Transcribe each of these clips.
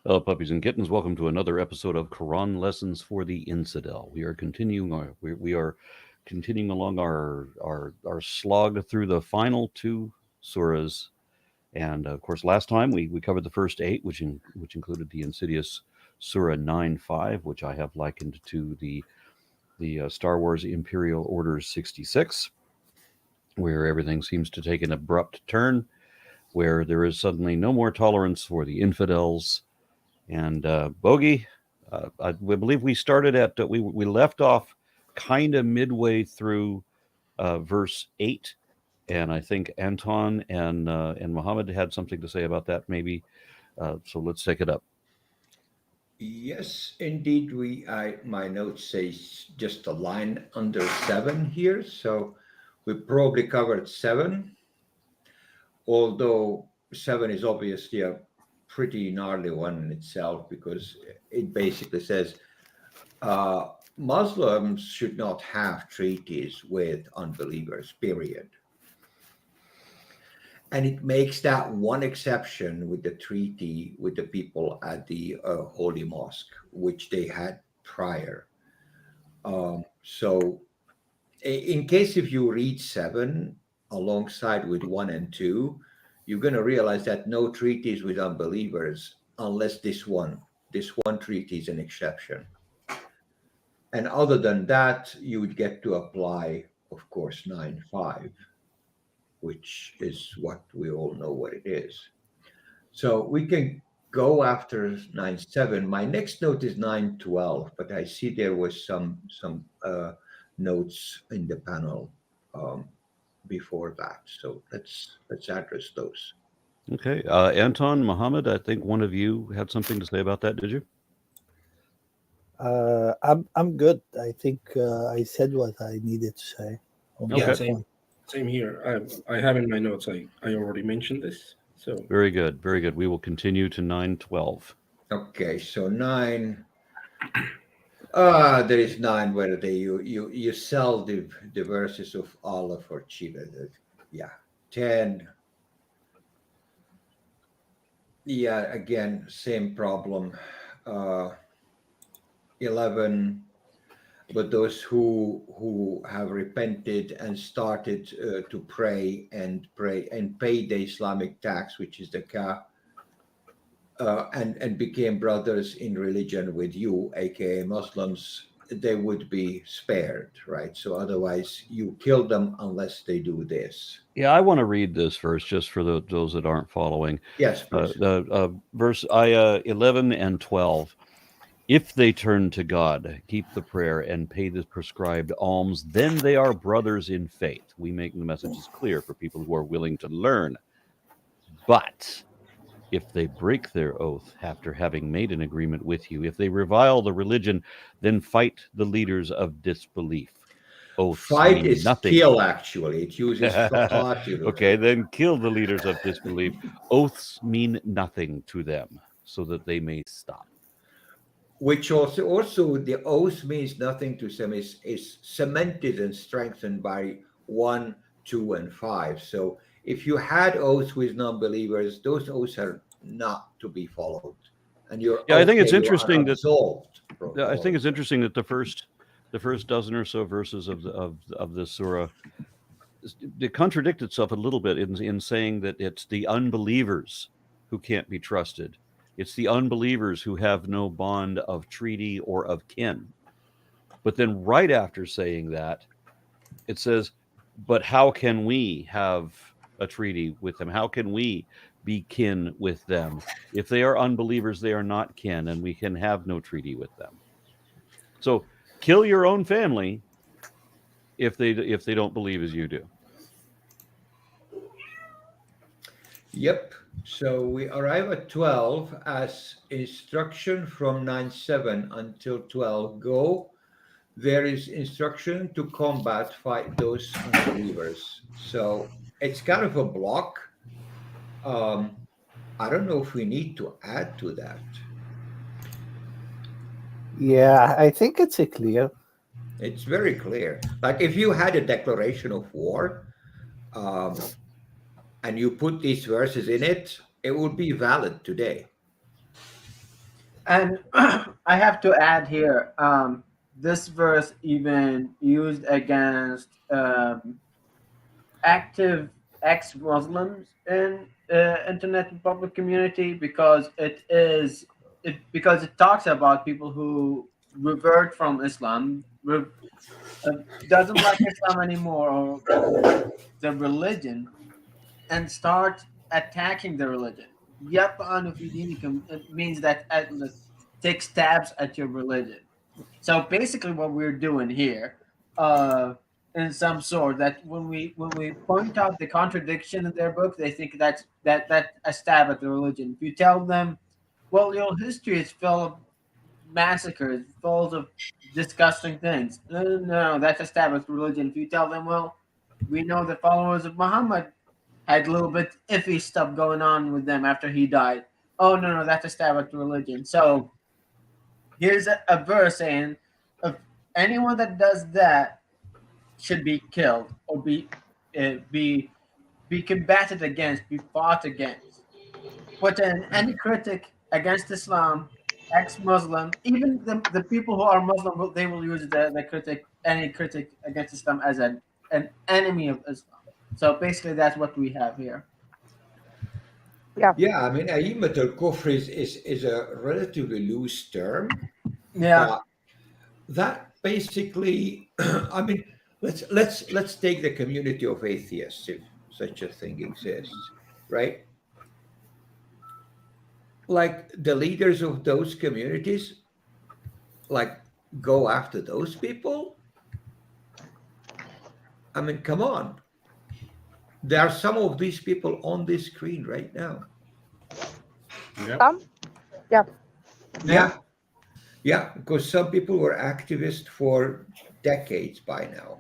Hello, puppies and kittens. Welcome to another episode of Qur'an Lessons for the Infidel. We are continuing along our slog through the final two surahs, and of course, last time we covered the first eight, which included the insidious Surah 9:5, which I have likened to the Star Wars Imperial Orders 66, where everything seems to take an abrupt turn, where there is suddenly no more tolerance for the infidels. And Bogey, we believe we started at we left off kind of midway through verse 8, and I think Anton and Muhammad had something to say about that maybe. So let's take it up. Yes, indeed. My notes says just a line under seven here, so we probably covered seven. Although seven is obviously a pretty gnarly one in itself because it basically says uh, Muslims should not have treaties with unbelievers. Period. And it makes that one exception with the treaty with the people at the Holy Mosque, which they had prior. So, in case if you read seven alongside with one and two, you're going to realize that no treaties with unbelievers unless this one treaty is an exception. And other than that, you would get to apply, of course, 9:5, which is what we all know what it is. So we can go after 9:7. My next note is 9:12, but I see there was some notes in the panel um, before that. So let's address those. Okay, Anton, Muhammad, I think one of you had something to say about that. Did you? I'm good. I think I said what I needed to say on Yeah, Okay, that same point. same here. I have in my notes. I already mentioned this. So very good, very good. We will continue to 9:12. Okay, so nine. There is nine where you sell the verses of Allah for cheap. Yeah, 10. Yeah, again, same problem. Uh, 11, but those who have repented and started to pray and pay the Islamic tax, which is the ka, and became brothers in religion with you, aka Muslims, they would be spared, right? So otherwise, you kill them unless they do this. Yeah, I want to read this verse just for those that aren't following. Yes, please. The verse ayah 11 and 12. If they turn to God, keep the prayer, and pay the prescribed alms, then they are brothers in faith. We make the messages clear for people who are willing to learn. But if they break their oath after having made an agreement with you, if they revile the religion, then fight the leaders of disbelief. Oaths Fight mean is nothing. kill, actually. It uses faqatilu. Okay, then kill the leaders of disbelief. Oaths mean nothing to them, so that they may stop. Which also the oath means nothing to some is cemented and strengthened by 1, 2, and 5. So if you had oaths with non-believers, those oaths are not to be followed, and you're Yeah, I think okay, it's you are interesting that absolved from I think following it's them. interesting that the first dozen or so verses of this surah, it contradict itself a little bit in saying that it's the unbelievers who can't be trusted. It's the unbelievers who have no bond of treaty or of kin. But then right after saying that, it says, but how can we have a treaty with them? How can we be kin with them? If they are unbelievers, they are not kin, and we can have no treaty with them. So kill your own family if they don't believe as you do. Yep. So we arrive at 12 as instruction from 9:7 until 12. Go. There is instruction to combat, fight those unbelievers. So it's kind of a block. Um, I don't know if we need to add to that. Yeah, I think it's a clear. It's very clear. Like if you had a declaration of war, um, and you put these verses in it, it would be valid today. And I have to add here, this verse even used against active ex-Muslims in internet and public community because it talks about people who revert from Islam, doesn't like Islam anymore or the religion, and start attacking the religion. يَطْعَنُ فِي دِينِكُمْ, it means that take stabs at your religion. So basically, what we're doing here, in some sort, that when we point out the contradiction in their book, they think that a stab at the religion. If you tell them, well, your history is full of massacres, full of disgusting things. No, no, no, that's a stab at religion. If you tell them, well, we know the followers of Muhammad had a little bit iffy stuff going on with them after he died. Oh no, no, that's a stab at religion. So here's a verse saying, if anyone that does that should be killed or be combated against, be fought against. But then any critic against Islam, ex-Muslim, even the people who are Muslim, they will use any critic against Islam as an enemy of Islam. So basically, that's what we have here. Yeah. Yeah, I mean, A'immat al-Kufr is a relatively loose term, Yeah, but that basically, I mean, let's take the community of atheists, if such a thing exists, right? Like the leaders of those communities, like go after those people. I mean, come on. There are some of these people on this screen right now. Yeah. Yeah. Yeah. Yeah, because some people were activists for decades by now.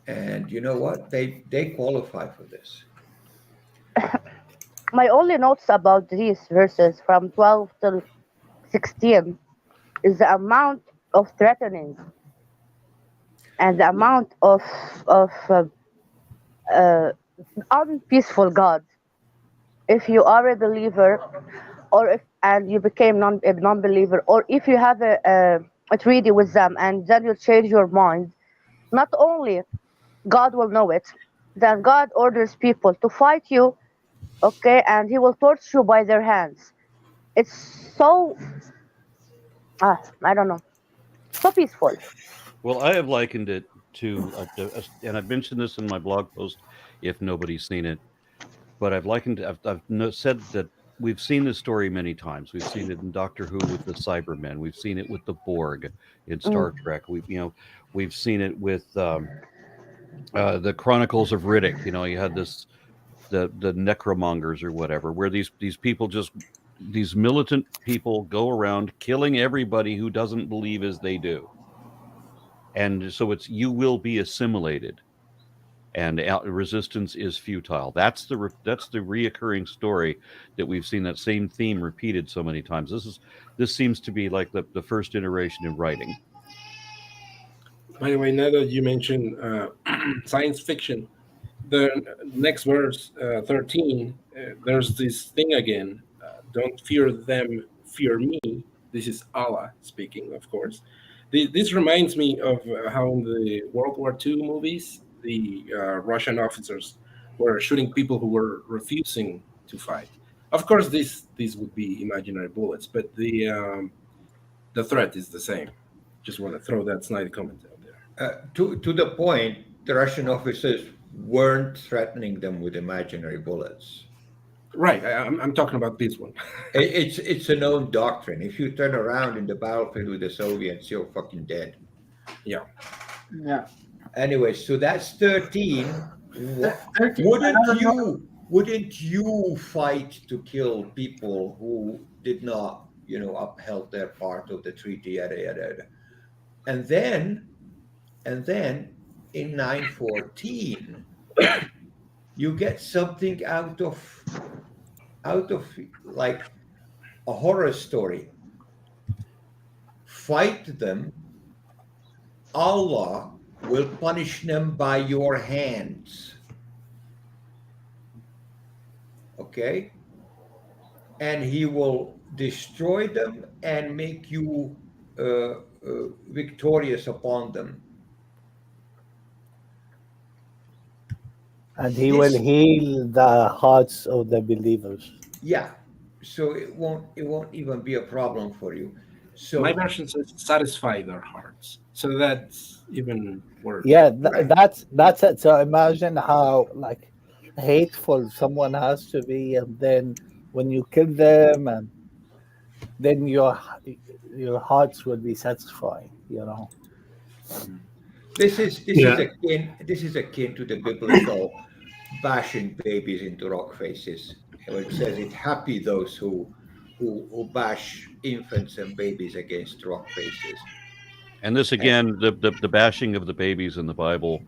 And you know what? They qualify for this. My only notes about these verses from 12 to 16 is the amount of threatening and the amount of unpeaceful God. If you are a believer, or if and you became a non-believer, or if you have a treaty with them and then you change your mind, not only God will know it, then God orders people to fight you, okay, and He will torture you by their hands. It's so I don't know, so peaceful. Well, I have likened it to, and I've mentioned this in my blog post if nobody's seen it, but I've said that we've seen this story many times. We've seen it in Doctor Who with the Cybermen. We've seen it with the Borg in Star Mm, Trek. We've seen it with the Chronicles of Riddick. You had the necromongers or whatever, where these people just these militant people go around killing everybody who doesn't believe as they do, and so it's you will be assimilated, and resistance is futile. That's the reoccurring story that we've seen, that same theme repeated so many times. This seems to be like the first iteration in writing. By the way, now that you mentioned science fiction, the next verse, 13, there's this thing again. Don't fear them, fear me. This is Allah speaking, of course. This reminds me of how in the World War II movies, the Russian officers were shooting people who were refusing to fight. Of course, these would be imaginary bullets, but the threat is the same. Just want to throw that snide comment out there. To the point, the Russian officers weren't threatening them with imaginary bullets. Right, I'm talking about this one. It's a known doctrine. If you turn around in the battlefield with the Soviets, you're fucking dead. Yeah. yeah. Anyway, so that's 13. 13. Wouldn't you fight to kill people who did not, upheld their part of the treaty, yada yada yada. And then in 914, you get something out of like a horror story. Fight them, Allah will punish them by your hands. Okay? and he will destroy them and make you victorious upon them. And he will This- heal the hearts of the believers. Yeah, so it won't even be a problem for you. So My version says satisfy their hearts. So that's even worse. Yeah, Right. that's it. So imagine how like hateful someone has to be, and then when you kill them, and then your hearts will be satisfied. You know. this is akin to the biblical bashing babies into rock faces, where it says it happy those who bash infants and babies against rock faces. And this again, the bashing of the babies in the Bible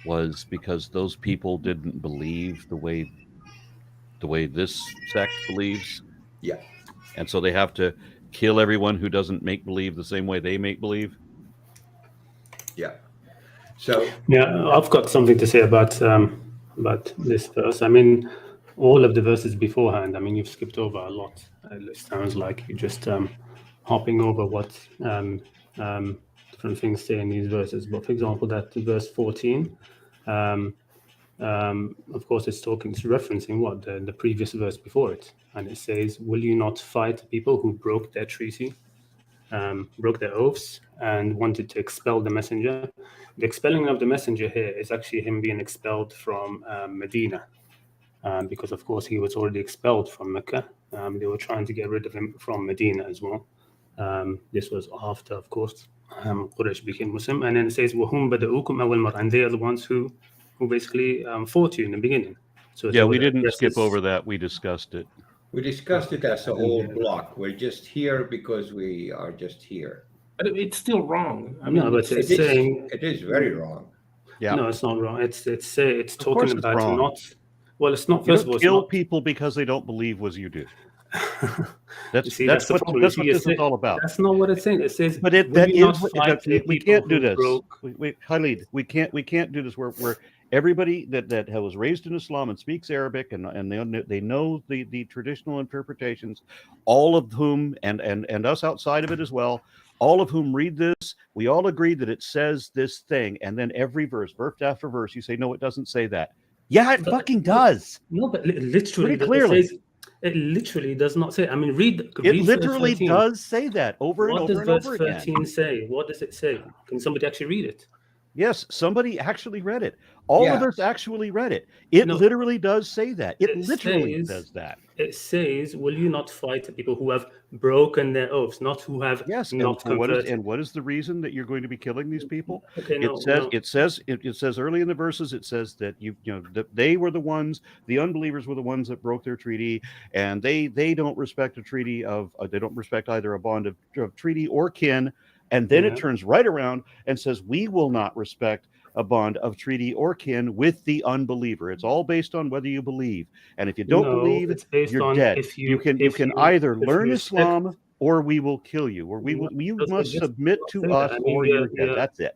was because those people didn't believe the way this sect believes, Yeah, and so they have to kill everyone who doesn't make believe the same way they make believe. yeah. So Yeah, I've got something to say about this verse. I mean, all of the verses beforehand. I mean, you've skipped over a lot. It sounds like you're just hopping over what different things say in these verses. But for example, that verse 14, of course, it's referencing what the previous verse before it, and it says, "Will you not fight people who broke their treaty?" Broke their oaths and wanted to expel the messenger. The expelling of the messenger here is actually him being expelled from Medina, because of course he was already expelled from Mecca. They were trying to get rid of him from Medina as well. This was after, of course, Quraysh became Muslim. And then it says, وَهُمْ بَدَؤُكُمْ أَوَّلْ مَرَّةٍ, and they are the ones who basically fought you in the beginning. So Yeah, we didn't skip over that. We discussed it. we discussed it as a whole block. We're just here because we are just here. But it's still wrong. I mean, No, but it's It saying is very wrong. Yeah, no, it's not wrong. It's course talking it's about wrong. not. Well, it's not. you First of don't all, it's kill not. people because they don't believe as you do. That's See, that's the what problem. that's You what see, this is all about. That's not what it's saying. It says, But it "Will that you is not fight the we people can't do who this. broke-" Khalid, we can't do this. Where everybody that was raised in Islam and speaks Arabic and they know the traditional interpretations, all of whom and us outside of it as well, all of whom read this, we all agree that it says this thing, and then every verse after verse, you say no, it doesn't say that. Yeah, it But- fucking does. No, but literally, Pretty clearly. it literally does not say. I mean, read It verse literally 13. does say that over and What over does and verse over again. 13 say? What does it say? Can somebody actually read it? Yes, somebody actually read it. All of Yeah. us actually read it. It No. literally does say that. It It literally says- does that. It says, "Will you not fight the people who have broken their oaths, not who have Yes, not and converted?" what is the reason that you're going to be killing these people? Okay, It says early in the verses, it says that that they were the ones, the unbelievers were the ones that broke their treaty, and they don't respect a treaty of they don't respect either a bond of treaty or kin. And then it Yeah. turns right around and says, we will not respect a bond of treaty or kin with the unbeliever. It's all based on whether you believe. And if you don't believe, it's based you're on dead. if You can if either if learn you Islam or we will kill you, or you Does it must just submit to say that? us I mean, or you're dead. That's it.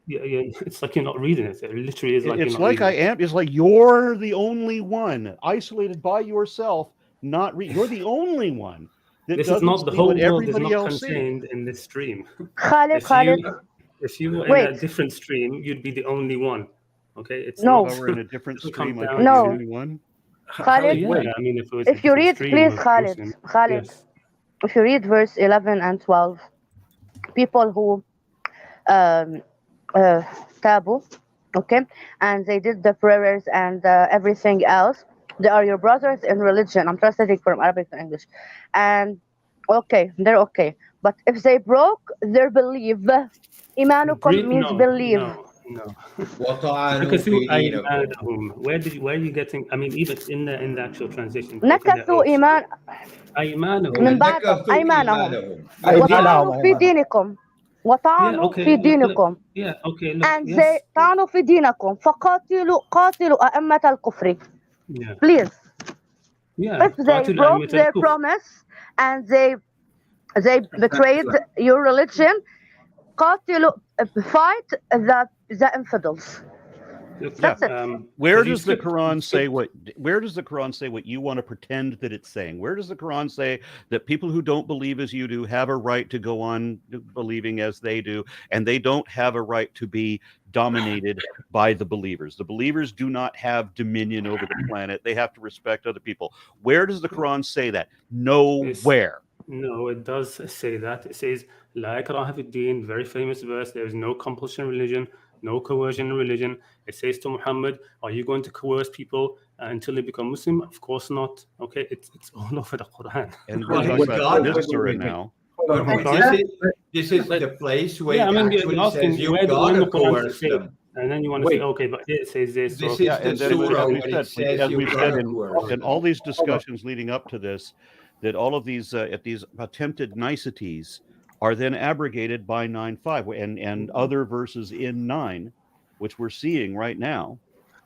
Yeah, it's like you're not reading it. It literally is like It's you're not like I reading it. am. It's like you're the only one isolated by yourself. You're the only one that This is doesn't not the see whole what world is everybody not else sees. contained in this stream. Khalid, If you were in Wait. a different stream, you'd be the only one. Okay, it's No. not. If I were in a different doesn't stream, come I'd down be the No. only one. Khalid, Yeah, wait. I mean, if it was if a you different read, stream please, of Khalid, Muslim, Khalid, yes. if you read verse 11 and 12, people who tabu, okay, and they did the prayers and everything else, they are your brothers in religion. I'm translating from Arabic to English. And okay, they're okay. But if they broke their belief, imanukum means believe. No. وَطَعَنُوا Because فِي دِينِكُمْ. where are you getting? I mean, even in the actual translation. نكثوا إيمان من بعد نكثوا أيمانهم إيمانهم. وطعنوا في دينكم وطعنوا في دينكم Yeah, okay, look, and yes. they طعنوا في دينكم قاتلوا أئمة الكفر. Yeah. Please, Yeah. if they broke their promise and they betrayed your religion, قاتلوا, fight the infidels. That's it. Where Because you does the skipped- Quran you say skipped- what? Where does the Quran say what you want to pretend that it's saying? Where does the Quran say that people who don't believe as you do have a right to go on believing as they do, and they don't have a right to be dominated by the believers? The believers do not have dominion over the planet. They have to respect other people. Where does the Quran say that? Nowhere. No, it does say that. It says, La ikraha fi din, very famous verse. There is no compulsion in religion, no coercion in religion. It says to Muhammad, are you going to coerce people until they become Muslim? Of course not. Okay, it's all over the Quran. And Well, we're talking it's about God. this surah Wait. now. Hold on. This is the place where Yeah, I mean, it you're actually asking says you when gotta the Quran coerce say, them. and then you want to say, okay, but here it says this. This so, is Yeah, the and then surah as when we've it said, says as you we've said gotta in coerce. all these discussions leading up to this, that all of these at these attempted niceties are then abrogated by 9:5 and other verses in 9, which we're seeing right now,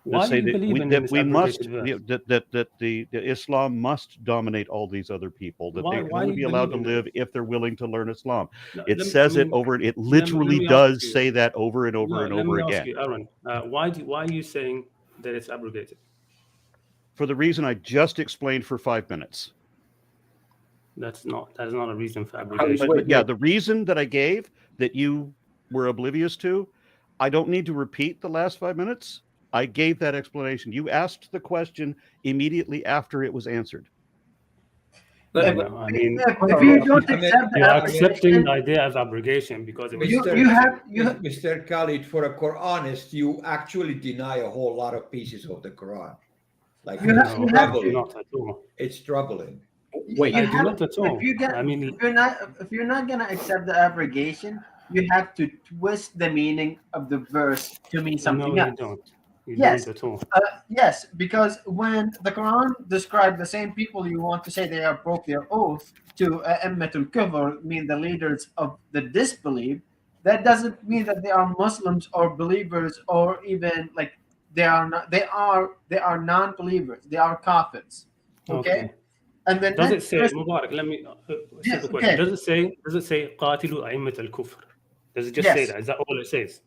that why say do you believe in that this we must abrogated verse? that the Islam must dominate all these other people, that they can Why only do be you allowed to believe in live if they're willing to learn Islam. No, It let me- says I it mean, over. It let literally me does ask you. say that over and over No, and let over me again. ask you, Aaron, why are you saying that it's abrogated? For the reason I just explained for 5 minutes. That is not a reason for But, abrogation. but yeah, the reason that I gave that you were oblivious to, I don't need to repeat the last 5 minutes. I gave that explanation. You asked the question immediately after it was answered. No, I mean, If you don't accept the you're accepting application, the idea of abrogation because it was Mr. Khalid, for a Quranist, you actually deny a whole lot of pieces of the Quran. Like You have- you have to. not at all. it's troubling. Wait, I do not at all. I mean, if you're not gonna accept the abrogation, you have to twist the meaning of the verse to mean something no, else. you don't. You Yes. don't at all. Yes, because when the Quran describes the same people you want to say they are broke their oath to Emmatul Kufr, mean the leaders of the disbelief, that doesn't mean that they are Muslims or believers or even like they are not. They are non-believers. They are kafirs. Okay. And then Does it next say, verse- Mubarak, let me Yes, simple question. okay. Does it say قاتلوا أئمة الكفر? Does it just Yes. say that? Is that all it says?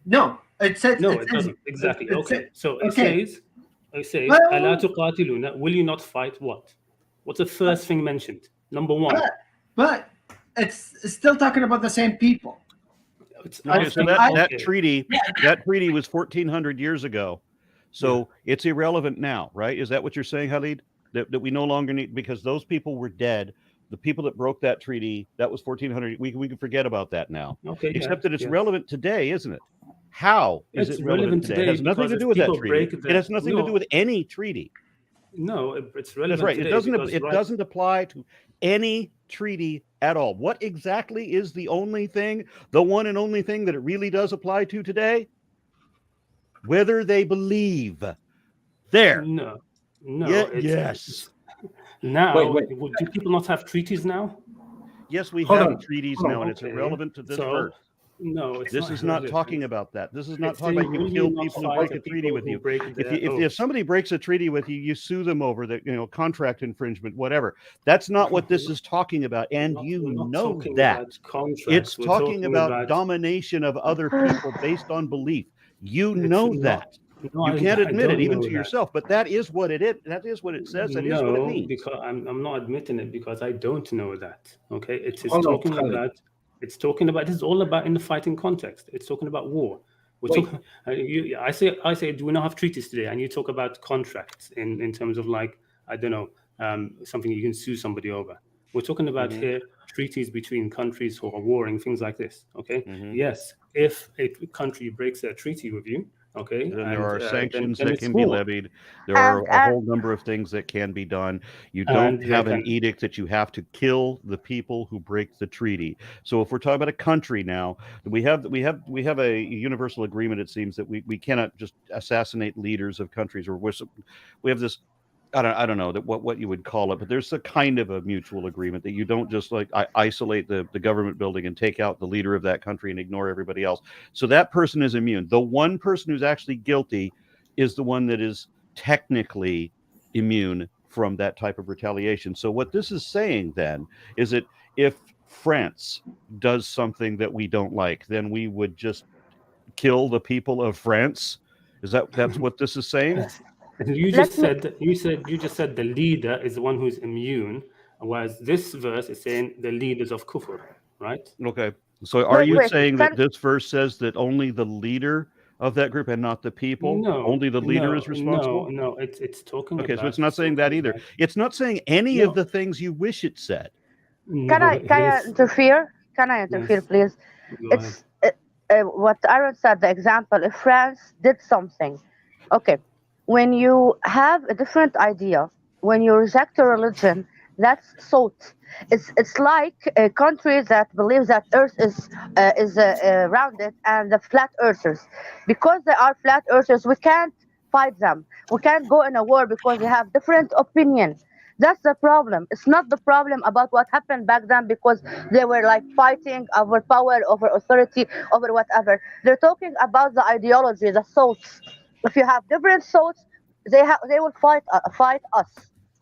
No, it says No, it it says- doesn't. Exactly. it Okay. says- So it okay. says ألا Well- تقاتلون, will you not fight what? What's the first thing mentioned? Number one. But it's still talking about the same people. It's Okay, so asking- that okay. treaty was 1400 years ago. So it's irrelevant now, right? Is that what you're saying, Khalid? That we no longer need, because those people were dead. The people that broke that treaty, that was 1400. We can forget about that now. Okay, yeah, Except that it's yeah. relevant today, isn't it? How is It's it relevant today? It has nothing because to do if with that people treaty. break It has nothing to no, do with any treaty. No, it's relevant That's right. today It doesn't. because It doesn't apply to any treaty at all. What exactly is the only thing, the one and only thing that it really does apply to today? Whether they believe. There. No. Yeah, it's- yes. Now, Wait. do people not have treaties now? Yes, we Hold have on. treaties Hold on, now, and it's okay. irrelevant to this So, verse. No, it's This is not relevant. talking about that. This is not It's talking about saying, you will kill you not people who fight break the a treaty people with who you. break If their if oaths? somebody breaks a treaty with you, you sue them over the contract infringement, whatever. That's not what this is talking about, and We're not know talking that. about contracts. It's We're talking about domination of other people based on belief. You It's know not- that. No, You I- can't I admit it don't even know to that. yourself, but that is what it is. That is what it says. That is what it means. Because I'm not admitting it because I don't know that. Okay, it's Hold on, talking Khalid. about. It's talking about. This is all about in the fighting context. It's talking about war. We're Wait. talking, I say, do we not have treaties today? And you talk about contracts in terms of like, I don't know, something you can sue somebody over. We're talking about Mhm. here treaties between countries who are warring, things like this. Okay. Mhm. Yes, if a country breaks their treaty with you, okay, Then there are sanctions then that it's can be war. levied. There are And- a whole number of things that can be done. You don't And have they an can- edict that you have to kill the people who break the treaty. So if we're talking about a country now, we have a universal agreement. It seems that we cannot just assassinate leaders of countries, or we have this. I don't know that what you would call it, but there's a kind of a mutual agreement that you don't just like isolate the government building and take out the leader of that country and ignore everybody else. So that person is immune. The one person who's actually guilty is the one that is technically immune from that type of retaliation. So what this is saying then is that if France does something that we don't like, then we would just kill the people of France That's what this is saying? You Let just me said the leader is the one who's immune, whereas this verse is saying the leaders of kufr, right? Okay. So are you wait. saying Can that this verse says that only the leader of that group and not the people? No, Only the leader is responsible? No. It's talking Okay, so about it's not saying that either. like, It's not saying any No. of the things you wish it said. can I it can I is. interfere? Can I interfere, Yes. please? Go ahead. It's what Aaron said. The example: if France did something, okay, when you have a different idea, when you reject a religion, that's thought. It's like a country that believes that Earth is rounded and the flat earthers, because they are flat earthers, we can't fight them. We can't go in a war because they have different opinion. That's the problem. It's not the problem about what happened back then because they were like fighting over power, over authority, over whatever. They're talking about the ideology, the thoughts. If you have different thoughts, they will fight us.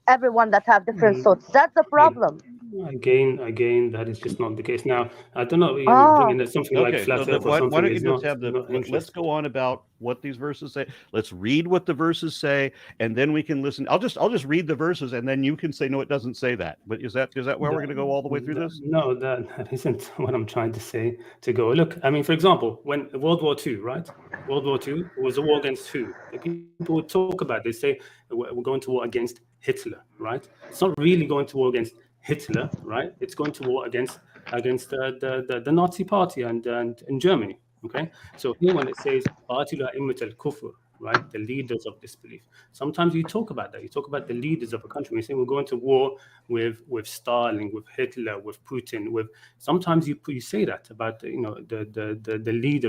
Everyone that have different thoughts. That's the problem. Again, that is just not the case. Now, I don't know, Oh, bringing something like Okay, flat so Earth or why something don't you is just not have let's interesting. go on about what these verses say. Let's read what the verses say, and then we can listen. I'll just read the verses, and then you can say no, it doesn't say that. But is that why we're going to go all the way through this? No, that isn't what I'm trying to say. To go look, I mean, for example, when World War II, right? World War II was a war against who? The people would talk about. They say we're going to war against Hitler, right? It's not really going to war against Hitler, right? It's going to war against the Nazi Party and in Germany. Okay, so here when it says "Qatilu a'immat al-kufr," right, the leaders of disbelief. Sometimes you talk about that. You talk about the leaders of a country. You say we're going to war with Stalin, with Hitler, with Putin. With sometimes you say that about the leader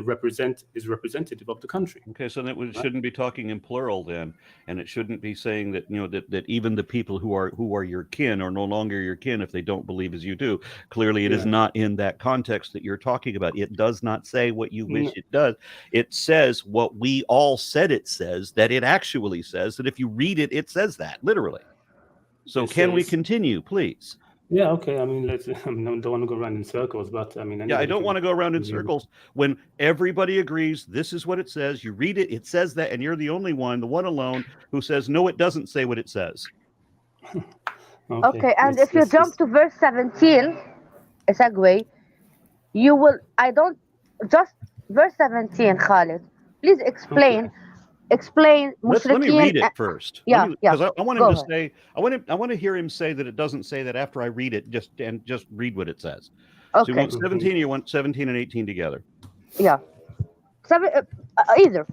is representative of the country. Okay, so that we shouldn't be talking in plural then, and it shouldn't be saying that that even the people who are your kin are no longer your kin if they don't believe as you do. Clearly, it is not in that context that you're talking about. It does not say what you wish it does. It says what we all said it says, that it actually says, that if you read it, it says that literally. So can we continue, please? Yeah, okay. I mean, I don't want to go around in circles, but I mean, I don't want to go around in circles when everybody agrees this is what it says. You read it, it says that, and you're the only one, the one alone, who says no, it doesn't say what it says. Okay, and if you jump to verse 17, a segue, you will. I don't just verse 17, Khalid. Please explain. Okay. Explain. Let me read it first. Yeah, because I want him Go to ahead. say. I want to hear him say that it doesn't say that after I read it. Just read what it says. So Okay. you want 17? Or you want 17 and 18 together? Yeah. Either.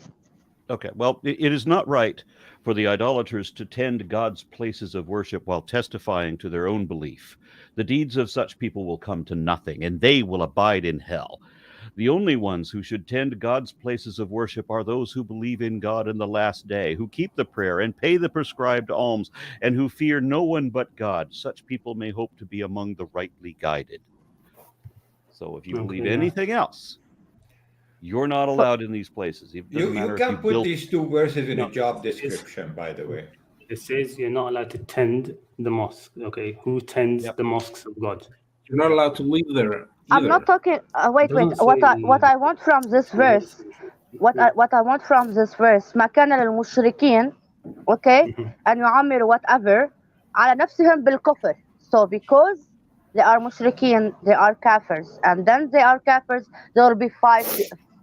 Okay. Well, it is not right for the idolaters to tend God's places of worship while testifying to their own belief. The deeds of such people will come to nothing, and they will abide in hell. The only ones who should tend God's places of worship are those who believe in God in the last day, who keep the prayer and pay the prescribed alms, and who fear no one but God. Such people may hope to be among the rightly guided. So if you believe anything else, you're not allowed in these places. It doesn't matter You can if put these two verses in a job description, by the way. It says you're not allowed to tend the mosque. Okay, who tends the mosques of God? You're not allowed to live there. I'm not talking. Wait. What I want from this verse, what I want from this verse, ما كان للمشركين, okay, أن يعمروا whatever على نفسهم بالكفر. So because they are mushrikin, they are kafirs, and then they are kafirs, there will be fight.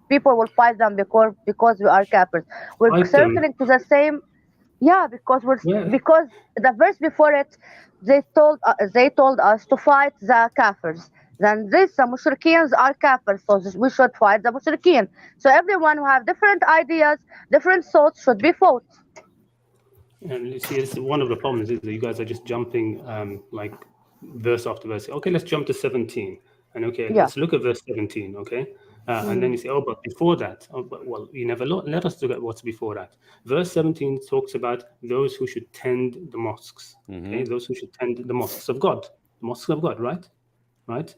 People will fight them because we are kafirs. We're circling to the same. Yeah, because because the verse before it, they told us to fight the kafirs. Then the mushrikeen are kafirs, so we should fight the mushrikeen. So everyone who have different ideas, different thoughts should be fought. And you see, it's one of the problems is that you guys are just jumping like verse after verse. Okay, let's jump to 17, and let's look at verse 17. Okay. And then you say, but before that, well, you never let us look at what's before that. Verse 17 talks about those who should tend the mosques. Okay, those who should tend the mosques of God, right?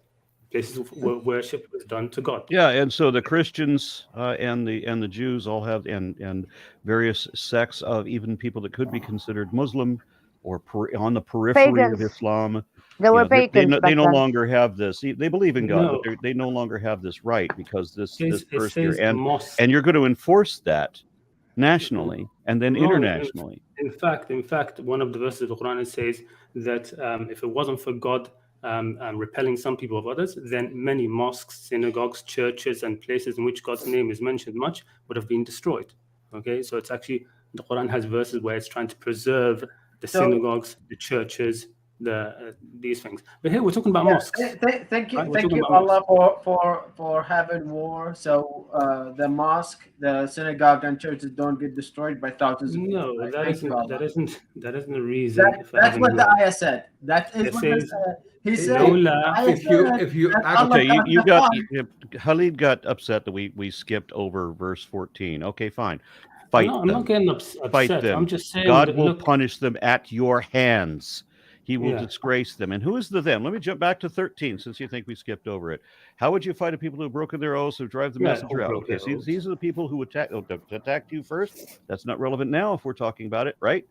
Places where worship is done to God. Yeah, and so the Christians and the Jews all have and various sects of even people that could be considered Muslim or on the periphery of Islam. They were pagans. They no longer have this. They believe in God, but they no longer have this right because this first year, and you're going to enforce that nationally and then Wrong. internationally. In fact, one of the verses of the Quran, it says that if it wasn't for God repelling some people of others, then many mosques, synagogues, churches, and places in which God's name is mentioned much would have been destroyed. Okay, so it's actually, the Quran has verses where it's trying to preserve the synagogues, the churches, these things. But here we're talking about mosques. Thank you, Right, we're thank talking you, about Allah, for having war, so the mosque, the synagogue, and churches don't get destroyed by thousands of people. No, Right? that Thank you, Allah. isn't the reason for That's having what the war. ayah said. That is It what says, he said. "Lawla." Ayah If you said if you that act- Allah Okay, got you the got fun. Khalid got upset that we skipped over verse 14. Okay, fine. I'm Fight not them. getting Fight upset. them. I'm just saying God that, will look, punish them at your hands. He will Yeah. disgrace them. And who is the them? Let me jump back to 13 since you think we skipped over it. How would you fight a people who have broken their oaths, who drive the Yeah, messenger who out? broke Okay, their see, oaths. these are the people who attacked you first. That's not relevant now if we're talking about it, right?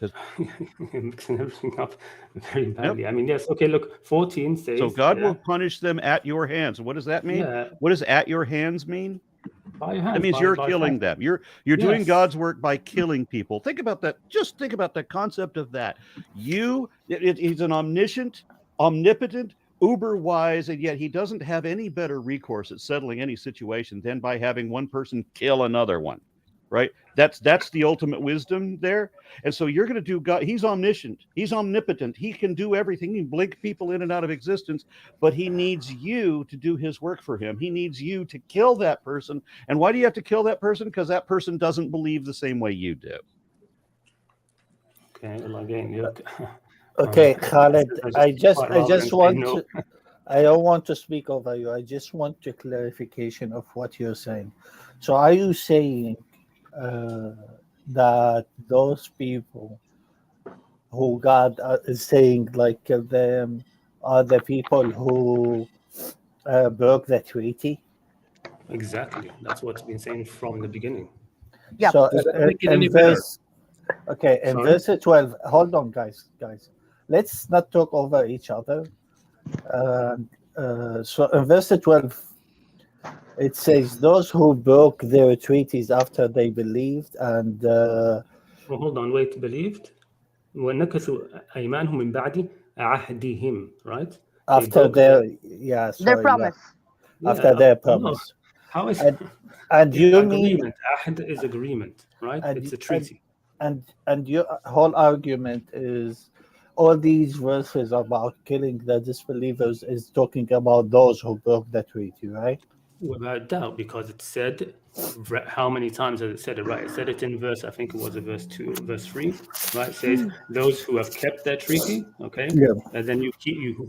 You're mixing everything up very badly. I mean, yes, okay, look, 14 says, So God will punish them at your hands. What does that mean? Yeah. What does at your hands mean? By your hands. That means you're killing them. You're doing Yes. God's work by killing people. Think about that. Just think about the concept of that. He's an omniscient, omnipotent, uber wise, and yet he doesn't have any better recourse at settling any situation than by having one person kill another one. Right? That's the ultimate wisdom there. And so you're going to do God. He's omniscient. He's omnipotent. He can do everything. He can blink people in and out of existence, but he needs you to do his work for him. He needs you to kill that person. And why do you have to kill that person? Because that person doesn't believe the same way you do. Okay, well, again, you're... Okay, Khaled, I don't want to speak over you. I just want a clarification of what you're saying. So are you saying that those people who God is saying like kill them are the people who broke the treaty? Exactly. That's what's been saying from the beginning. Yeah. So make it any in better. verse 12, hold on, guys. Let's not talk over each other. So in verse 12, it says, those who broke their treaties after they believed and... Well, hold on, wait, believed? وَنَكَثُوا أَيْمَانْهُمْ مِنْ بَعْدِ عَهْدِهِمْ, right? After their... Yeah, sorry. Their promise. After their promise. How is and you mean... agreement? Ahd is agreement, right? It's a treaty. And your whole argument is all these verses about killing the disbelievers is talking about those who broke the treaty, right? Without doubt, because it said, how many times has it said it, right? It said it in verse, I think it was verse 2, verse 3, right? It says, those who have kept their treaty, okay? Yeah. And then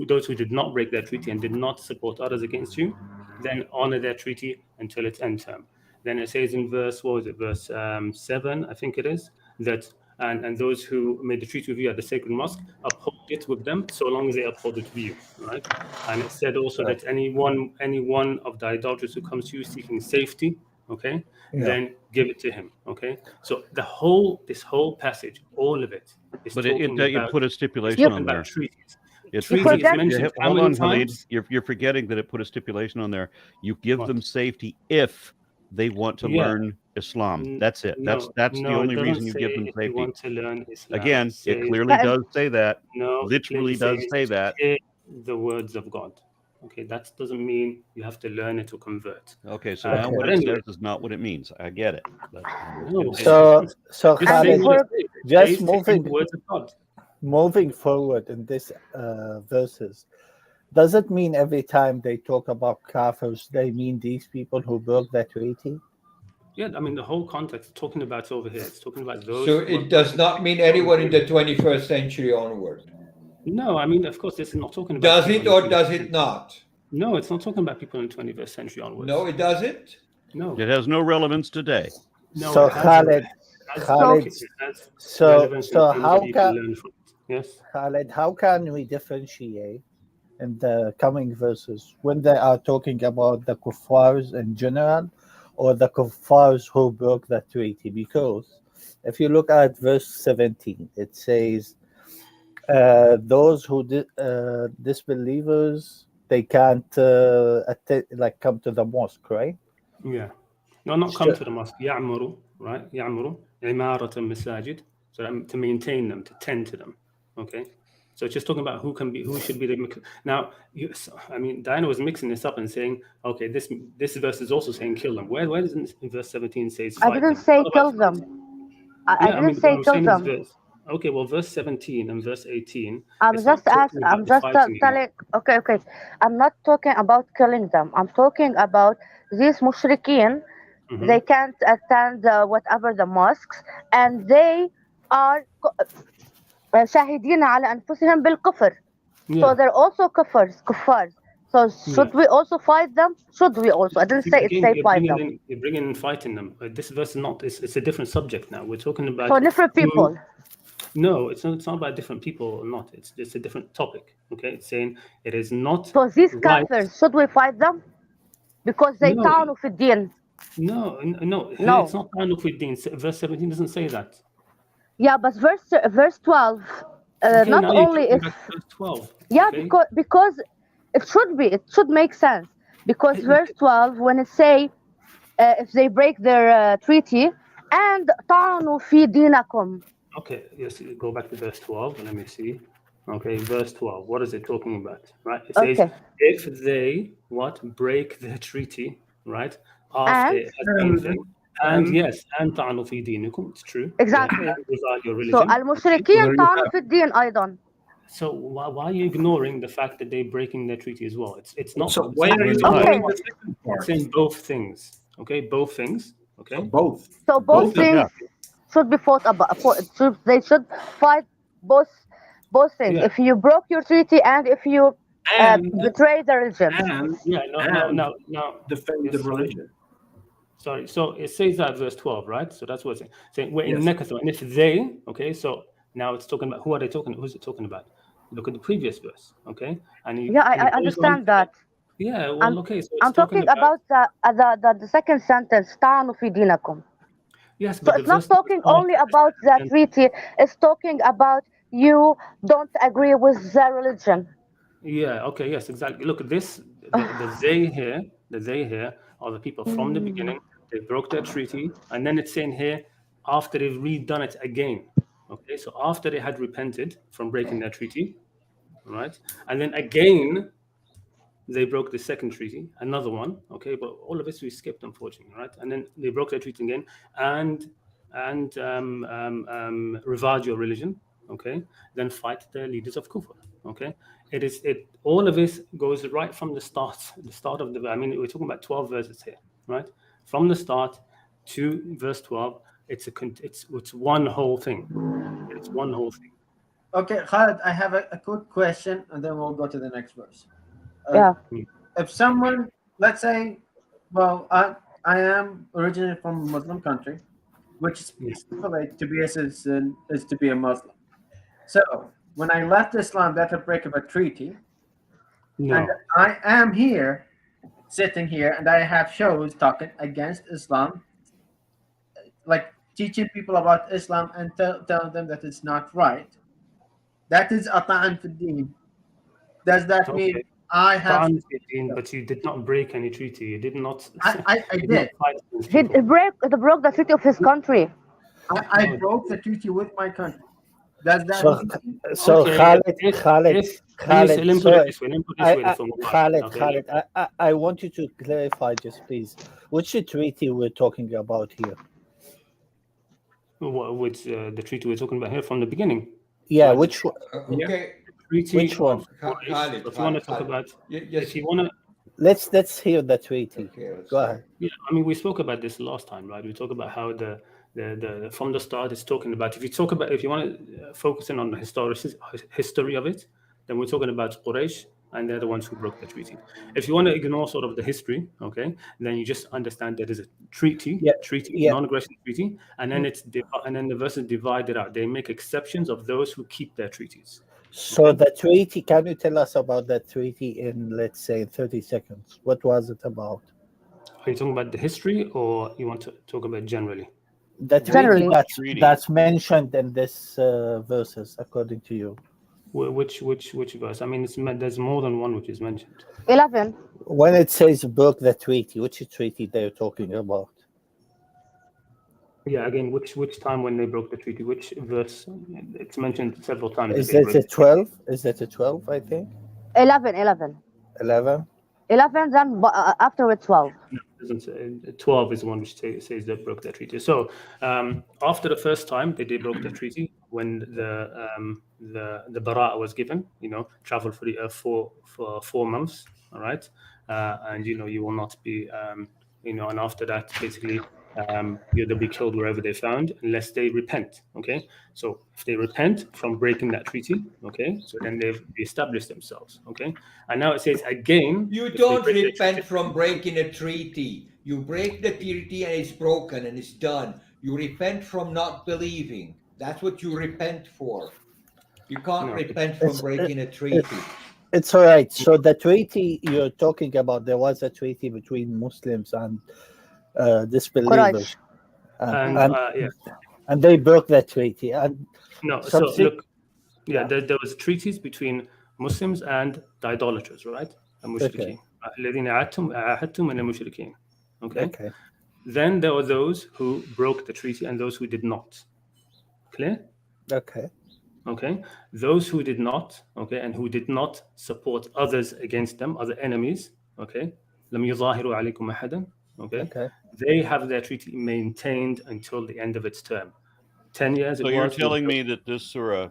those who did not break their treaty and did not support others against you, then honor their treaty until its end term. Then it says in verse 7, I think it is, that and those who made the treaty with you at the sacred mosque, uphold it with them so long as they uphold it with you, right? And it said also that any one of the idolaters who comes to you seeking safety, okay, then give it to him, okay? So this whole passage, all of it is But talking it about, put a stipulation on there. about treaties. Treaty Treaty is mentioned how hold many on, Khalid. times? You're forgetting that it put a stipulation on there. You give What? them safety if they want to learn Islam. That's it. That's the only reason you give them if safety. you want to learn Islam. Again, says, it clearly does say that. No, literally does say that. The words of God. Okay, that doesn't mean you have to learn it to convert. Okay, so now what it says is not what it means. I get it. But So Khalid, just moving words of God. Moving forward in this verses, does it mean every time they talk about kafirs, they mean these people who broke that treaty? Yeah, I mean the whole context talking about over here. It's talking about those. So it does not mean anyone in the 21st century onward. No, I mean of course this is not talking about. Does it or does it not? No, it's not talking about people in the 21st century onwards. No, it doesn't. No, it has no relevance today. No, so Khalid, so how can Khalid, how can we differentiate in the coming verses when they are talking about the kuffars in general or the kuffars who broke the treaty? Because if you look at verse 17, it says those who disbelievers, they can't come to the mosque, right? Yeah. No, not come to the mosque. Ya'muru, right? يعمروا عمارة المساجد, so to maintain them, to tend to them. Okay, so it's just talking about who should be the. Now, Diana was mixing this up and saying, okay, this verse is also saying kill them. Where doesn't in verse 17 says fight I didn't them? say kill them. I didn't say kill them. Verse, okay, well, verse 17 and verse 18. I'm just telling. Okay. I'm not talking about killing them. I'm talking about these mushrikeen. Mhm. They can't attend whatever the mosques, and they are شاهدين على أنفسهم بالكفر. So they're also kuffars. So should we also fight them? Should we also? I didn't say fight them. You're bringing in fighting them. This verse is not. It's a different subject now. We're talking about for different people. No, it's not about different people or not. It's a different topic. Okay, it's saying it is not. So these kafirs, should we fight them? Because they ta'anu fi din. No. It's not ta'anu fi din. Verse 17 doesn't say that. Yeah, but verse 12. Not only if verse 12. Yeah, okay? because it should make sense. Because verse 12, when it say if they break their treaty and ta'anu fi dinakum. Okay, yes, go back to verse 12 and let me see. Okay, verse 12. What is it talking about? Right? It says if they break their treaty, right? After it has been thing, and ta'anu fi dinikum. It's true. Exactly. Your religion. So al-mushrikeen ta'anu fi din aydan. So why are you ignoring the fact that they're breaking their treaty as well? It's not. So why are you ignoring the second part? It's in both things. Okay, both things. Okay. So both things should be fought about. They should fight both things. Yeah. If you broke your treaty and if you betray the religion. No. Defend the religion. Sorry. So it says that verse 12, right? So that's what it's saying. We're in Nekatho, and if they, okay, so now it's talking about who are they talking? Who's it talking about? Look at the previous verse, okay? And I understand that. Yeah, well, okay. So I'm talking about the second sentence, ta'anu fi dinakum. Yes, but so it's not talking only about the treaty. It's talking about you don't agree with the religion. Yeah. Okay. Yes. Exactly. Look at this. The they here are the people from the beginning. They broke their treaty, and then it's saying here after they've redone it again. Okay. So after they had repented from breaking their treaty, right, and then again they broke the second treaty, another one. Okay, but all of this we skipped, unfortunately, right? And then they broke their treaty again, and reviled your religion. Okay, then fight the leaders of Kufr. Okay, all of this goes right from the start of the. I mean, we're talking about 12 verses here, right? From the start to verse 12, it's one whole thing. It's one whole thing. Okay, Khalid, I have a quick question, and then we'll go to the next verse. If someone, let's say, well, I am originally from a Muslim country, which stipulates to be a citizen is to be a Muslim. So when I left Islam, that's a break of a treaty. No. And I am here, sitting here, and I have shows talking against Islam, like teaching people about Islam and telling them that it's not right. That is ata'an fi din. Does that mean I have? But you did not break any treaty. You did not. I did. He broke the treaty of his country. I broke the treaty with my country. Does that mean? So Khalid, I want you to clarify just please. Which treaty we're talking about here? Which the treaty we're talking about here from the beginning? Yeah, which one? Okay. Which one? Khalid, if you want to talk about, if you want to, let's hear the treaty. Go ahead. Yeah, I mean, we spoke about this last time, right? We talked about how the from the start it's talking about. If you want to focus in on the history of it, then we're talking about Quraysh, and they're the ones who broke the treaty. If you want to ignore sort of the history, okay, then you just understand that there's a treaty, non-aggression treaty, and then then the verses divided out. They make exceptions of those who keep their treaties. So the treaty, can you tell us about that treaty in, let's say, 30 seconds? What was it about? Are you talking about the history, or you want to talk about generally? The treaty that's mentioned in this verses, according to you. Which verse? I mean, there's more than one which is mentioned. 11. When it says broke the treaty, which treaty they're talking about? Yeah, again, which time when they broke the treaty? Which verse? It's mentioned several times. Is that they that broke a the treaty. 12? Is that a 12, I think? 11, 11? 11, then after with 12. No, it doesn't say. 12 is the one which says they broke their treaty. So after the first time they broke the treaty, when the Bara was given, travel for 4 months, all right, and you will not be, and after that, basically, they'll be killed wherever they found unless they repent. Okay, so if they repent from breaking that treaty, okay, so then they've established themselves. Okay, and now it says again, You if they don't break their repent treaty- from breaking a treaty. You break the treaty and it's broken and it's done. You repent from not believing. That's what you repent for. You can't No, repent from It's- breaking a treaty. It's all right. So the treaty you're talking about, there was a treaty between Muslims and disbelievers. Quraysh. and And they broke that treaty. And no, so subse- look, Yeah. there was treaties between Muslims and the idolaters, right? Okay. الذين عاهدتم من المشركين. Okay. Okay. Then there were those who broke the treaty and those who did not. Clear? Okay. Okay. Those who did not, okay, and who did not support others against them, other enemies, okay. لم يظاهروا عليكم أحدا. Okay. Okay. They have their treaty maintained until the end of its term. 10 years. So you're telling me that this surah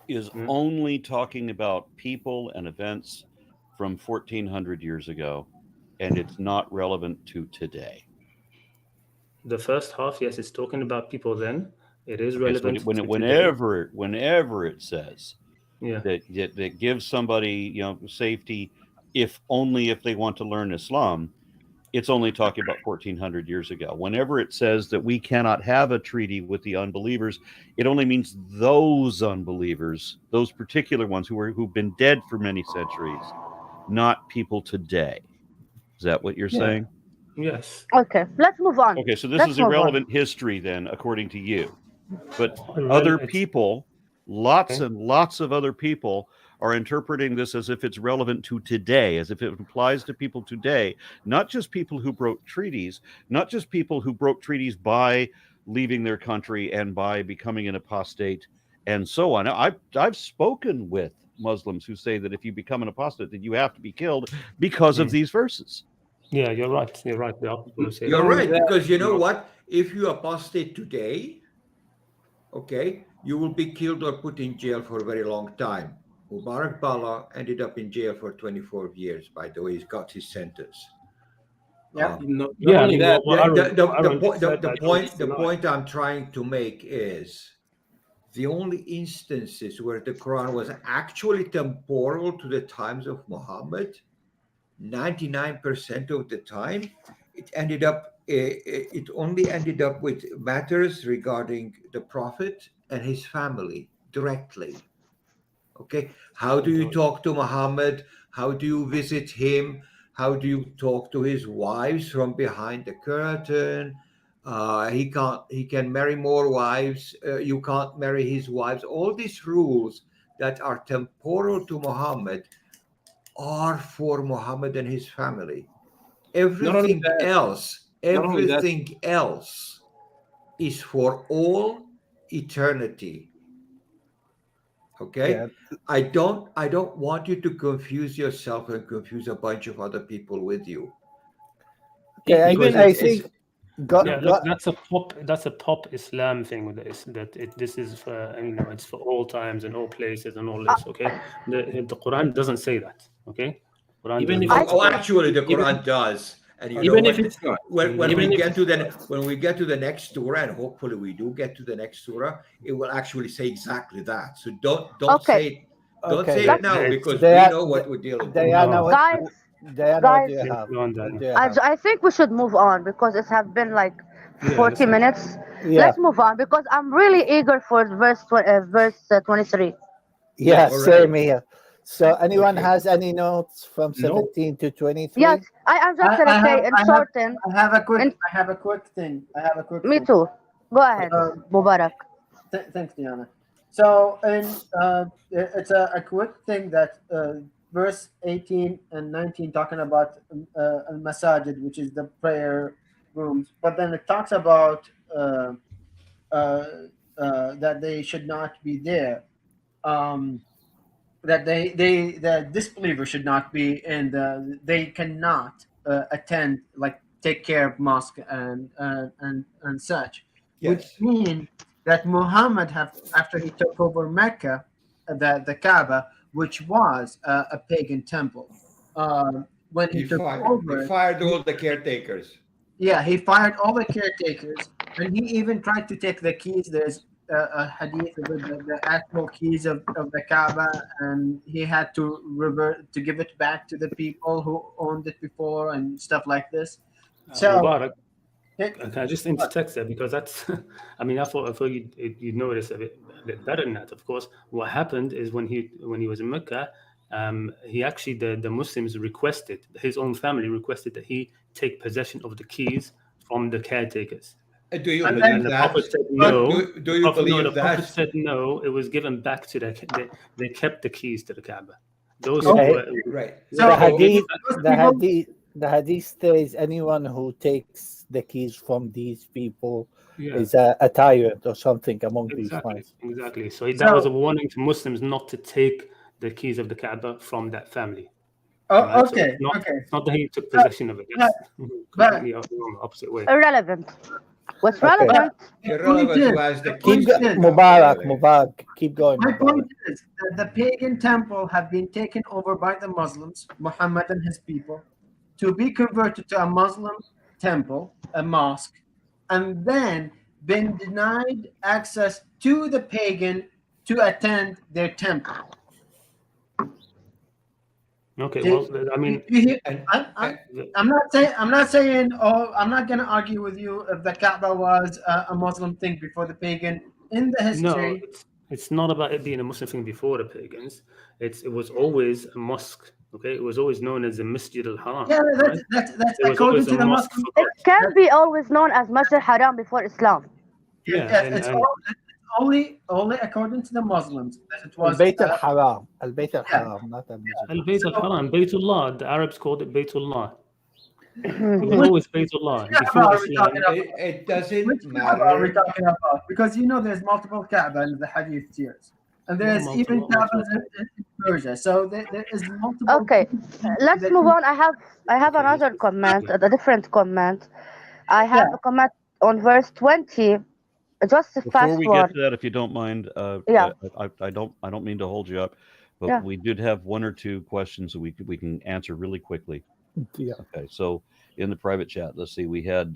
is Hmm. only talking about people and events from 1400 years ago, and it's not relevant to today. The first half, yes, it's talking about people then. It is Okay, so relevant. to today. whenever it says Yeah. that gives somebody safety, if they want to learn Islam, it's only talking about 1400 years ago. Whenever it says that we cannot have a treaty with the unbelievers, it only means those unbelievers, those particular ones who've been dead for many centuries, not people today. Is that what you're saying? Yes. Okay, let's move on. Okay, so this Let's is move on. irrelevant history then, according to you. But Irrelevant- other it's- people, lots Okay. and lots of other people are interpreting this as if it's relevant to today, as if it applies to people today, not just people who broke treaties, not just people who broke treaties by leaving their country and by becoming an apostate and so on. I've spoken with Muslims who say that if you become an apostate, that you have to be killed because of these verses. Yeah, you're right. You're right. There are people who say You're that. right, because you know No. what? If you apostate today, okay, you will be killed or put in jail for a very long time. Mubarak Bala ended up in jail for 24 years, by the way. He's got his sentence. Yeah. Not Yeah, I only mean, that, what Aaron just said, The I don't deny. point I'm trying to make is the only instances where the Quran was actually temporal to the times of Muhammad, 99% of the time, it only ended up with matters regarding the Prophet and his family directly. Okay, how do you talk to Muhammad? How do you visit him? How do you talk to his wives from behind the curtain? He can marry more wives. You can't marry his wives. All these rules that are temporal to Muhammad are for Muhammad and his family. Everything that- else is for all eternity. Okay. Yeah. I don't want you to confuse yourself and confuse a bunch of other people with you. Okay, Because I it's- think God, Yeah, look, that's a pop Islam thing with this. This is for it's for all times and all places and all this. Okay, the Quran doesn't say that. Okay, Quran Even does if not. Oh, actually, the Quran does. And you know even what? if it's not, when even we if get it's when we get to the next surah, and hopefully we do get to the next surah, it will actually say exactly that. So don't Okay. say Okay. it now, because we Diana- know what we're dealing with. Diana, No. what Guys. do you have? Go on, What Diana. do you have? I think we should move on because it has been like Yeah, 40 listen. minutes. Yeah. Let's move on because I'm really eager for verse 23. Yeah, All same right. here. So anyone Okay. has any notes from No. 17 to 23? Yes, I'm just gonna say in shorten. I have a quick. And- I have a quick thing. Me thing. too. Go ahead, Mubarak. Thanks, Diana. So, it's a quick thing that verse 18 and 19 talking about al-masajid, which is the prayer rooms, but then it talks about that they should not be there. That the disbeliever should not be, and they cannot attend, like take care of mosque and such, which Yes. mean that Muhammad have, after he took over Mecca, the Kaaba, which was a pagan temple, when he took He over, fired all the caretakers. yeah, he fired all the caretakers, and he even tried to take the keys. There's a hadith with the actual keys of the Kaaba, and he had to revert to give it back to the people who owned it before and stuff like this. So, Mubarak, it- can I just intertext there, because that's, I mean, I thought you'd know this a bit better than that. Of course, what happened is when he was in Mecca, he actually, the Muslims requested, his own family requested that he take possession of the keys from the caretakers. Do you And believe And the that? Prophet said no. Do you believe the that? Prophet said no. It was given back to they kept the keys to the Kaaba. Those Okay. who were, Right. So- The So- hadith, those the people- hadith, the hadith says anyone who takes the keys from these people yeah, is a tyrant or something among these exactly, ones. exactly. So that was a warning to Muslims not to take the keys of the Kaaba from that family. oh, Right? So okay, it's not, okay. it's not that he took possession of it. That's completely wrong, opposite way. Irrelevant. What's Okay. relevant? Irrelevant who has the Keep keys. Mubarak, keep going. My Mubarak. point is that the pagan temple have been taken over by the Muslims, Muhammad and his people, to be converted to a Muslim temple, a mosque, and then been denied access to the pagan to attend their temple. Okay, Did- well, I mean, You hear- And, I'm not saying. Oh, I'm not going to argue with you if the Kaaba was a Muslim thing before the pagan. In the no, history, it's not about it being a Muslim thing before the pagans. It was always a mosque. Okay, it was always known as the Masjid al-Haram. yeah, right? that's It was according always to a the mosque Muslim. for It God. can be always known as Masjid Haram before Islam. Yeah, It's and only according to the Muslims that it was. Al-Bayt al-Haram. Al-Bayt yeah. al-Haram, not al-Masjid. Al-Bayt al-Haram, Baytullah, the Arabs called it Baytullah. It was Which always Baytullah. Kaaba Before are we Islam, talking about? it doesn't Which Kaaba are we matter. talking about? Because there's multiple Kaaba in the Hadith tiers, and there's even multiple. Kaabas in Persia. So there is multiple. Okay, let's move on. I have Okay, another let's- comment, a different comment. I have a comment on verse 20. Just a Before fast we one. get to that, if you don't mind, Yeah. I don't mean to hold you up, but Yeah. we did have one or two questions that we can answer really quickly. Yeah. Okay, so in the private chat, let's see, we had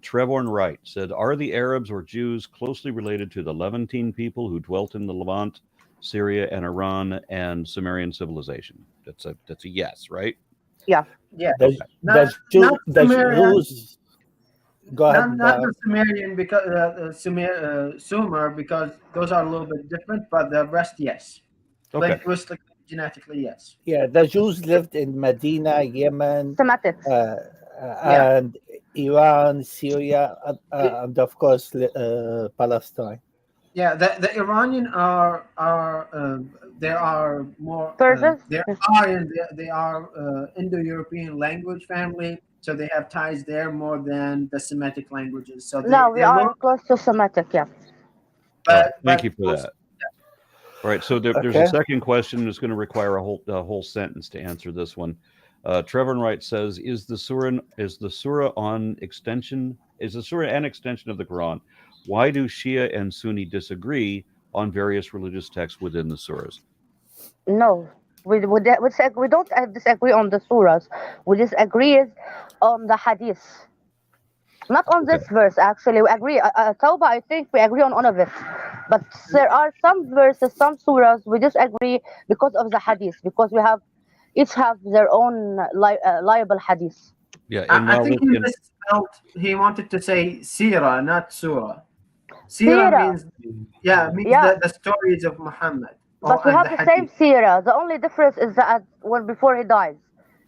Trevor Wright said, "Are the Arabs or Jews closely related to the Levantine people who dwelt in the Levant, Syria, and Iran and Sumerian civilization?" That's a yes, right? Yeah. The Not Sumerian. Jews. Go ahead. Not Mubarak. the Sumerian because Sumer, because those are a little bit different, but the rest, yes. Okay. Linguistically, genetically, yes. Yeah, the Jews lived in Medina, Yemen, Semitics. and Iran, Syria, and of course Palestine. Yeah, the Iranian are there are more Persians? they are Indo-European language family, so they have ties there more than the Semitic languages. So No, we they are will- close to Semitic, yeah. Thank you for that. All right, so there's Okay. a second question that's going to require a whole sentence to answer this one. Trevor Wright says, "Is the surah an extension of the Quran? Why do Shia and Sunni disagree on various religious texts within the surahs?" No, we don't disagree on the surahs. We disagree on the hadith. Not on this verse, actually. We agree. Tawbah, I think we agree on all of it. But there are some verses, some surahs, we disagree because of the hadith, because each have their own liable hadith. Yeah, and I think he wanted to say Sirah, not Surah. Sirah Sirah. means Yeah. the stories of Muhammad. But we and have the same seerah. The only difference is that when before he dies,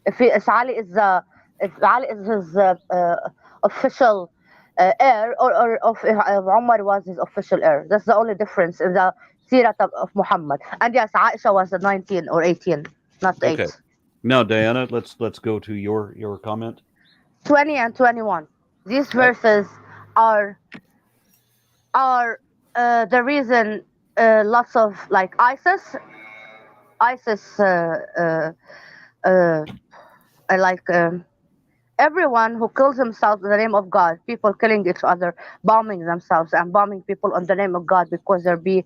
if Ali is his official heir, or if Umar was his official heir. That's the only difference in the seerah of Muhammad. And yes, Aisha was 19 or 18, not 8. Okay. Now, Diana, let's go to your comment. 20 and 21. These verses are are the reason lots of like ISIS, like everyone who kills himself in the name of God, people killing each other, bombing themselves and bombing people in the name of God because there be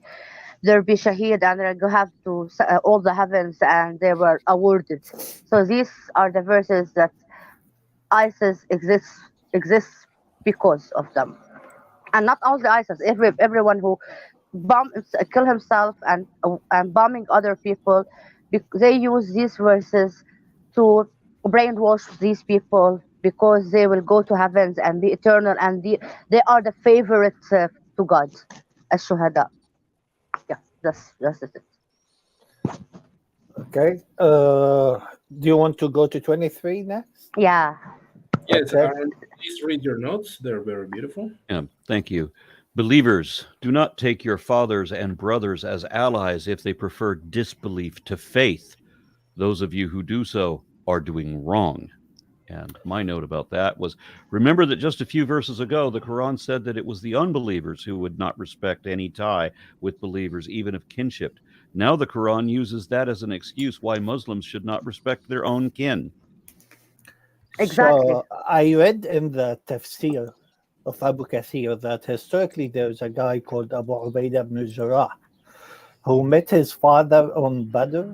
shaheed and they go have to all the heavens and they were awarded. So these are the verses that ISIS exists because of them, and not only ISIS, everyone who kill himself and bombing other people, they use these verses to brainwash these people because they will go to heavens and be eternal, and they are the favorite to God as shuhada. Yeah, that's it. Okay. Do you want to go to 23 next? Yeah. Yes, Okay. Aaron, please read your notes. They're very beautiful. Yeah, thank you. Believers, do not take your fathers and brothers as allies if they prefer disbelief to faith. Those of you who do so are doing wrong. And my note about that was, remember that just a few verses ago, the Quran said that it was the unbelievers who would not respect any tie with believers, even of kinship. Now the Quran uses that as an excuse why Muslims should not respect their own kin. Exactly. So I read in the tafsir of Abu Kathir that historically there's a guy called Abu Ubaidah ibn Jarrah who met his father on Badr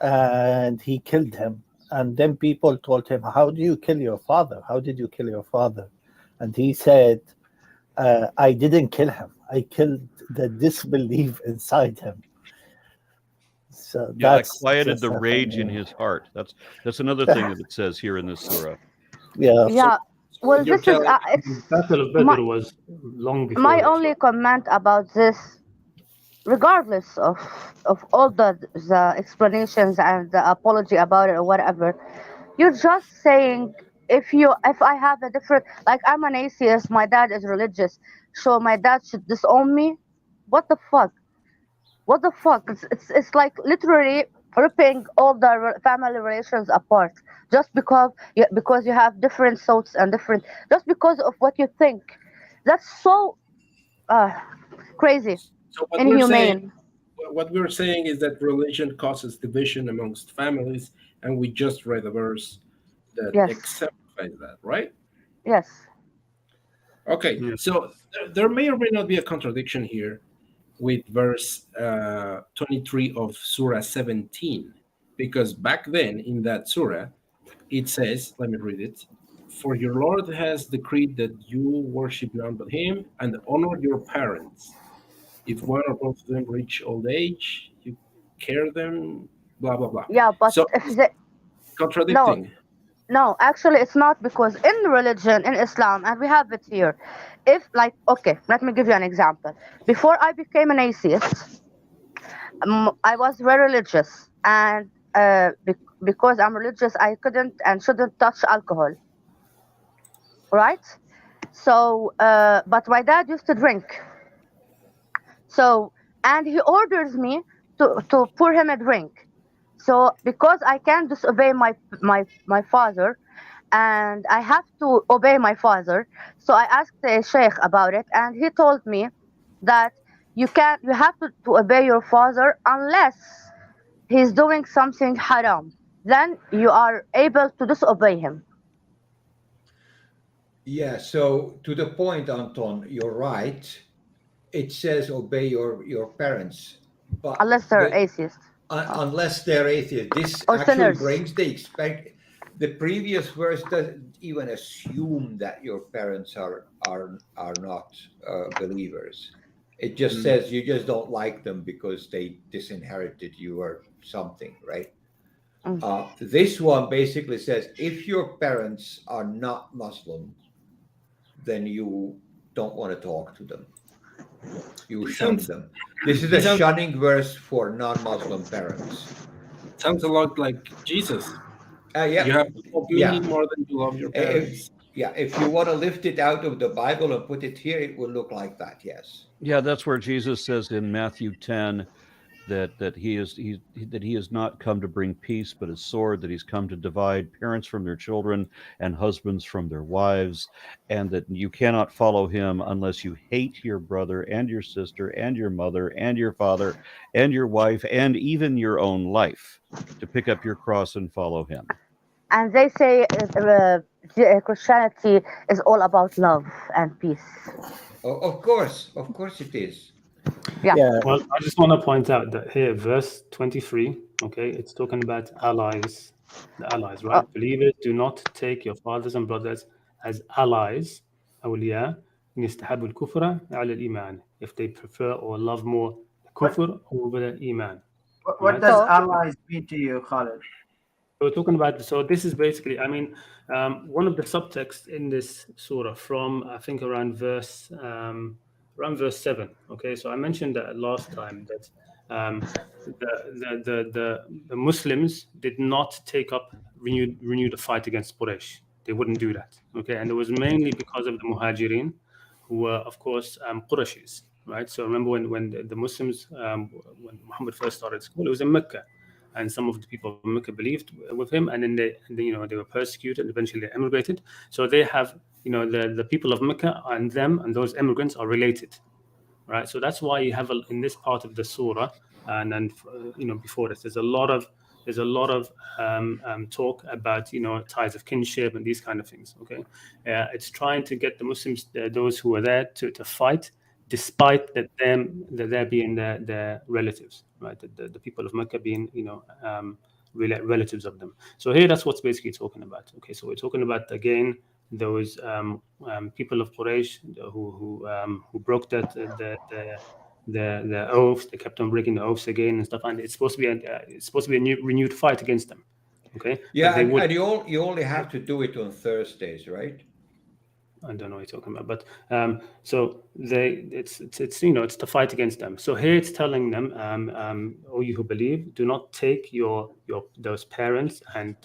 and he killed him. And then people told him, how do you kill your father? How did you kill your father? And he said, I didn't kill him. I killed the disbelief inside him. So Yeah, I that's quieted just the a rage in funny- his heart. That's another thing that it says here in this surah. Yeah. Yeah. Well, You're this is telling it's The Battle of my Badr was long before my this. only comment about this, regardless of all the explanations and the apology about it or whatever. You're just saying, if I have a different, like, I'm an atheist, my dad is religious, so my dad should disown me. What the fuck? What the fuck? It's like literally ripping all the family relations apart just because you have different thoughts and different, just because of what you think. That's so uh, crazy, so inhumane. what we're saying is that religion causes division amongst families, and we just read a verse that Yes. exemplifies that, right? Yes. Okay, Yeah. so there may or may not be a contradiction here with verse 23 of Surah 17, because back then in that surah, it says, let me read it. For your Lord has decreed that you worship none but him and honor your parents. If one or both of them reach old age, you care them, blah, blah, blah. Yeah, but So if it's they no, contradicting. no, actually, it's not, because in religion, in Islam, and we have it here. If, like, okay, let me give you an example. Before I became an atheist, I was very religious, and because I'm religious, I couldn't and shouldn't touch alcohol, right? So, but my dad used to drink. So, and he orders me to pour him a drink. So, because I can't disobey my father, and I have to obey my father, so I asked the sheikh about it, and he told me that you have to obey your father unless he's doing something haram. Then you are able to disobey him. Yeah, so to the point, Anton, you're right. It says obey your parents, but Unless they're atheists unless they're atheist. This or actually sinners. brings the expect. The previous verse doesn't even assume that your parents are not believers. It just says you just don't like them because they disinherited you or something, right? This one basically says if your parents are not Muslim, then you don't want to talk to them. You It shun sounds, them. This is it a sounds, shunning verse for non-Muslim parents. sounds a lot like Jesus. You Yeah, have to love me yeah. more than you love your If, parents. yeah, if you want to lift it out of the Bible and put it here, it will look like that. Yes. Yeah, that's where Jesus says in Matthew 10 that he has not come to bring peace, but a sword, that he's come to divide parents from their children and husbands from their wives, and that you cannot follow him unless you hate your brother and your sister and your mother and your father and your wife and even your own life, to pick up your cross and follow him. And they say Christianity is all about love and peace. Of course it is. Yeah. Yeah. Well, I just want to point out that here, verse 23, okay, it's talking about allies, the allies, right? Believers, do not take your fathers and brothers as allies, awliya, in istahabu al-kufra ala al-iman, if they prefer or love more the kufr over the iman. What Right? does So- allies mean to you, Khalid? So we're talking about, so this is basically, I mean, one of the subtexts in this surah from, I think, around verse 7. Okay, so I mentioned that last time that the Muslims did not take up renew the fight against Quraysh. They wouldn't do that. Okay, and it was mainly because of the Muhajirin, who were, of course, Qurayshis. Right. So remember when the Muslims, when Muhammad first started school, it was in Mecca. And some of the people of Mecca believed with him, and then they were persecuted. Eventually, they emigrated. So they have, the people of Mecca and them and those immigrants are related, right? So that's why you have in this part of the surah, and then before this, there's a lot of talk about ties of kinship and these kind of things. Okay, it's trying to get the Muslims, those who are there, to fight, despite that they're being their relatives, right? The people of Mecca being relatives of them. So here, that's what's basically talking about. Okay, so we're talking about, again, those people of Quraysh who broke the oaths. They kept on breaking the oaths again and stuff, and it's supposed to be a renewed fight against them. Okay. Yeah, But and you only have to do it on Thursdays, right? I don't know what you're talking about, but so it's the fight against them. So here it's telling them, "O you who believe, do not take those parents and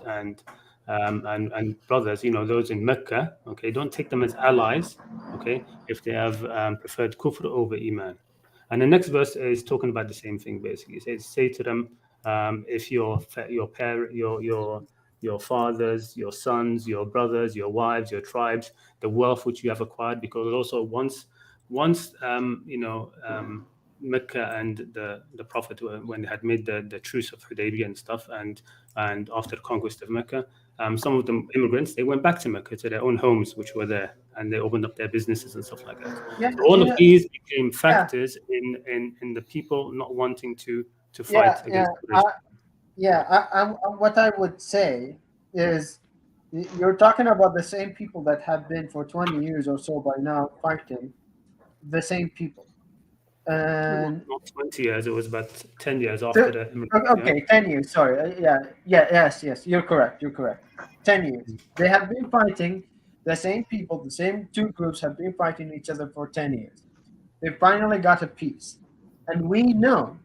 brothers, those in Mecca. Okay, don't take them as allies. Okay, if they have preferred kufr over iman." And the next verse is talking about the same thing. Basically, it says, "Say to them, if your fathers, your sons, your brothers, your wives, your tribes, the wealth which you have acquired," because also once Mecca and the Prophet, when they had made the truce of Hudaybiyah and stuff, and after the conquest of Mecca, some of the immigrants, they went back to Mecca, to their own homes which were there, and they opened up their businesses and stuff like that. Yeah, So all of these became factors in the people not wanting to fight against Quraysh. What I would say is, you're talking about the same people that have been for 20 years or so by now fighting, the same people. And Not 20 years, it was about 10 years after the immigrants. okay, 10 years, sorry. Yes, you're correct. 10 years. They have been fighting, the same people, the same two groups have been fighting each other for 10 years. They finally got a peace. And we know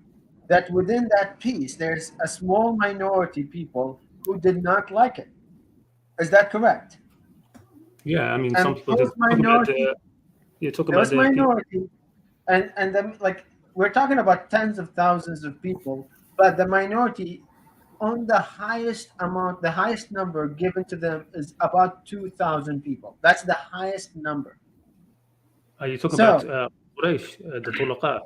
that within that peace, there's a small minority people who did not like it. Is that correct? Yeah, I mean, And some people those minority, you talk about those minority, and then, like, we're talking about tens of thousands of people, but the minority on the highest amount, the highest number given to them is about 2,000 people. That's the highest number. Are you talking So- about Quraysh, the Tulaqa?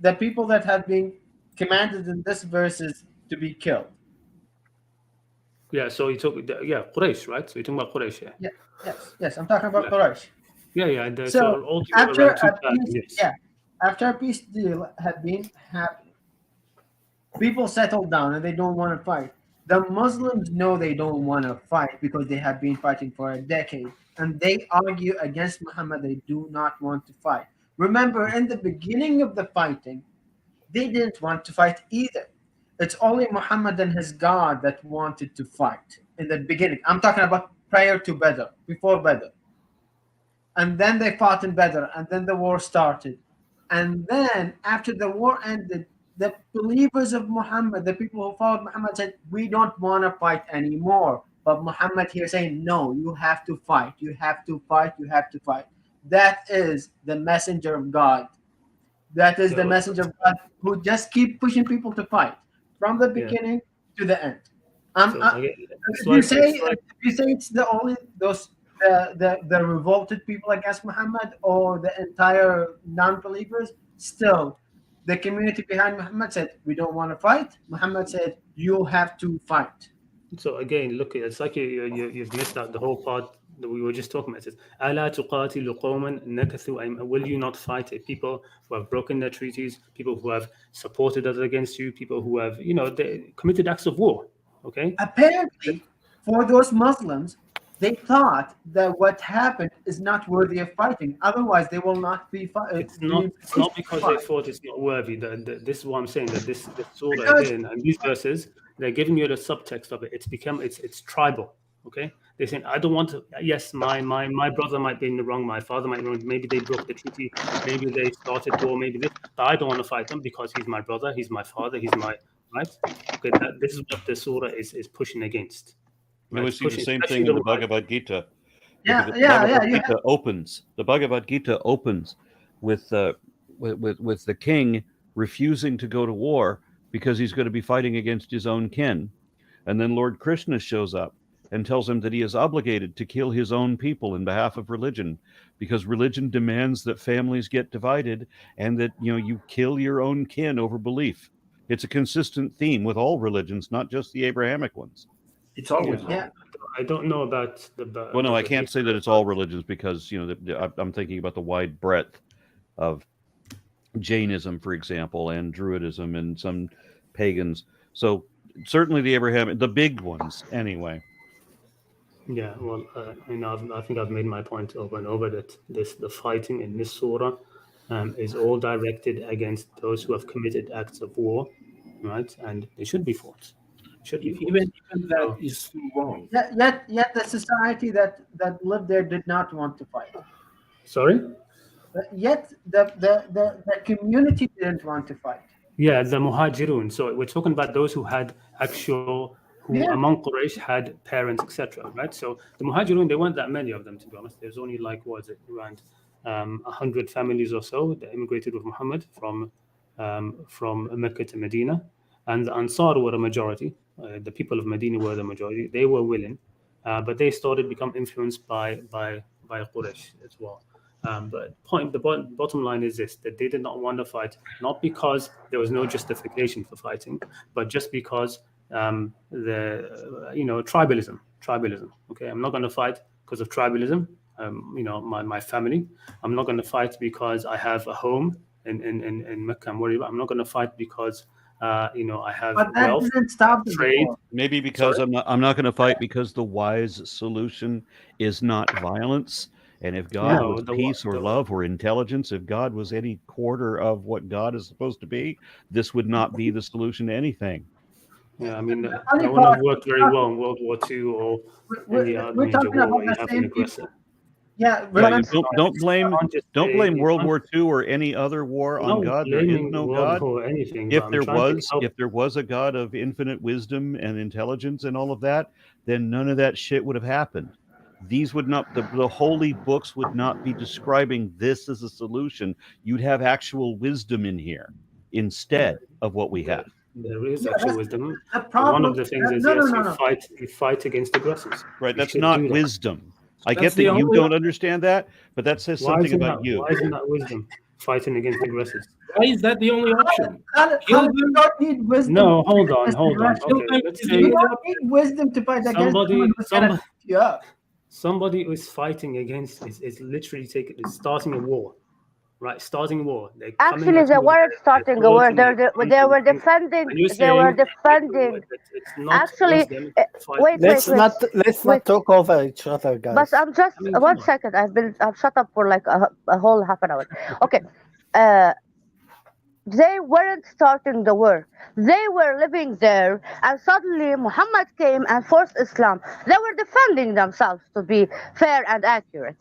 The people that have been commanded in this verses to be killed. Yeah, so you talk, Quraysh, right? So you're talking about Quraysh, yeah. Yes, I'm talking about Yeah. Quraysh. Yeah. So altogether after around a 2,000, peace, yes. after a peace deal had been happening, people settled down and they don't want to fight. The Muslims know they don't want to fight because they have been fighting for a decade, and they argue against Muhammad. They do not want to fight. Remember, in the beginning of the fighting, they didn't want to fight either. It's only Muhammad and his God that wanted to fight in the beginning. I'm talking about prior to Badr, before Badr. And then they fought in Badr, and then the war started. And then after the war ended, the believers of Muhammad, the people who followed Muhammad, said, "We don't want to fight anymore." But Muhammad here saying, "No, you have to fight. You have to fight. You have to fight." That is the messenger of God. That is the Yeah. message of God, who just keep pushing people to fight from the beginning to the end. So If again, you say it's the only those the revolted people against Muhammad or the entire non-believers, still the community behind Muhammad said we don't want to fight. Muhammad said you have to fight. So again, look, it's like you've missed out the whole part that we were just talking about. It says, "Ala tuqatilu qawman nakathu aym-" Will you not fight people who have broken their treaties, people who have supported us against you, people who have, they committed acts of war? Okay. Apparently, for those Muslims, they thought that what happened is not worthy of fighting. Otherwise, they will not be fighting. It's not because they thought it's not worthy. This is what I'm saying, that this surah Because- again and these verses, they're giving you the subtext of it. It's tribal. Okay, they're saying, I don't want to. Yes, my brother might be in the wrong, my father might be wrong. Maybe they broke the treaty, maybe they started war, maybe this. But I don't want to fight them because he's my brother, he's my father, he's my right. Okay, this is what the surah is pushing against. And we It's see the pushing, same especially thing in the right. Bhagavad Gita. Yeah, The yeah, Bhagavad yeah. Gita opens. The Bhagavad Gita opens with the king refusing to go to war because he's going to be fighting against his own kin, and then Lord Krishna shows up and tells him that he is obligated to kill his own people in behalf of religion, because religion demands that families get divided and that you kill your own kin over belief. It's a consistent theme with all religions, not just the Abrahamic ones. It's always Yeah. wrong. I don't know about the. Well, no, about I the can't say that it's all religions, because I'm thinking about the wide breadth of Jainism, for example, and Druidism and some pagans. So certainly the Abrahamic, the big ones, anyway. Yeah, well, I think I've made my point over and over that the fighting in this surah is all directed against those who have committed acts of war, right? And they should be fought. Even that is wrong. Yet the society that lived there did not want to fight. Sorry? Yet the community didn't want to fight. Yeah, the muhajirun. So we're talking about those who had who among Quraysh had parents, etc. Right? So the muhajirun, there weren't that many of them, to be honest. There's only around 100 families or so that immigrated with Muhammad from Mecca to Medina, and the Ansar were a majority. The people of Medina were the majority. They were willing, but they started to become influenced by Quraysh as well. But the bottom line is this: that they did not want to fight, not because there was no justification for fighting, but just because tribalism. Okay, I'm not going to fight because of tribalism. My family. I'm not going to fight because I have a home in Mecca. I'm not going to fight because I have But that wealth, didn't stop the trade. war. Maybe because I'm not going to fight because the wise solution is not violence. And if God was peace or love or intelligence, if God was any quarter of what God is supposed to be, this would not be the solution to anything. Yeah, I mean, that funny wouldn't have part- worked very well in World War II or any other We're major talking war about where you the have same an aggressor. Yeah, Right, remember, don't blame Don't blame World War II or any other war on God. There is no God. or anything. If but I'm there trying to was help. a God of infinite wisdom and intelligence and all of that, then none of that shit would have happened. These would not, the holy books would not be describing this as a solution. You'd have actual wisdom in here instead of what we have. There is actual wisdom. the But problem. one of the things is no, yes, no, no. you fight against aggressors. Right, You that's should not do that. wisdom. I That's get that the you only- don't understand that, but that says Why something isn't about that? you. Why isn't that wisdom? Fighting against aggressors. Why is that the only option? Khalid, Kill Khalid, you them. don't need wisdom. No, hold to on. fight against Okay, aggression. let's You say You don't need wisdom to fight against Somebody- someone who's gonna somebody- beat you up. somebody who is fighting against is literally starting a war, right? Starting a war. They're coming Actually, at they you with- weren't starting a war. taunting you, They were taunting you. defending. And you're They were saying defending. it's not Actually, wisdom to fight. wait, Let's not wait. talk over each other, guys. But I'm just I mean, one come on. second. I've shut up for like a whole half an hour. Okay. They weren't starting the war. They were living there, and suddenly Muhammad came and forced Islam. They were defending themselves, to be fair and accurate.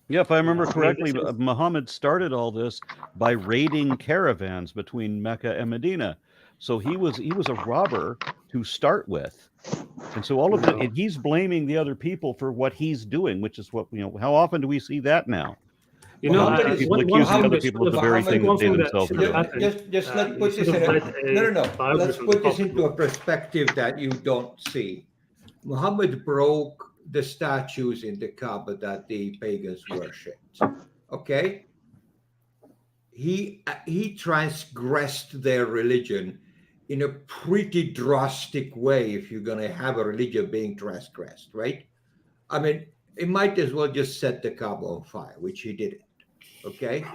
Yeah, if I remember I mean, correctly, this is- Muhammad started all this by raiding caravans between Mecca and Medina. So he was a robber to start with. And so all of that, and he's blaming the other people for what he's doing, which is what, how often do we see that now? You know, Muhammad See is- people one accusing thing other that people of should the have- very I think thing one that they thing that themselves are should have doing. happened. just let's You put should this have in read a no. biography Let's of put the this Prophet. into a perspective that you don't see. Muhammad broke the statues in the Kaaba that the pagans worshipped. Okay, he transgressed their religion in a pretty drastic way. If you're going to have a religion being transgressed, right? I mean, he might as well just set the Kaaba on fire, which he didn't. Okay,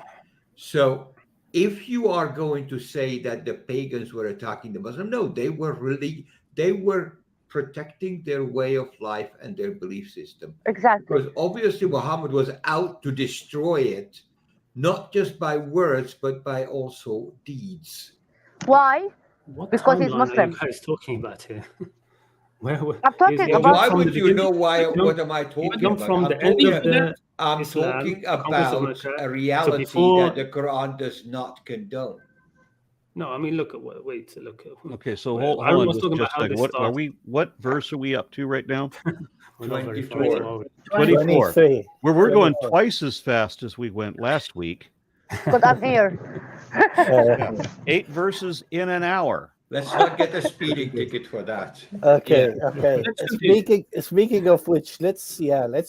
so if you are going to say that the pagans were attacking the Muslim, no, they were protecting their way of life and their belief system. Exactly. Because obviously Muhammad was out to destroy it, not just by words, but by also deeds. Why? What Because he's timeline are you Muslim. guys talking about here? Where I'm talking you Well, about. why from the would you know beginning? why? You What am I you talking jump about? from I'm the end talking. of the I'm Islam, talking the conquest of about Mecca. a So reality before, that the Quran does not condone. no, I mean, look, wait, look. Okay, so Aaron hold on was talking about just a how second. this What are started. we? What verse are we up to right now? We're not very far, 24. are we? 24. 23. We're going 24. twice as fast as we went last week. Because I'm here. Yeah. 8 verses in an hour. Let's not get a speeding ticket for that. Okay, okay. Let's continue. Speaking of which, let's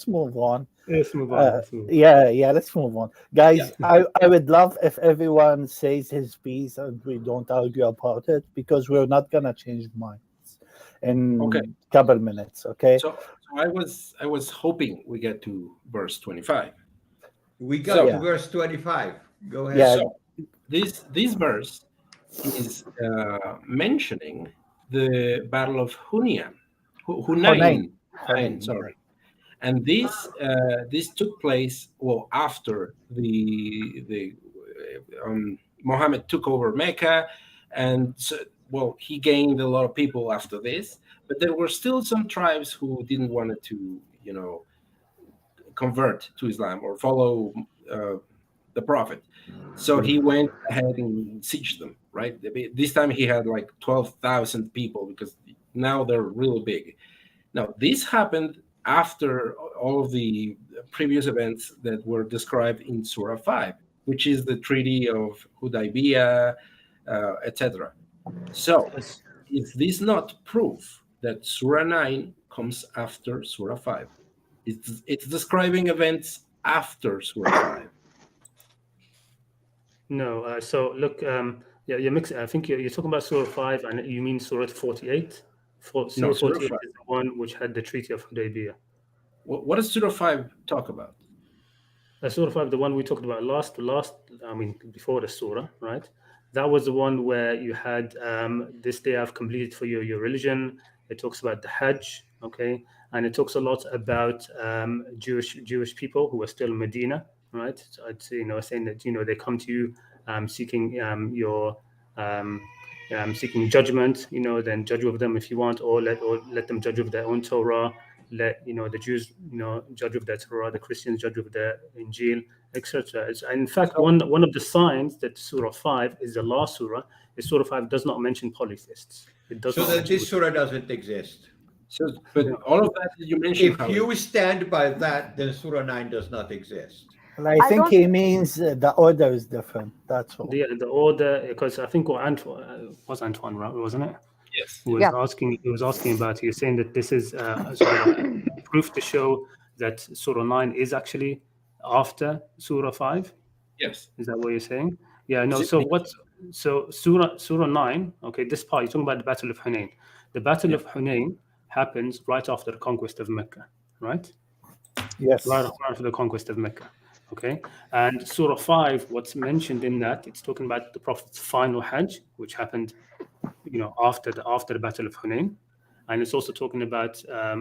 move on. Let's move on. Let's move on. Yeah, let's move on. Guys, I would love if everyone says his piece and we don't argue about it, because we're not gonna change minds in Okay. a couple minutes, okay? So I was hoping we get to verse 25. We got So- to verse 25. Go ahead. Yeah. So this verse is mentioning the Battle of Hunayn. Hunayn. Hunayn, sorry. And this took place after the Muhammad took over Mecca, and he gained a lot of people after this. But there were still some tribes who didn't want to convert to Islam or follow the Prophet. So he went ahead and sieged them. Right. This time he had like 12,000 people, because now they're really big. Now this happened after all of the previous events that were described in Surah 5, which is the Treaty of Hudaybiyah, etc. So is this not proof that Surah 9 comes after Surah 5? It's describing events after Surah 5. No, so look, you're mixing. I think you're talking about Surah 5, and you mean Surah 48. Surah No, Surah 48 5. is the one which had the Treaty of Hudaybiyah. What does Surah 5 talk about? Surah 5, the one we talked about before the Surah, right? That was the one where you had this day I've completed for you your religion. It talks about the Hajj, okay? And it talks a lot about Jewish people who are still in Medina, right? So I'd say, saying that, they come to you seeking your seeking judgment, then judge with them if you want, or let them judge with their own Torah. Let the Jews judge with their Torah, the Christians judge with their Injil, etc. In fact, one of the signs that Surah 5 is the last surah is Surah 5 does not mention polytheists. It does So not that mention this surah doesn't exist. So, but all of that you mentioned. If you stand by that, then Surah 9 does not exist. And I think he means the order is different. That's all. the order, because I think what was Antoine, right? Wasn't it? Yes. He was asking about. He was saying that this is proof to show that Surah 9 is actually after Surah 5. Yes. Is that what you're saying? Yeah. No. So Surah 9. Okay. This part you're talking about the Battle of Hunayn. The Battle of Hunayn happens right after the conquest of Mecca, right? Yes. Right after the conquest of Mecca. Okay. And Surah 5, what's mentioned in that, it's talking about the Prophet's final Hajj, which happened, after the Battle of Hunayn. And it's also talking about there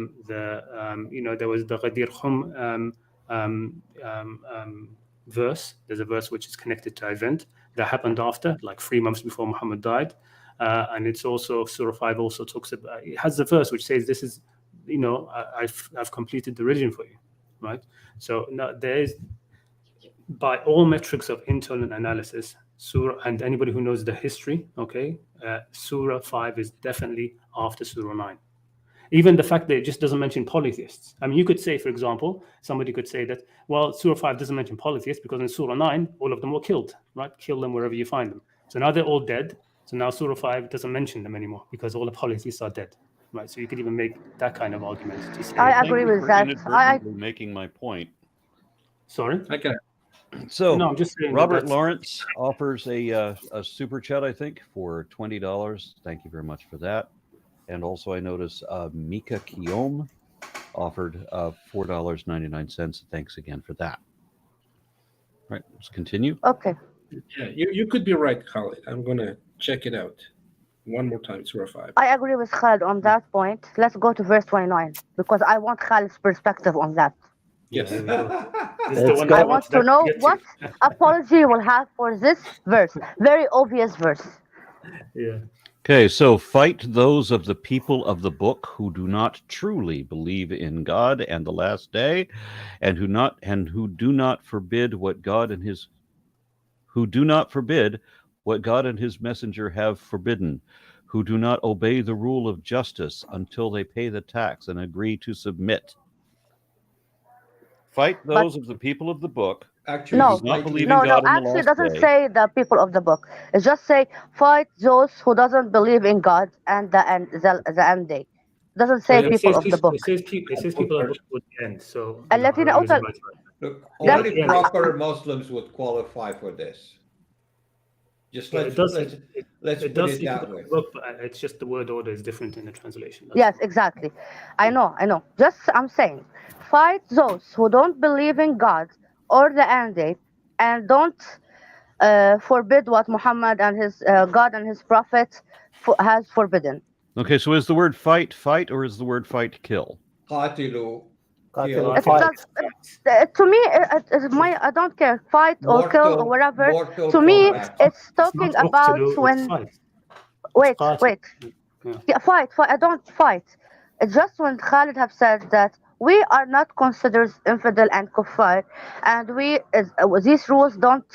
was the Ghadir Khum verse. There's a verse which is connected to an event that happened after, like 3 months before Muhammad died. And it's also, Surah 5 also talks about, it has the verse which says, this is, I've completed the religion for you, right? So now there is, by all metrics of internal analysis, Surah, and anybody who knows the history, okay, Surah 5 is definitely after Surah 9. Even the fact that it just doesn't mention polytheists. I mean, you could say, for example, somebody could say that, well, Surah 5 doesn't mention polytheists because in Surah 9, all of them were killed, right? Kill them wherever you find them. So now they're all dead. So now Surah 5 doesn't mention them anymore because all the polytheists are dead, right? So you could even make that kind of argument to say. I Thank agree you with for that. inadvertently making my point. Sorry? Okay. So No, I'm just saying Robert that's- Lawrence offers a super chat, I think, for $20. Thank you very much for that. And also, I notice Mika Kiom offered $4.99. Thanks again for that. All right, let's continue. Okay. Yeah, you could be right, Khalid. I'm gonna check it out one more time. Surah 5. I agree with Khalid on that point. Let's go to verse 29 because I want Khalid's perspective on that. Yes. Yeah, there we go. This is Let's the one go. that I want to know what apology you will have for this verse. Very obvious verse. Yeah. Okay, so fight those of the people of the book who do not truly believe in God and the last day, and who do not forbid what God and his messenger have forbidden, who do not obey the rule of justice until they pay the tax and agree to submit. Fight those of the people of the book. Actually, No, do not believe in no, God in the actually it last doesn't day. say the people of the book. It just say fight those who doesn't believe in God and the end day. It doesn't say Well, people of the book. It says people are at the end. So الذين Harun is أوتوا- right. look, Yeah, only yeah. proper Muslims would qualify for this. Just But let's it does. let's It put does it say that people way. of the book, but it's just the word order is different in the translation. That's Yes, all. exactly. I know. Just I'm saying, fight those who don't believe in God or the end day, and don't forbid what Muhammad and his God and his prophet has forbidden. Okay, so is the word fight, or is the word fight, kill? قاتلوا قاتلوا It fight. does, to me, I don't care, fight or kill or whatever. mortal To me, combat. it's It's talking not about uqtulu, it's when. fight. Wait, Qatil. wait. Yeah. Yeah, fight. I don't fight. It's just when Khalid have said that we are not considered infidel and kuffar, and these rules don't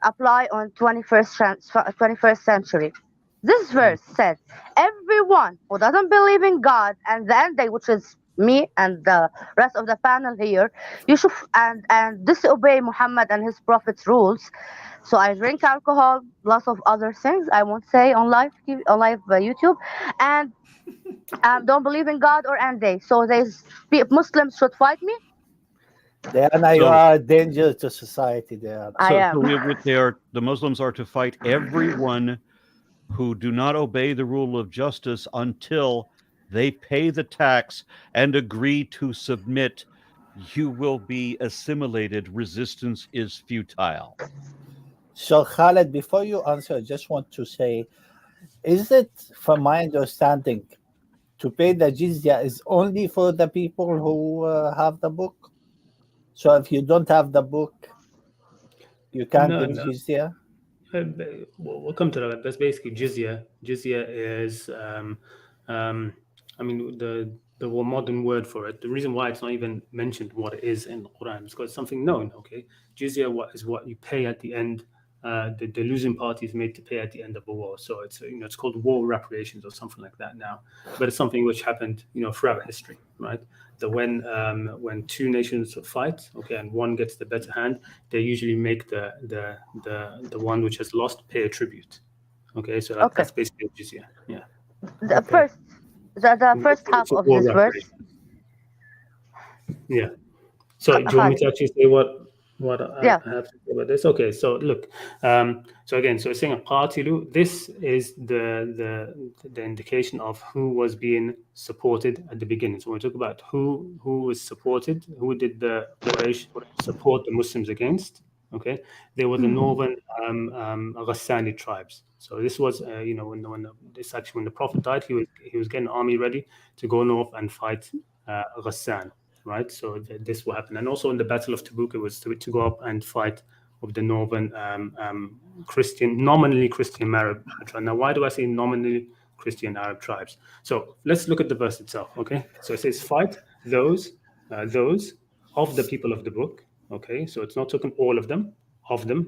apply on 21st century. This verse said, everyone who doesn't believe in God and the end day, which is me and the rest of the panel here, you should and disobey Muhammad and his prophet's rules. So I drink alcohol, lots of other things I won't say on live YouTube, and don't believe in God or end day. So Muslims should fight me. Diana, you So- are a danger to society, Diana. I am. The Muslims are to fight everyone who do not obey the rule of justice until they pay the tax and agree to submit. You will be assimilated. Resistance is futile. So, Khaled, before you answer, I just want to say, is it, from my understanding, to pay the jizya is only for the people who have the book? So if you don't have the book, you can't No, give no. jizya? We'll come to that. That's basically jizya. Jizya is, I mean, the more modern word for it. The reason why it's not even mentioned what it is in the Quran is because it's something known. Okay, jizya is what you pay at the end. The losing party is made to pay at the end of a war. So it's it's called war reparations or something like that now. But it's something which happened throughout history, right? That when two nations fight, okay, and one gets the better hand, they usually make the one which has lost pay a tribute. Okay, so that's basically jizya. Yeah. The first half It's a of war this verse. reparation. Yeah. So do you want me to actually say what Yeah. I have to say about this? Okay. So look. So again, so it's saying a qatilu. This is the indication of who was being supported at the beginning. So when we talk about who was supported, who did the Quraysh support the Muslims against? Okay, they were the northern Ghassani tribes. So this was when the Prophet died, he was getting an army ready to go north and fight Ghassan. Right, so this will happen, and also in the Battle of Tabuk, it was to go up and fight with the northern nominally Christian Arab tribe. Now, why do I say nominally Christian Arab tribes? So let's look at the verse itself. Okay, so it says, "Fight those of the people of the book." Okay, so it's not talking all of them.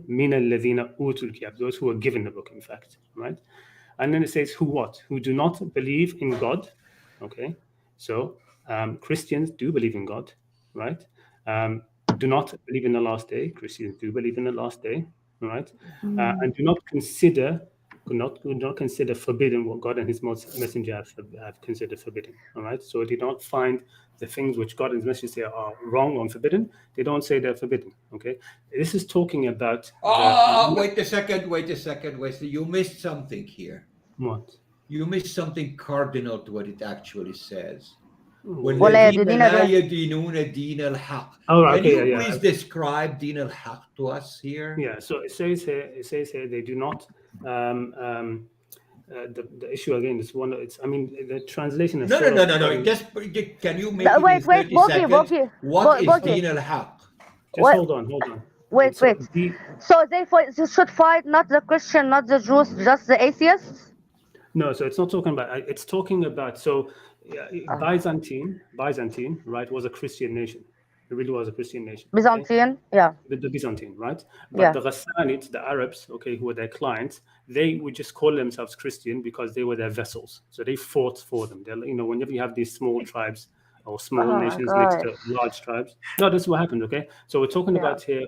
Mina alladhina utul kitab, those who were given the book, in fact, right? And then it says, who do not believe in God, okay, So Christians do believe in God, right? Do not believe in the last day. Christians do believe in the last day, right? And do not consider forbidden what God and His messenger have considered forbidden. All right. So they don't find the things which God and His messenger say are wrong or forbidden. They don't say they're forbidden. Okay. This is talking about. Wait a second, Wesley. You missed something here. What? You missed something cardinal to what it actually says. ولا والذين يدينون لا يدينون دين الحق. Oh, Can okay, you please describe din al-haq to us here? Yeah. So it says here they do not. The issue again is one. I mean, the translation is No. Just can you make it wait, in 30 seconds? Boki. What is Boki. din al-haq? Just hold on. Wait. So they should fight not the Christian, not the Jews, just the atheists? No, so it's not talking about. It's talking about. So Byzantine, right, was a Christian nation. It really was a Christian nation. Byzantine, okay? yeah. The Byzantine, right? But the Ghassanids, the Arabs, okay, who were their clients, they would just call themselves Christian because they were their vessels. So they fought for them. They're, whenever you have these small tribes or small nations next to large tribes, no, this is what happened. Okay, so we're talking about here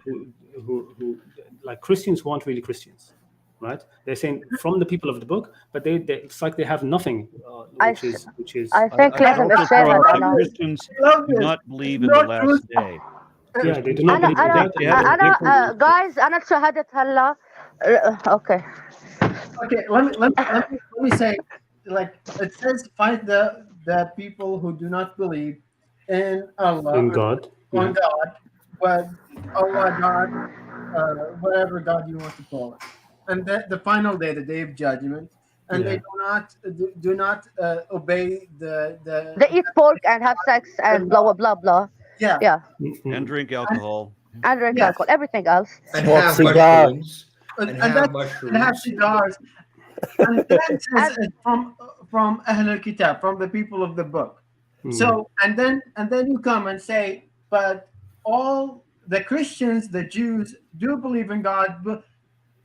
who like Christians who aren't really Christians. Right, they're saying from the people of the book, but they it's like they have nothing, which is. I think Christians do not believe in the last day. Yeah, they do not believe in that. guys, أنا شهدت هلا. Okay. Okay, let me say, like it says, fight the people who do not believe in Allah, in God, on God, but Allah, God, whatever God you want to call it. And the final day, the day of judgment, and they do not obey the. They eat pork and have sex and blah blah blah. Yeah. And drink alcohol. And drink alcohol. Everything else. And have mushrooms. And have cigars. And that says from Ahl al-Kitab, from the people of the book. So and then you come and say, but all the Christians, the Jews do believe in God.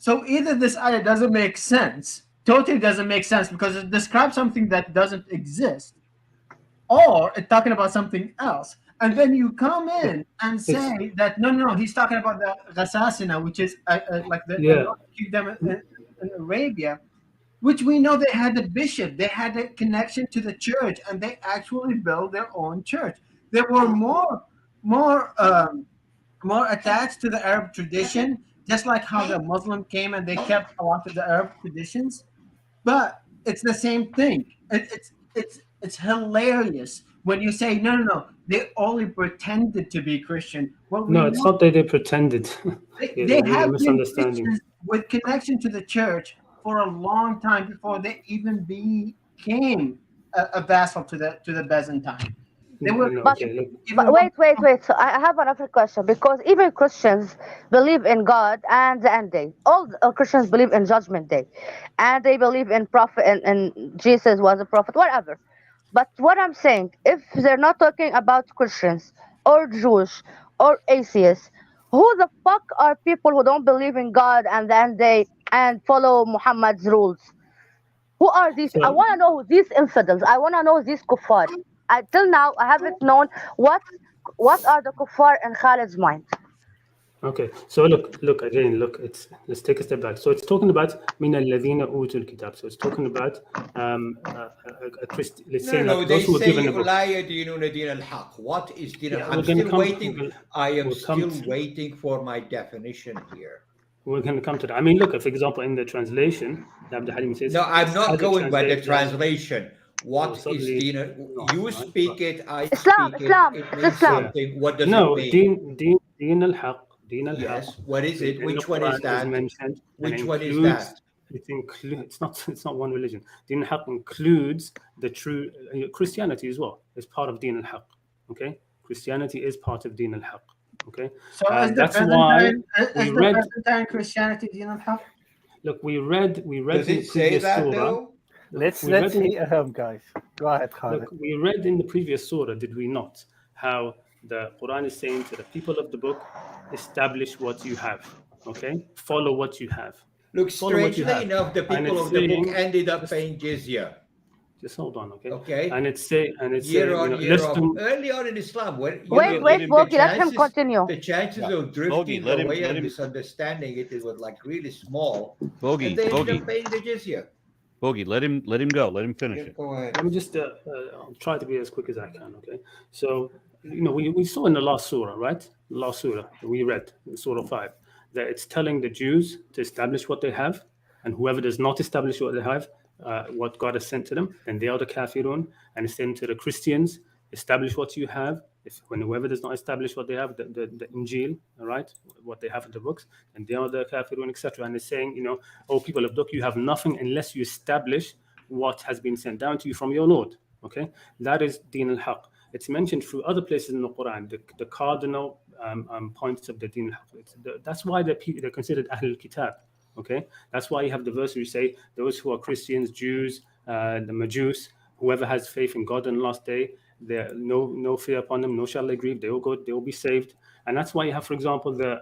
So either this ayah doesn't make sense, totally doesn't make sense because it describes something that doesn't exist, or it's talking about something else. And then you come in and say that no, he's talking about the Ghassasina, which is like the kingdom in Arabia, which we know they had a bishop, they had a connection to the church, and they actually built their own church. They were more attached to the Arab tradition. Just like how the Muslim came and they kept a lot of the Arab traditions, but it's the same thing. It's hilarious when you say no. They only pretended to be Christian. Well, no, it's not that they pretended. They have been Christians with connection to the church for a long time before they even became a vassal to the Byzantine. They were, but wait. So I have another question, because even Christians believe in God and the end day. All Christians believe in Judgment Day, and they believe in prophet and Jesus was a prophet, whatever. But what I'm saying, if they're not talking about Christians or Jewish or atheists, who the fuck are people who don't believe in God and the end day and follow Muhammad's rules? Who are these? I want to know these infidels. I want to know these kuffar. Till now, I haven't known what are the kuffar in Khalid's mind. Okay, so look again. Let's take a step back. So it's talking about min alladhina utul kitab. So it's talking about a Christian. Let's say no, like they those who were given a book. What is din al-haq? I am still waiting for my definition here. We're going to come to that. I mean, look, for example, in the translation, Abdul Halim says. No, I'm not going by the translation. What is din? You speak it, I speak it. It means something. What does it mean? Din al-haq. Yes. What is it? Which one is that? Which one is that? It's not one religion. Din al-haq includes the true Christianity as well. It's part of Din al-haq. Okay, Christianity is part of Din al-haq. Okay, so that's why we read Christianity Din al-haq. Look, we read. Does it say that though? Let's hear him, guys. Go ahead, Khalid. Look, we read in the previous surah, did we not, how the Quran is saying to the people of the book, establish what you have, okay? Follow what you have. Look, strangely enough, the people of the book ended up paying jizya. Just hold on, okay? Okay. And it's saying, Year on, year off. لستم. Early on in Islam, when Wait, Bogi, let him continue. the chances Yeah. of drifting Let him- away let and him- misunderstanding it was like really small, Bogey, and they ended Bogey, up paying the jizya. Bogey, let him go. Let him finish it. Go ahead. Let me just I'll try to be as quick as I can, okay? So, we saw in the last surah, right? The last surah that we read, in Surah 5, that it's telling the Jews to establish what they have, and whoever does not establish what they have, what God has sent to them, then they are the kafirun. And it's saying to the Christians, establish what you have. When whoever does not establish what they have, the Injil, all right, what they have in the books, and they are the kafirun, etc. And it's saying, oh, people of book, you have nothing unless you establish what has been sent down to you from your Lord. Okay, that is Deen al-Haq. It's mentioned through other places in the Quran, the cardinal points of the Deen al-Haq. That's why they're considered Ahlul Kitab. Okay, that's why you have the verse where you say those who are Christians, Jews, the Majus, whoever has faith in God on the last day, there no fear upon them, no shall they grieve. They will go, they will be saved. And that's why you have, for example, the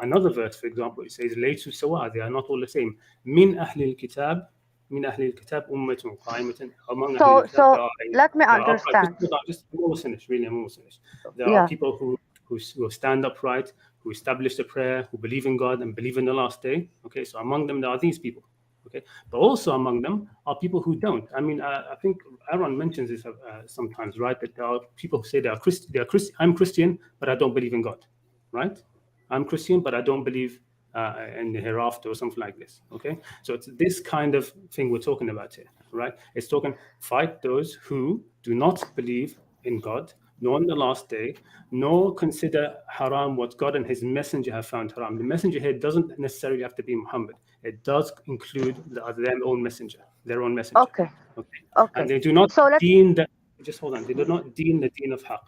another verse, for example, it says, "Laysu sawa," they are not all the same. Min ahlil kitab. من أهل الكتاب أمة قائمة among أهل الكتاب. So let me there are understand. just almost finished, really, almost finished. There Yeah. are people who stand upright, who establish the prayer, who believe in God and believe in the last day. Okay, so among them there are these people. Okay, but also among them are people who don't. I mean, I think Aaron mentions this sometimes, right? That there are people who say they are Christian. I'm Christian, but I don't believe in God, right? I'm Christian, but I don't believe in the hereafter or something like this. Okay, so it's this kind of thing we're talking about here, right? It's talking fight those who do not believe in God, nor in the last day, nor consider haram what God and His Messenger have found haram. The messenger here doesn't necessarily have to be Muhammad. It does include their own messenger, Okay. And they do not So deem that. Just hold on. They do not deem the deen of haqq.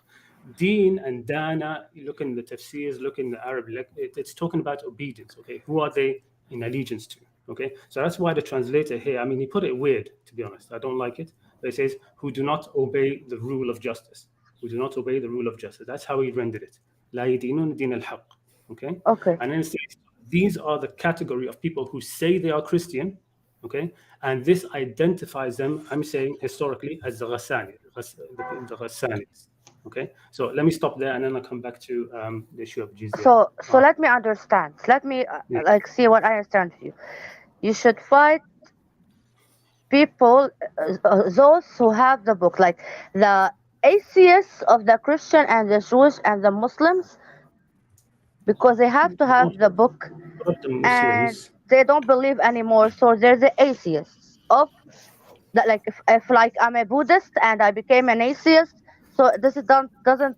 Deen and dana, you look in the tafsirs, look in the Arab, it's talking about obedience, okay? Who are they in allegiance to, okay? So that's why the translator here, I mean, he put it weird, to be honest. I don't like it. But it says, who do not obey the rule of justice. Who do not obey the rule of justice. That's how he rendered it. La yadinun din al-haq, okay? Okay. And then it says, these are the category of people who say they are Christian, okay? And this identifies them, I'm saying historically, as the Ghassani, the Ghassanis. Okay, so let me stop there and then I'll come back to the issue of jizya. So let me understand. Let me see what I understand for you. You should fight people, those who have the book, like the atheists of the Christian and the Jewish and the Muslims, because they have to have the book and they don't believe anymore. So they're the atheists of that. Like if like I'm a Buddhist and I became an atheist, so this doesn't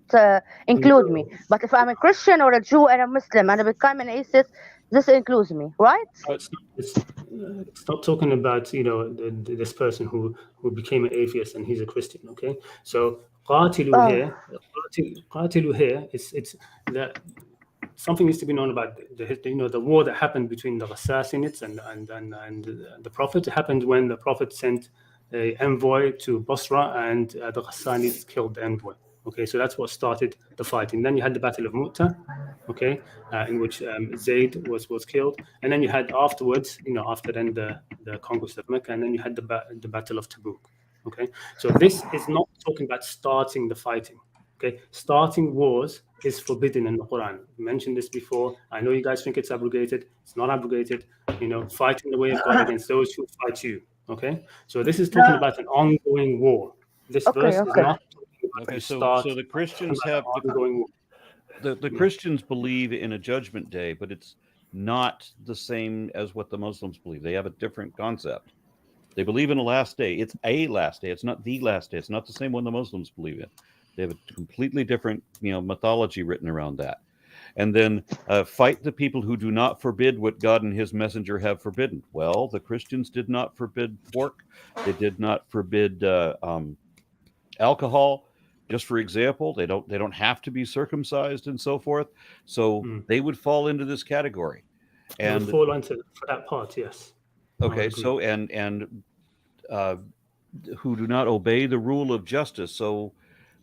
include me. But if I'm a Christian or a Jew and a Muslim and I become an atheist, this includes me, right? It's not talking about this person who became an atheist and he's a Christian. Okay, so qatilu here, it's that something needs to be known about the war that happened between the Ghassanids and the Prophet. It happened when the Prophet sent an envoy to Basra and the Ghassanids killed the envoy. Okay, so that's what started the fighting. Then you had the Battle of Mu'tah, okay, in which Zayd was killed, and then you had afterwards, after then the conquest of Mecca, and then you had the Battle of Tabuk. Okay, so this is not talking about starting the fighting. Okay, starting wars is forbidden in the Quran. I mentioned this before. I know you guys think it's abrogated. It's not abrogated. Fighting the way of God against those who fight you. Okay, so this is talking about an ongoing war. This verse is not talking about so the Christians have ongoing war. The Christians believe in a judgment day, but it's not the same as what the Muslims believe. They have a different concept. They believe in a last day. It's a last day. It's not the last day. It's not the same one the Muslims believe in. They have a completely different, mythology written around that. And then fight the people who do not forbid what God and His messenger have forbidden. Well, the Christians did not forbid pork. They did not forbid alcohol. Just for example, they don't have to be circumcised and so forth. So they would fall into this category. And they would fall into for that part, yes. Okay, so and who do not obey the rule of justice. So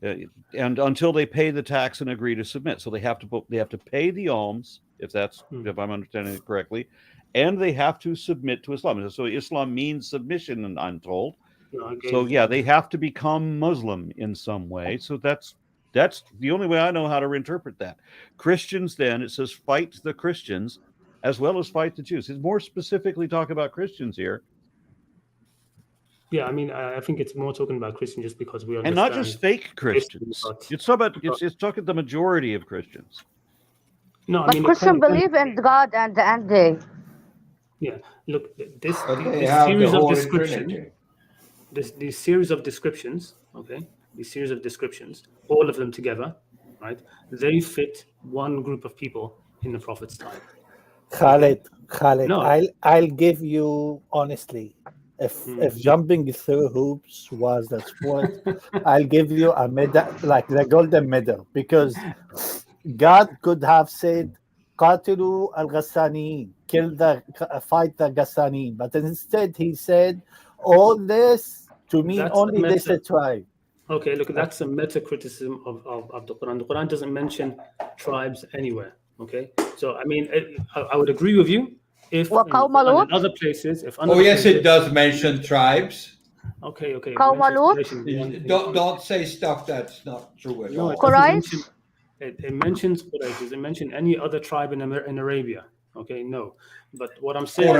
and until they pay the tax and agree to submit. So they have to pay the alms, if I'm understanding it correctly, and they have to submit to Islam. So Islam means submission, and I'm told. No, I So gave- yeah, they have to become Muslim in some way. So that's the only way I know how to interpret that. Christians, then it says fight the Christians as well as fight the Jews. It's more specifically talk about Christians here, Yeah, I mean, I think it's more talking about Christian just because we and understand. not just fake Christians. but- It's about it's talking the majority of Christians. No, I But mean, it Christian can- believe in God and the end day. Yeah, look, this But they this have the series of Holy description, Trinity. these series of descriptions, okay, these series of descriptions, all of them together, right? They fit one group of people in the Prophet's time. Khalid, No. I'll give you honestly, if jumping through hoops was the sport, I'll give you a medal, like the golden medal, because God could have said, "Qatilu al-Ghassaniin," fight the Ghassaniin, but instead he said all this to mean That's only the this meta. tribe. Okay, look, that's a meta criticism of the Quran. The Quran doesn't mention tribes anywhere. Okay, so I mean, I would agree with you if Well, in the Qawm Quran, Lut? in other places, if Oh, yes, it does mention tribes. Okay, it Qawm mentions Lut? Quraysh. Don't say stuff that's not true at No, all. it doesn't Quraysh? mention. It mentions Quraysh. Does it mention any other tribe in Arabia? Okay, no. But what I'm saying,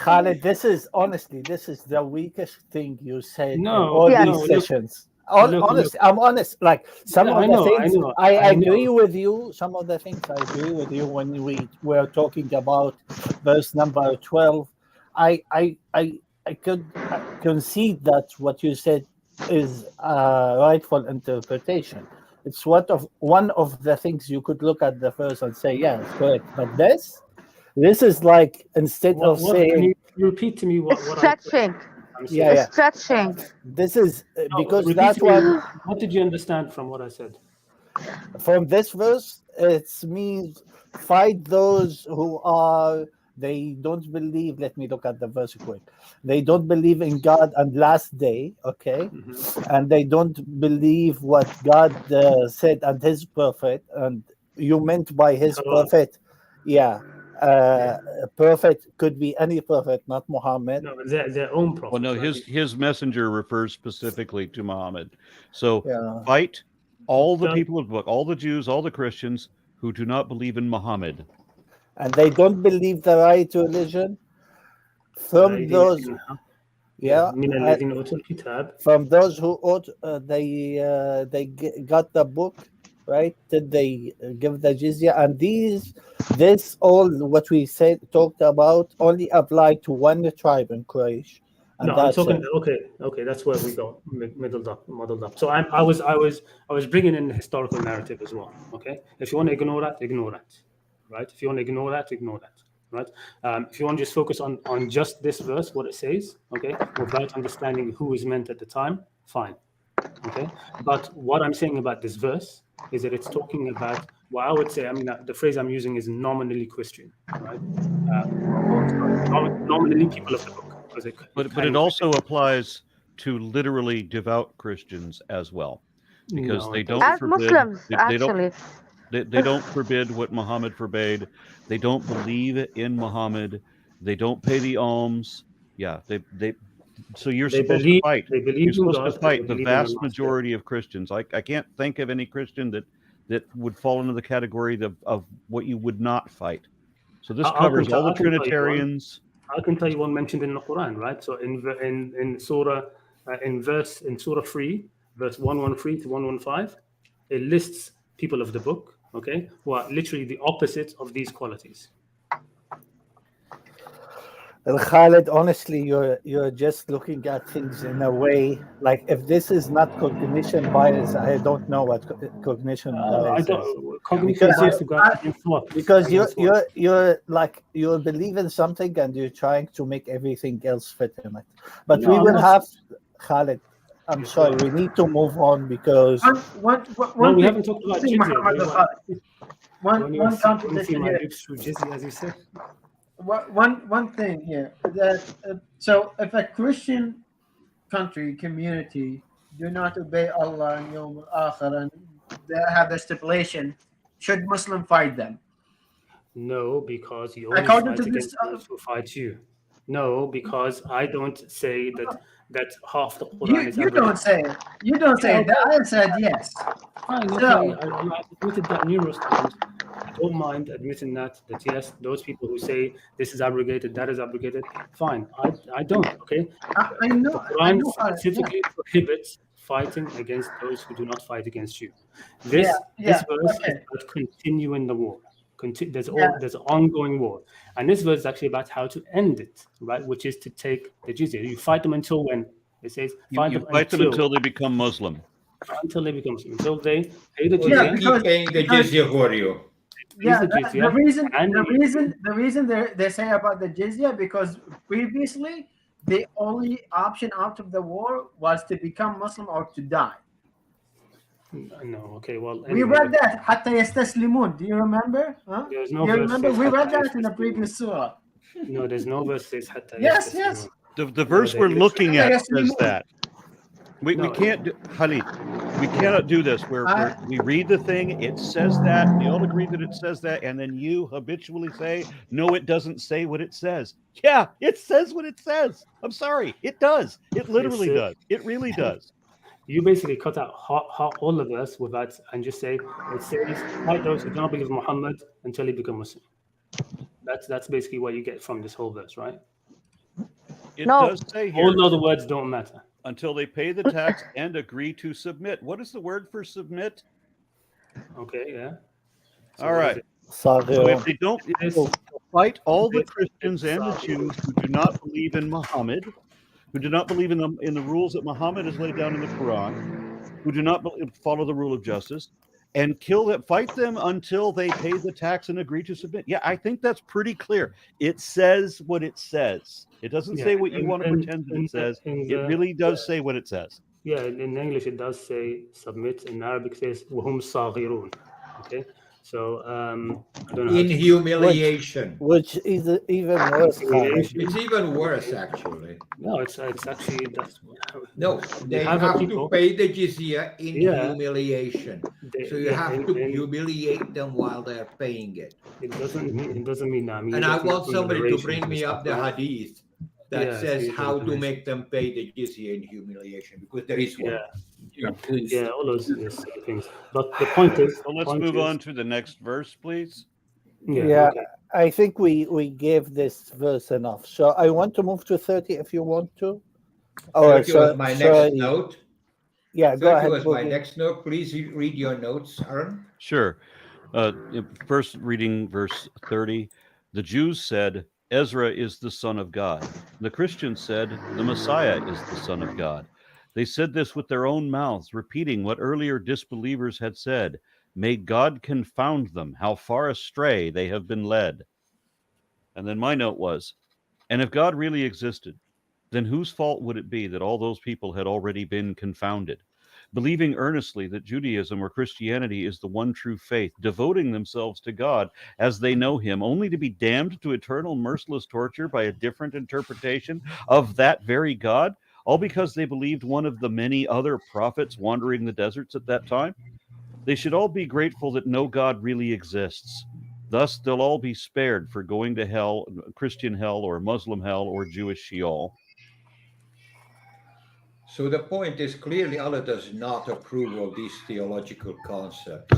Khalid, this is honestly, this is the weakest thing you said in No, all Yeah. these no, sessions. look. Honest, I'm honest. Like some Yeah, of I the know, I things, know, I I agree know. with you. Some of the things I agree with you when we were talking about verse number 12. I could concede that what you said is rightful interpretation. It's one of the things you could look at the verse and say, yeah, it's correct. But this is like instead of Can saying, you repeat to me It's what stretching. I'm saying? Yeah, It's stretching. this is No, because repeat that to me, one what did you understand from what I said? from this verse, it means fight those who are they don't believe. Let me look at the verse quick. They don't believe in God and last day, okay, and they don't believe what God said and His prophet. And you meant by His prophet, yeah. Prophet could be any prophet, not Muhammad. No, their own prophet. Well, no, his messenger refers specifically to Muhammad. So Yeah. fight all the people of the book, all the Jews, all the Christians who do not believe in Muhammad. And they don't believe the right religion from those, from those who ought, they got the book, right? Did they give the jizya? And this all what we said talked about only apply to one tribe in Quraysh. No, I'm talking. Okay, that's where we go muddled up. So I was bringing in the historical narrative as well. Okay, if you want to ignore that, right? If you want to ignore that, right? If you want to just focus on just this verse, what it says, okay, without understanding who is meant at the time, fine. Okay, but what I'm saying about this verse is that it's talking about, well, I would say, I mean, the phrase I'm using is nominally Christian, right? Nominally people of the book. But it also applies to literally devout Christians as well, because they don't As forbid. Muslims, They actually. they don't forbid what Muhammad forbade. They don't believe in Muhammad. They don't pay the alms. Yeah, they. So you're supposed to fight. You're supposed to fight the vast majority of Christians. I can't think of any Christian that would fall into the category of what you would not fight. So this covers all the Trinitarians. I can tell you one mentioned in the Quran, right? So in Surah in Surah 3, verse 113 to 115, it lists people of the book, okay, who are literally the opposite of these qualities. Khalid, honestly, you're just looking at things in a way like if this is not cognition bias, I don't know what cognition bias is. Because you're like you believe in something and you're trying to make everything else fit in it. But we will have Khalid. I'm sorry, we need to move on because we haven't talked about jizya. One contradiction here. As you said. One thing here that so if a Christian country community do not obey Allah and Yawm al-Akhir and they have the stipulation, should Muslim fight them? No, because you only fight against those who fight you. No, because I don't say that half the Quran You is you abrogated. don't say it. You don't say it. The ayah said yes. Fine, So- okay, I've admitted that numerous times. I don't mind admitting that yes, those people who say this is abrogated, that is abrogated, fine. I don't, okay? I know. The I Quran know how. Yeah. specifically prohibits fighting against those who do not fight against you. Yeah, This yeah, verse okay. is about continuing the war. There's Yeah. there's an ongoing war, and this verse is actually about how to end it, right? Which is to take the jizya. You fight them until when? It says You fight them until they become Muslim. until they become Muslim, until they pay the Or Yeah, they jizya. keep paying the because- jizya for you. Yeah, the the jizya, reason and the reason they say about the jizya, because previously the only option out of the war was to become Muslim or to die. no, okay, well, We anyway, read that حتى يستسلمون. Do you remember? Huh? there's no You verse remember? says We read حتى that in the يستسلمون. previous surah. No, there's no verse says حتى Yes, يستسلمون. yes. The verse they we're literally- looking at Yes, says you- that. We No, can't do, Khalid, we cannot do this where we read the thing, it says that, we all agree that it says that, and then you habitually say, no, it doesn't say what it says. Yeah, it says what it says. I'm sorry, it does. It literally It's, does. It really does. You basically cut out all of this with that and just say it says fight those who do not believe in Muhammad until he become Muslim. That's basically what you get from this whole verse, right? It No. does say here, All other words don't matter. until they pay the tax and agree to submit. What is the word for submit? Okay, yeah. So All what is right. it? So Sorry. if they don't This- fight all the this- Christians and the Jews who do not believe in Muhammad, who do not believe in the rules that Muhammad has laid down in the Quran, who do not follow the rule of justice, and kill them, fight them until they pay the tax and agree to submit. Yeah, I think that's pretty clear. It says what it says. It doesn't say what you want to pretend that it says. It really does say what it says. Yeah, in English it does say submit. In Arabic it says وهم صاغرون. Okay, so I don't know. In humiliation. Which is even worse. Khalid. It's even worse, actually. No, it's actually that's No, they have have people- to pay the jizya in Yeah. humiliation. So you yeah, have to and humiliate them while they're paying it. it doesn't mean that. I mean, And you I get want these somebody to narrations bring and me stuff, up the right? hadith that Yeah, says so how to information. make them pay the jizya in humiliation, because there is one. Yeah, Yeah, please. yeah, all those things. But the point is, So let's move on to the next verse, please. Yeah, okay. I think we gave this verse enough. So I want to move to 30 if you want to. Or 30 was my next note. Yeah, go 30 ahead. was my Boogie. next note. Please read your notes, Aaron. Sure. First reading verse 30. The Jews said, Ezra is the son of God. The Christians said, the Messiah is the son of God. They said this with their own mouths, repeating what earlier disbelievers had said. May God confound them, how far astray they have been led. And then my note was, and if God really existed, then whose fault would it be that all those people had already been confounded? Believing earnestly that Judaism or Christianity is the one true faith, devoting themselves to God as they know him, only to be damned to eternal merciless torture by a different interpretation of that very God, all because they believed one of the many other prophets wandering the deserts at that time? They should all be grateful that no God really exists. Thus, they'll all be spared for going to hell, Christian hell or Muslim hell or Jewish Sheol. So the point is, clearly Allah does not approve of these theological concepts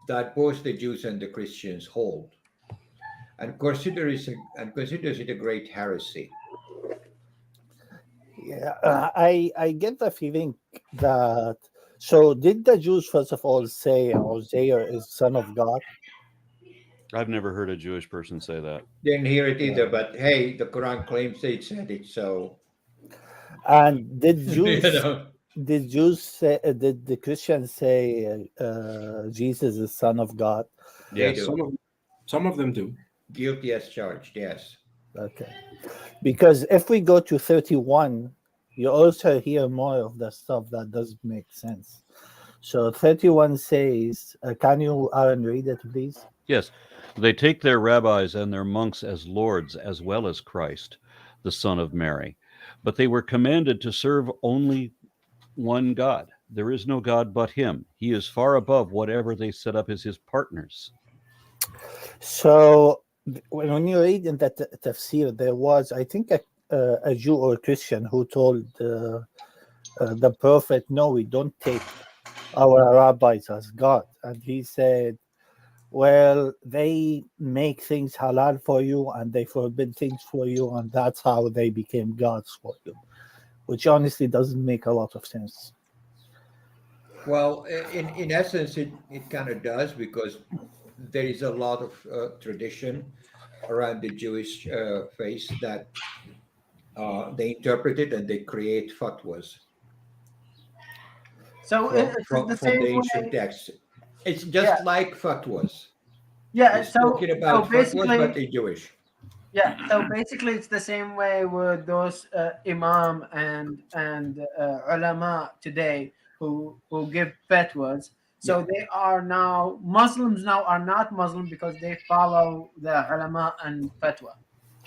that both the Jews and the Christians hold, and considers it a great heresy. Yeah, I get the feeling that. So did the Jews first of all say Hosea is son of God? I've never heard a Jewish person say that. Didn't hear it either, but hey, the Quran claims it said it, so And did you Jews know. did Jews say did the Christians say Jesus is son of God? They Yes. do. Some of them do. Guilty as charged, yes. Okay, because if we go to 31, you also hear more of the stuff that doesn't make sense. So 31 says, can you Aaron read it, please? Yes. They take their rabbis and their monks as lords as well as Christ, the Son of Mary. But they were commanded to serve only one God. There is no God but him. He is far above whatever they set up as his partners. So when you read in that tafsir, there was, I think, a Jew or a Christian who told the Prophet, "No, we don't take our rabbis as God," and he said, "Well, they make things halal for you, and they forbid things for you, and that's how they became gods for you," which honestly doesn't make a lot of sense. Well, in essence, it kind of does, because there is a lot of tradition around the Jewish faith that they interpret it and they create fatwas So it's the from same the ancient way. texts. It's Yeah, just like fatwas. yeah. It's talking about fatwas, but they're Jewish. Yeah, so basically, it's the same way with those imam and ulama today who give fatwas. So they are now Muslims now are not Muslim because they follow the ulama and fatwa.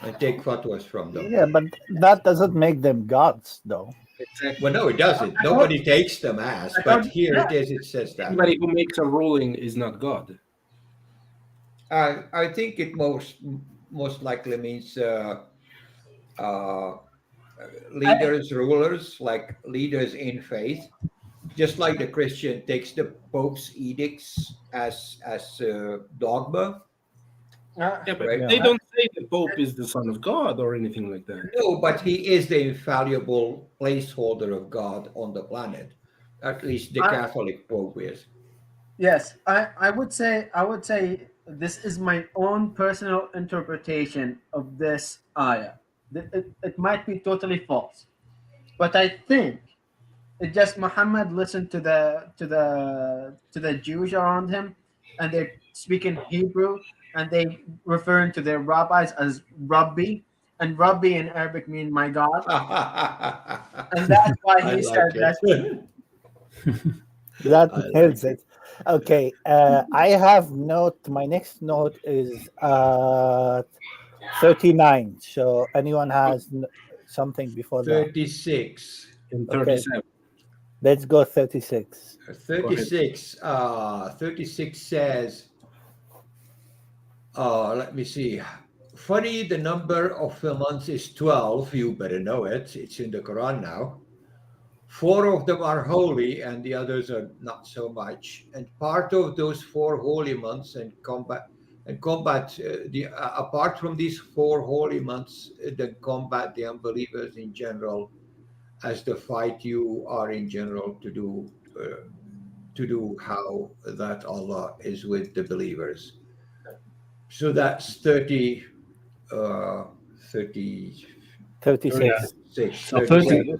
And take fatwas from them. Yeah, but that doesn't make them gods, though. Exactly. Well, no, it doesn't. Nobody takes them as, but here it is. It says that. Anybody who makes a ruling is not God. I think it most likely means leaders, rulers, like leaders in faith, just like the Christian takes the Pope's edicts as dogma, Yeah, but right? they don't say the Pope is the Son of God or anything like that. No, but he is the infallible placeholder of God on the planet. At least the Catholic Pope is. Yes, I would say this is my own personal interpretation of this ayah. It might be totally false, but I think it just Muhammad listened to the Jews around him, and they speak in Hebrew, and they referring to their rabbis as Rabbi, and Rabbi in Arabic mean my God, and that's why I he like said that. it. That I like helps it. Okay, I have my next note is 39. So anyone has something before that? 36. In Okay. 37. Let's go 36. 36. 36 says, let me see. Funny, the number of the months is 12. You better know it. It's in the Quran now. 4 of them are holy, and the others are not so much. And part of those 4 holy months apart from these 4 holy months, then combat the unbelievers in general, as the fight you are in general to do how that Allah is with the believers. So that's 30, 30, 36. 36, So 37.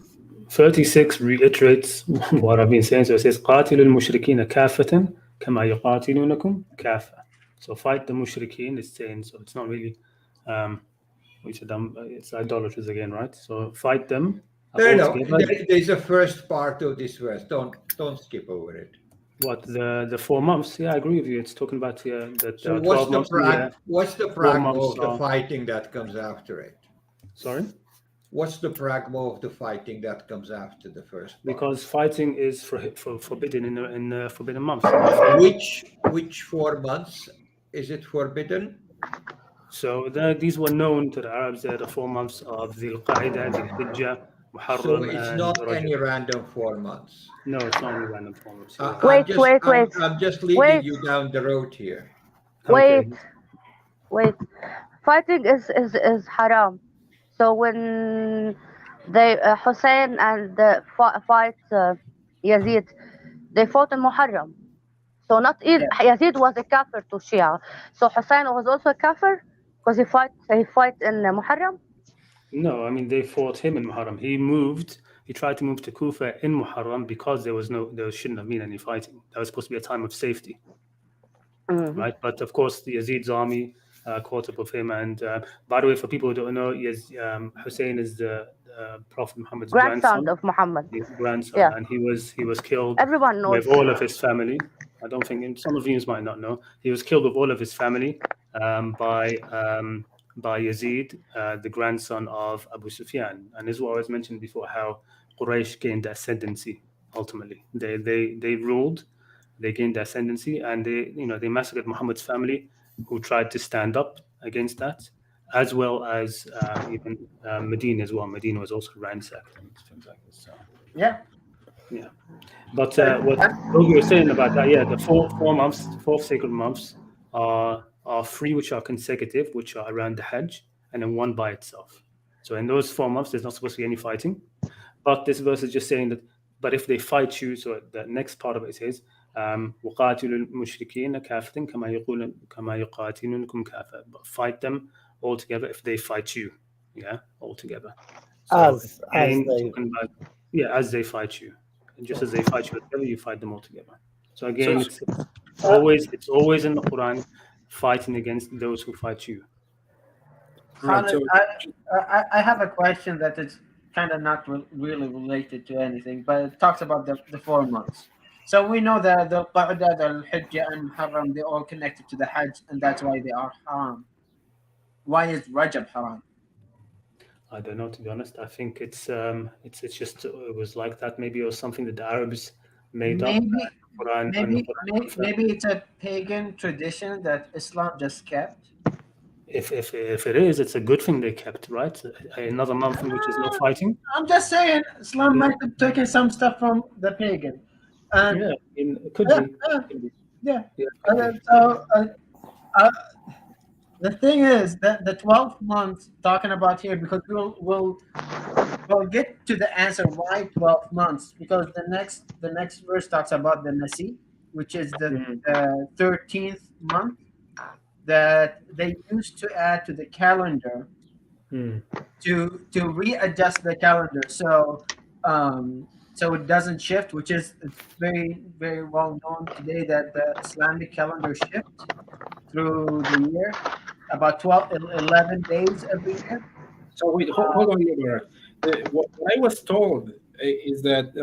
36 reiterates what I've been saying. So it says, قاتلوا المشركين كافة كما يقاتلونكم كافة. So fight the mushrikeen is saying, so it's not really, it's idolaters again, right? So fight them No. altogether. There's a first part of this verse. Don't skip over it. What, the 4 months? Yeah, I agree with you. It's talking about that So 12 months. what's the 4 pragma months of the are- fighting that comes after it? Sorry? What's the pragma of the fighting that comes after the first part? Because fighting is forbidden in forbidden months. Which 4 months is it forbidden? So these were known to the Arabs. They're the 4 months of Dhul Qaeda, Dhul Hijjah, Muharram, So it's and not Rajab. any random 4 months. No, it's not any random 4 months. You're right. Wait. I'm just leading Wait. you down the road here. Okay. Wait. Fighting is haram. So when they Hussein and fight Yazid, they fought in Muharram. So not Yazid was a kafir to Shia. So Hussein was also a kafir because he fight in Muharram. No, I mean they fought him in Muharram. He tried to move to Kufa in Muharram because there shouldn't have been any fighting. That was supposed to be a time of safety, right? But of course, the Yazid's army caught up with him. And by the way, for people who don't know, Hussein is the Prophet Muhammad's grandson of Muhammad. His grandson, Yeah. and he was killed Everyone knows. with all of his family. I don't think some of you might not know. He was killed with all of his family by Yazid, the grandson of Abu Sufyan. And this is what I was mentioned before, how Quraysh gained ascendancy. Ultimately, they ruled, they gained ascendancy, and they massacred Muhammad's family, who tried to stand up against that, as well as even Medina as well. Medina was also ransacked and things like this. So Yeah. yeah, but what you were saying about that, yeah, the four months, 4 sacred months are 3 which are consecutive, which are around the Hajj, and then 1 by itself. So in those 4 months, there's not supposed to be any fighting. But this verse is just saying that, but if they fight you, so the next part of it says, وَقَاتِلُوا الْمُشْرِكِينَ كَافَةً كَمَا يُقَاتِلُونَكُمْ كَافَةً. But fight them all together if they fight you, yeah, all together. So As again, they talking about, yeah, as they fight you, and just as they fight you together, you fight them all together. So again, it's always in the Quran, fighting against those who fight you. Right. Khalid, So I have a question that is kind of not really related to anything, but it talks about the 4 months. So we know that the Qa'dah, the Hijjah, and Haram, they're all connected to the Hajj, and that's why they are haram. Why is Rajab haram? I don't know, to be honest. I think it's just it was like that. Maybe it was something that the Arabs made up. Maybe, Quran, and maybe, Quran confirmed. maybe it's a pagan tradition that Islam just kept. If it is, it's a good thing they kept, right? Another month in which is no fighting. I'm just saying, Islam Yeah. might have taken some stuff from the pagan. And Yeah, it could yeah, be. yeah, Could be. yeah. Yeah, could be. So the thing is that the 12 months talking about here, because we'll get to the answer why 12 months, because the next verse talks about the Nasi, which is the 13th month that they used to add to the calendar to readjust the calendar so it doesn't shift, which is very very well known today that the Islamic calendar shifts through the year about 11 days every year. So wait, hold on, Mubarak. What I was told is that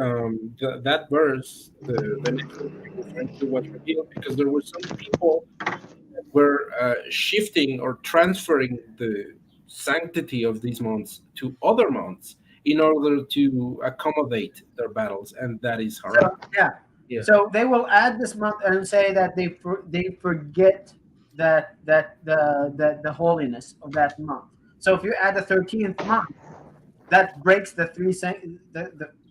that verse, the next verse you're referring to, was revealed because there were some people that were shifting or transferring the sanctity of these months to other months in order to accommodate their battles, and that is haram. So yeah, Yeah. so they will add this month and say that they forget that the holiness of that month. So if you add the 13th month, that breaks the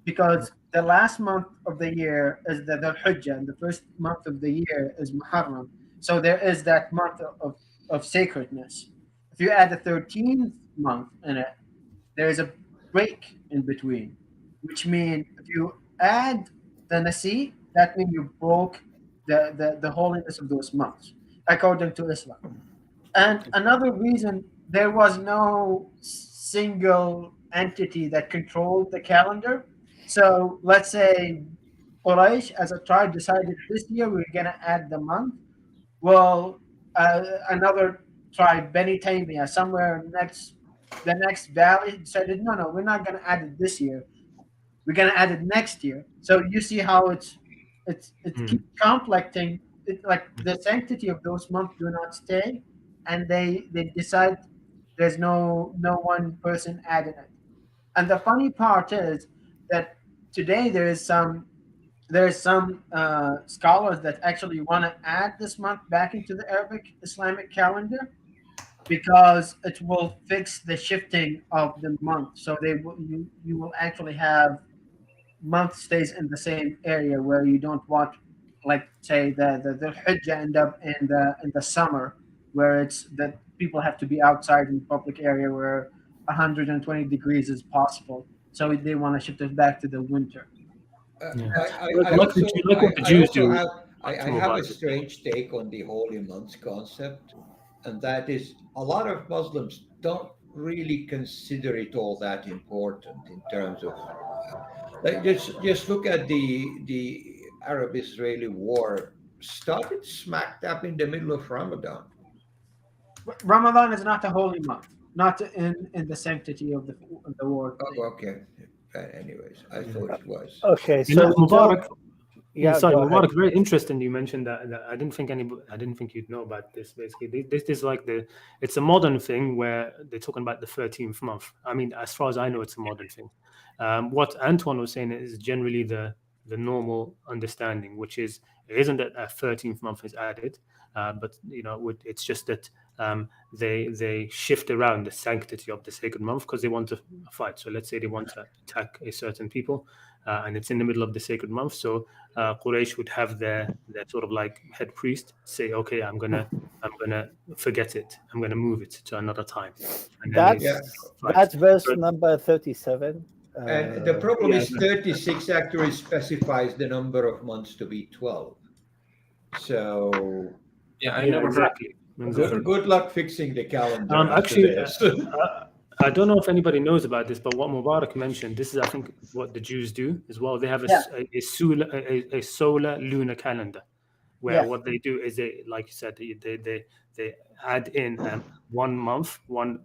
because the last month of the year is the Hijjah, and the first month of the year is Muharram. So there is that month of sacredness. If you add the 13th month in it, there is a break in between, which means if you add the Nasi, that means you broke the holiness of those months, according to Islam. And another reason, there was no single entity that controlled the calendar. So let's say Quraysh as a tribe decided this year we're going to add the month. Well, another tribe, Beni Taymiyyah, somewhere the next valley decided, no, we're not going to add it this year. We're going to add it next year. So you see how it keeps conflicting. It's like the sanctity of those months do not stay, and they decide there's no one person adding it. And the funny part is that today there's some scholars that actually want to add this month back into the Arabic Islamic calendar because it will fix the shifting of the month. So you will actually have month stays in the same area where you don't want, like say the Hijjah end up in the summer where it's that people have to be outside in public area where 120 degrees is possible. So they want to shift it back to the winter. I Like what the Jews do. I have a strange take on the holy months concept, and that is a lot of Muslims don't really consider it all that important in terms of like just look at the Arab-Israeli war started smack dab in the middle of Ramadan. Ramadan is not a holy month, not in the sanctity of the word. Oh, okay. Anyways, I thought it was. Okay, You know, so Mubarak. yeah, sorry, go ahead. Mubarak. Very interesting. You mentioned that I didn't think you'd know about this. Basically, this is like it's a modern thing where they're talking about the 13th month. I mean, as far as I know, it's a modern thing. What Antoine was saying is generally the normal understanding, which is it isn't that a 13th month is added, but you know, it's just that they shift around the sanctity of the sacred month because they want to fight. So let's say they want to attack a certain people, and it's in the middle of the sacred month. So Quraysh would have their sort of like head priest say, "Okay, I'm gonna forget it. I'm gonna move it to another time." And then they fight. That's verse But- number 37. And the problem yeah. is 36 actually specifies the number of months to be 12. So Yeah, I yeah, never heard. exactly. good luck fixing the calendar. after Actually, this. I don't know if anybody knows about this, but what Mubarak mentioned, this is, I think, what the Jews do as well. They have a solar lunar calendar, where what they do is they, like you said, they add in 1 month, one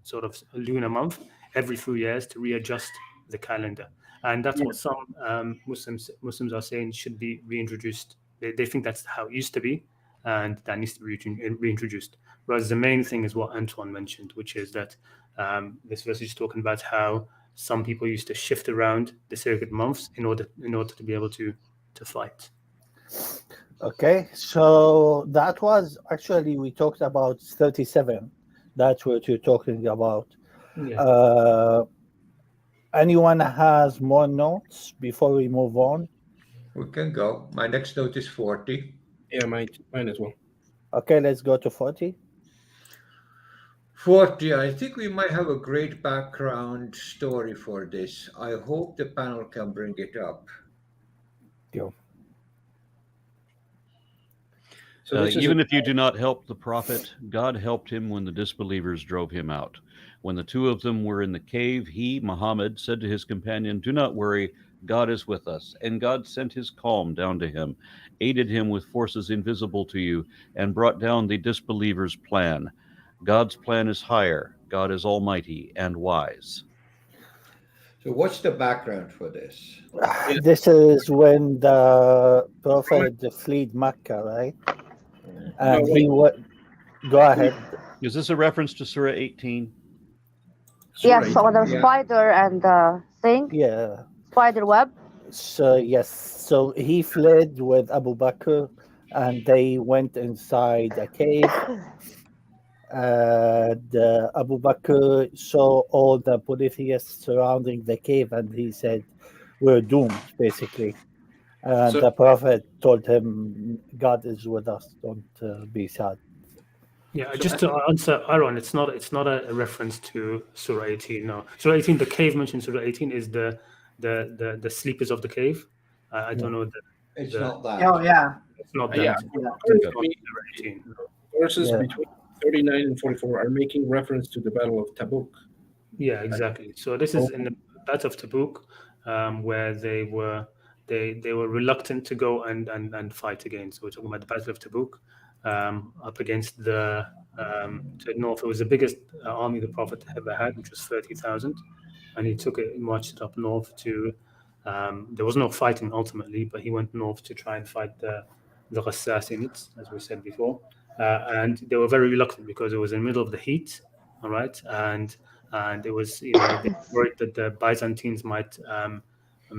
sort of lunar month every few years to readjust the calendar, and that's what some Muslims are saying should be reintroduced. They think that's how it used to be, and that needs to be reintroduced. Whereas the main thing is what Antoine mentioned, which is that this verse is talking about how some people used to shift around the sacred months in order to be able to fight. Okay, so that was actually, we talked about 37. That's what you're talking about. Yeah. Anyone has more notes before we move on? We can go. My next note is 40. Yeah, mine as well. Okay, let's go to 40. 40, I think we might have a great background story for this. I hope the panel can bring it up. So this is Even if you do not help the prophet, God helped him when the disbelievers drove him out. When the two of them were in the cave, he, Muhammad, said to his companion, "Do not worry, God is with us." And God sent his calm down to him, aided him with forces invisible to you, and brought down the disbelievers' plan. God's plan is higher. God is almighty and wise. So what's the background for this? This is when the Prophet fled Mecca, right? And No, he would go ahead. Is this a reference to Surah 18? Yes, so the Yeah. spider and the thing, Yeah. spider web. So yes, so he fled with Abu Bakr, and they went inside a cave. And Abu Bakr saw all the polytheists surrounding the cave, and he said, "We're doomed," basically. And So- the Prophet told him, "God is with us. Don't be sad." Yeah, just to answer Aaron, it's not a reference to Surah 18. No, Surah 18, the cave mentioned Surah 18 is the sleepers of the cave. I don't know that It's The- not that. Oh yeah. it's not that. yeah, It's not for me, Surah 18. verses Yeah. between 39 and 44 are making reference to the Battle of Tabuk. Yeah, exactly. So this is in the Battle of Tabuk, where they were reluctant to go and fight again. So we're talking about the Battle of Tabuk, up against the to the north. It was the biggest army the Prophet ever had, which was 30,000, and he took it and marched it up north to. There was no fighting ultimately, but he went north to try and fight the Ghassasinids, as we said before, and they were very reluctant because it was in the middle of the heat. All right, and it was, they worried that the Byzantines might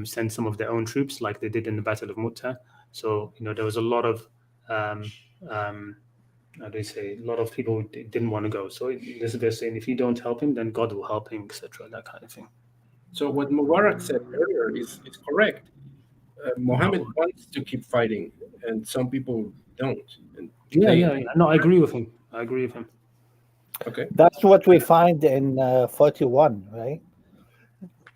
send some of their own troops, like they did in the Battle of Mu'tah. So there was a lot of how do you say, a lot of people who didn't want to go. So this is they're saying, if you don't help him, then God will help him, etc. That kind of thing. So what Mubarak said earlier is correct. Muhammad wants to keep fighting, and some people don't. And Yeah. No, I agree with him. Okay. That's what we find in 41, right?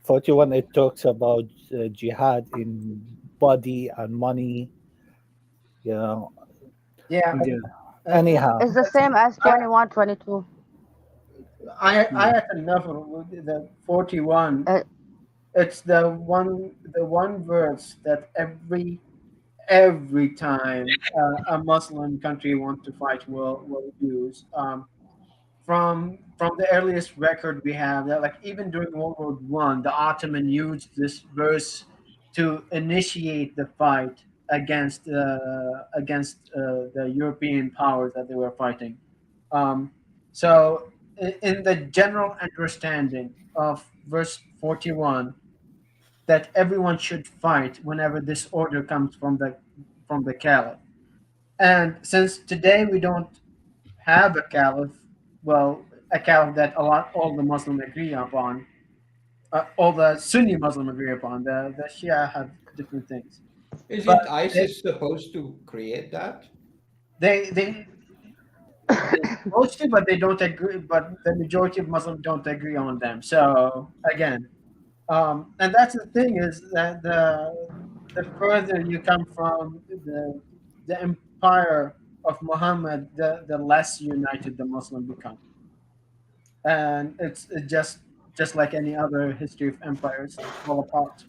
41, it talks about jihad in body and money. Yeah. Anyhow, It's the same as 21, 22. I had enough of the 41. It's the one verse that every time a Muslim country wants to fight will use. From the earliest record we have, that like even during World War One, the Ottoman used this verse to initiate the fight against the European powers that they were fighting. So in the general understanding of verse 41, that everyone should fight whenever this order comes from the caliph. And since today we don't have a caliph, well, a caliph that all the Muslims agree upon, all the Sunni Muslim agree upon. The Shia have different things, but Isn't ISIS supposed to create that? they they're supposed to, but they don't agree. But the majority of Muslims don't agree on them. So again, and that's the thing is that the further you come from the empire of Muhammad, the less united the Muslim become, and it's just like any other history of empires, they fall apart.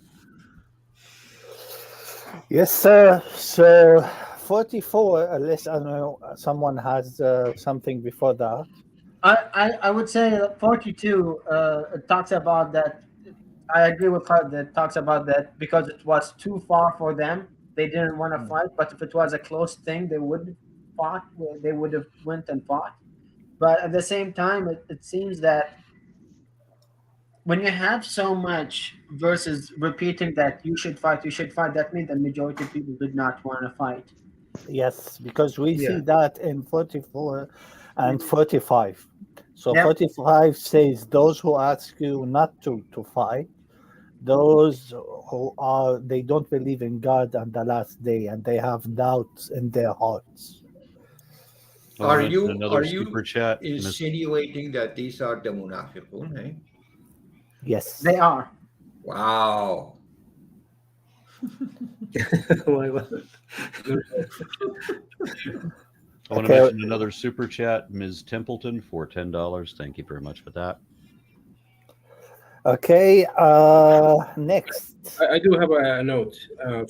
Yes, sir. So 44, unless I know someone has something before that. I would say that 42 it talks about that. I agree with her that talks about that because it was too far for them. They didn't want to fight, but if it was a close thing, they would fought. They would have went and fought. But at the same time, it seems that when you have so much versus repeating that you should fight, that means the majority of people did not want to fight. Yes, because we Yeah. see that in 44 and 45. So Yep. 45 says those who ask you not to fight, those who are they don't believe in God and the last day and they have doubts in their hearts. I wanna Are mention you another are super you chat? insinuating that these are the munafiqun? Eh? Yes. They are. Wow. Why? I want to Okay. mention another super chat, Ms. Templeton, for $10. Thank you very much for that. Okay, next. I do have a note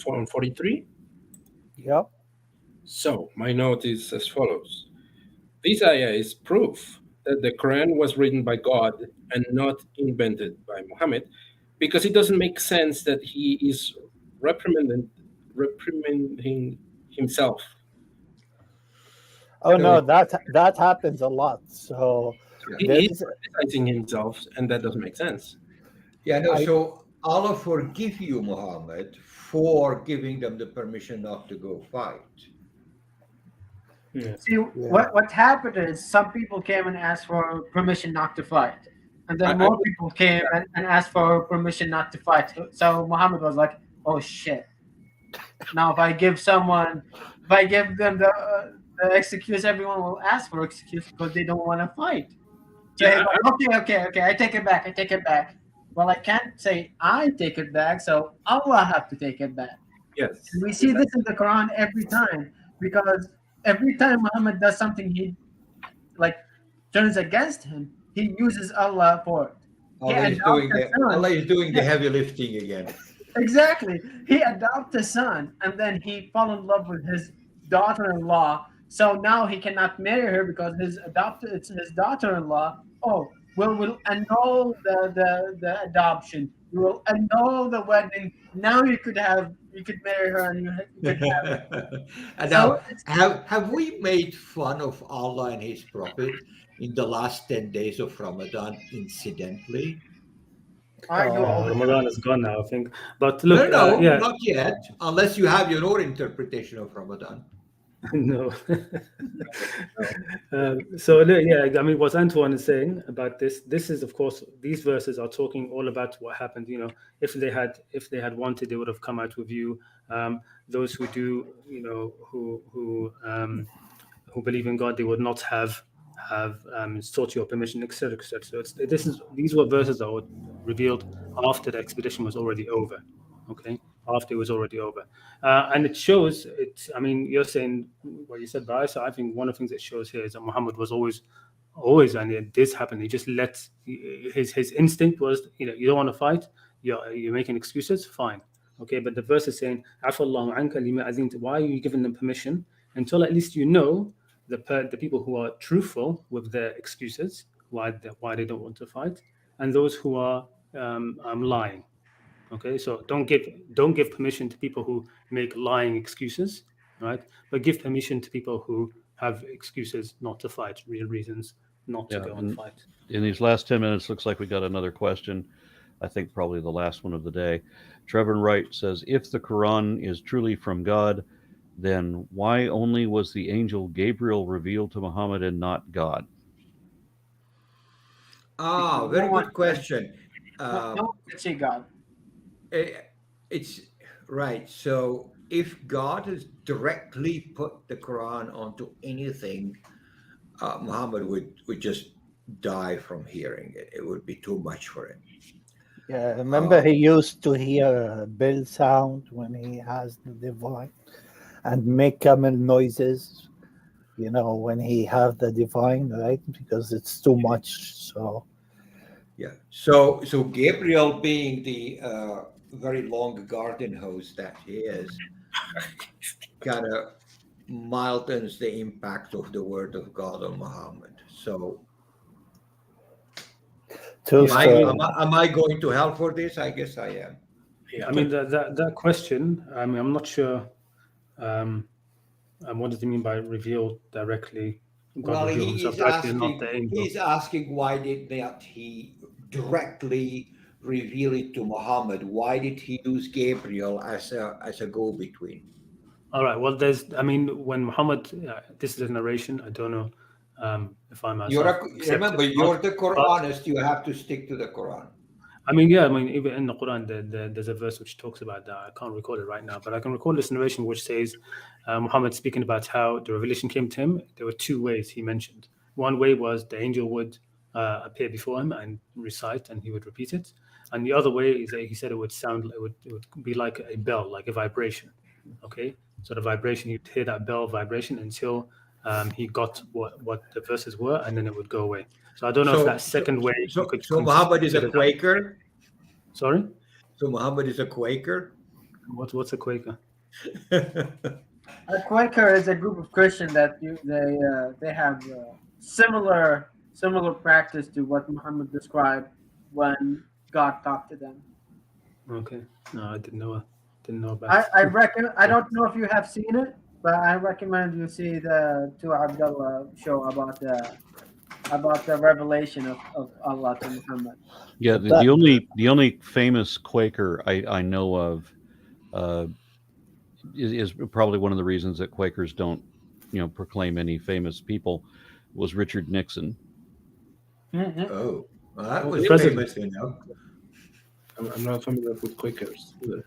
on 43. Yep. So my note is as follows. This ayah is proof that the Quran was written by God and not invented by Muhammad, because it doesn't make sense that he is reprimanding himself. Oh no, So that happens a lot. So he's there's criticizing himself, and that doesn't make sense. Yeah, no, I- so Allah forgive you, Muhammad, for giving them the permission not to go fight. See, what happened is some people came and asked for permission not to fight, and then more people came and asked for permission not to fight. So Muhammad was like, "Oh shit! Now if I give them the excuse, everyone will ask for excuse because they don't want to fight." So Yeah, he's like, okay, I take it back. Well, I can't say I take it back, so Allah have to take it back. yes. And we see this in the Quran every time because every time Muhammad does something he like turns against him, he uses Allah for it. Allah is doing the heavy lifting again. Exactly. He adopted a son and then he fell in love with his daughter-in-law. So now he cannot marry her because it's his daughter-in-law. Oh, we'll annul the adoption. We will annul the wedding. Now you could marry her and you could have. And So now, have we made fun of Allah and His Prophet in the last 10 days of Ramadan incidentally? I do all the time. Ramadan is gone now, I think. But look, No, yeah, not yet, unless you have your own interpretation of Ramadan. no. So yeah, I mean, what Antoine is saying about this is, of course, these verses are talking all about what happened. You know, if they had wanted, they would have come out with you. Those who do, you know, who believe in God, they would not have sought your permission, etc., etc. So these were verses that were revealed after the expedition was already over. Okay, after it was already over, and it shows it. I mean, you're saying what you said, Bryce. So I think one of the things it shows here is that Muhammad was always, and it did happen. He just let his instinct was, you know, you don't want to fight. You're making excuses. Fine, okay. But the verse is saying, "Afallahu anka lima adhinta." Why are you giving them permission until at least you know the people who are truthful with their excuses, why they don't want to fight, and those who are lying. Okay, so don't give permission to people who make lying excuses, right? But give permission to people who have excuses not to fight, real reasons not to go and fight. In these last 10 minutes, looks like we got another question. I think probably the last one of the day. Trevor Wright says, if the Quran is truly from God, then why only was the angel Gabriel revealed to Muhammad and not God? Ah, Because very no one good question. no one can see God. Eh, It's right. So if God has directly put the Quran onto anything, Muhammad would just die from hearing it. It would be too much for him. Yeah, remember Uh, he used to hear a bell sound when he has the divine and make camel noises, when he have the divine, right? Because it's too much. So yeah. So Gabriel, being the very long garden hose that he is, kind of mildens the impact of the word of God on Muhammad. So true am Yeah, I I story. am mean, I, am I going to hell for this? I guess I am. Yeah. I mean that question. I mean, I'm not sure. Um, what does he mean by revealed directly? God Well, revealed he himself is directly, and not asking. the angel. He's asking why did not he directly reveal it to Muhammad? Why did he use Gabriel as a go-between? All right. Well, I mean, when Muhammad, this is a narration. I don't know if I myself accept it Remember, or not. you're the But Quranist. You have to stick to the Quran. I mean, yeah, I mean, even in the Quran, there's a verse which talks about that. I can't recall it right now, but I can recall this narration which says Muhammad speaking about how the revelation came to him. There were two ways he mentioned. One way was the angel would appear before him and recite, and he would repeat it. And the other way is that he said it would be like a bell, like a vibration. Okay, so the vibration, you'd hear that bell vibration until he got what the verses were, and then it would go away. So I don't know if that So, so, second way you so, could so Muhammad is a consider that. Quaker. Sorry, So Muhammad is a Quaker. what's a Quaker? A Quaker is a group of Christians that they have similar practice to what Muhammad described when God talked to them. Okay, no, I didn't know about. I don't know if you have seen it, but I recommend you see the two Abdullah show about the revelation of Allah to Muhammad. Yeah, That the only famous Quaker I know of uh, is probably one of the reasons that Quakers don't, proclaim any famous people, was Richard Nixon. Mhm. Oh, well, that Oh, was The really? president. famous enough. I'm not familiar with Quakers either.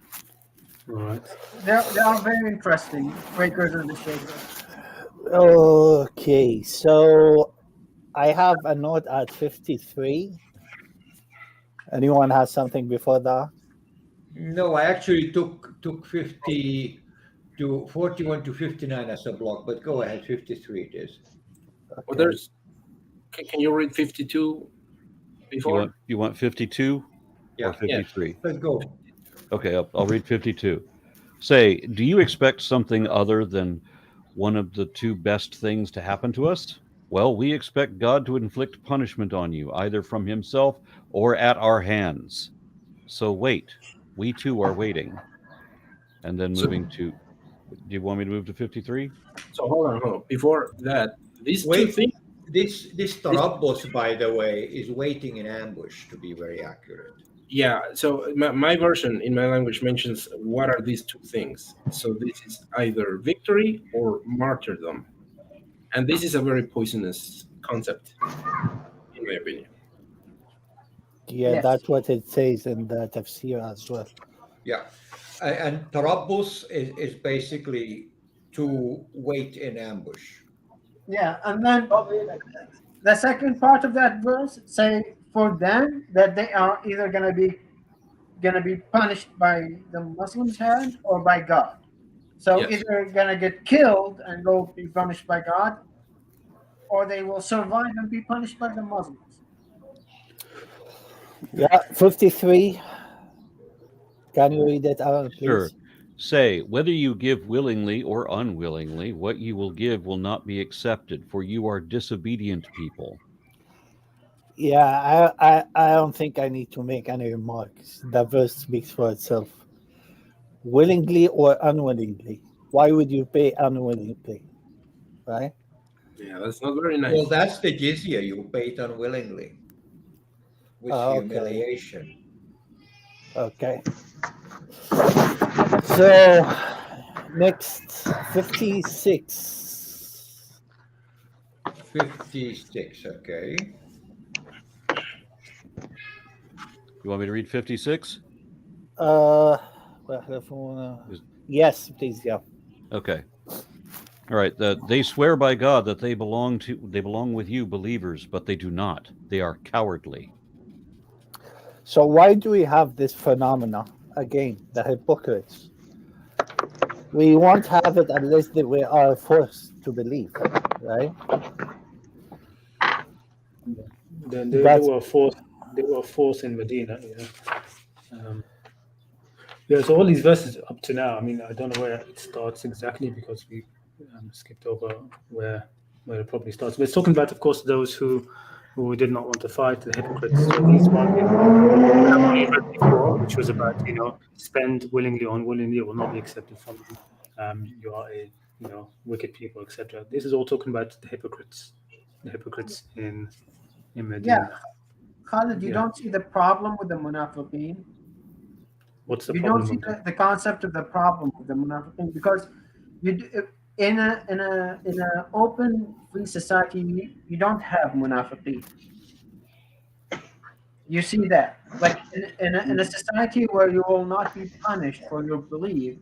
All right. They are very interesting. Quakers and the Shakers. okay. So I have a note at 53. Anyone has something before that? No, I actually took 50 to 41 to 59 as a block, but go ahead, 53 it is. Well, Okay. there's. Can you read 52 before? You want 52 or Yeah, 53? let's go. Okay, I'll read 52. Say, do you expect something other than one of the two best things to happen to us? Well, we expect God to inflict punishment on you, either from himself or at our hands. So wait. We too are waiting. And then So, moving to, do you want me to move to 53? so hold on. Before that, these two Wait, things. this This, Tarabbos, by the way, is waiting in ambush to be very accurate. yeah. So my version in my language mentions what are these two things. So this is either victory or martyrdom, and this is a very poisonous concept, in my opinion. Yeah, Yes. that's what it says in the tafsir as well. Yeah. And Tarabbos is basically to wait in ambush. Yeah, and then the second part of that verse say for them that they are either gonna be punished by the Muslims' hand or by God. So Yes. either gonna get killed and go be punished by God, or they will survive and be punished by the Muslims. Yeah, 53. Can you read it out, Sure. please? Say, whether you give willingly or unwillingly, what you will give will not be accepted, for you are disobedient people. Yeah, I don't think I need to make any remarks. The verse speaks for itself. Willingly or unwillingly. Why would you pay unwillingly? Right? Yeah, that's not very Well, nice. that's the jizya. You pay it unwillingly with Okay. humiliation. Okay. So Next, 56. 56, okay. You want me to read 56? Yes, please, yeah. Okay. All right. They swear by God that they belong with you, believers, but they do not. They are cowardly. So why do we have this phenomena again, the hypocrites? We won't have it unless we are forced to believe, right? They were forced. They were forced in Medina. So all these verses up to now. I mean, I don't know where it starts exactly because we skipped over where it probably starts. But it's talking about, of course, those who did not want to fight, the hypocrites. So these one before, which was about spend willingly or unwillingly, it will not be accepted from you. You are a wicked people, etc. This is all talking about the hypocrites in Medina. Yeah, Khalid, you don't see the problem with the munafiqeen. What's the You problem don't see with the concept of the problem with the munafiqeen because in a open free society you don't have munafiqeen. You see that, like in a society where you will not be punished for your belief,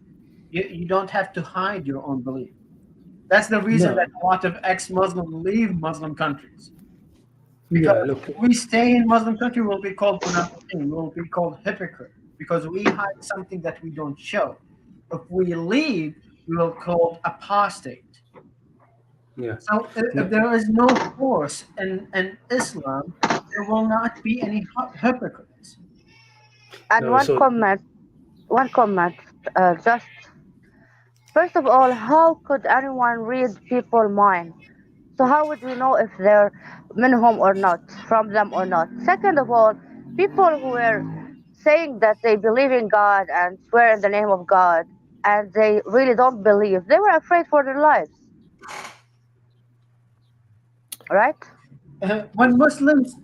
you don't have to hide your own belief. That's the reason that a lot of ex-Muslims leave Muslim countries. Because if we stay in Muslim country, we'll be called munafiqeen, we'll be called hypocrite, because we hide something that we don't show. If we leave, we will be called apostate. Yeah. So if there is no force in Islam, there will not be any hypocrites. And No, one so- comment. Just first of all, how could anyone read people's mind? So how would we know if they're minhum or not, from them or not? Second of all, people who were saying that they believe in God and swear in the name of God, and they really don't believe, they were afraid for their lives. Right? When Muslims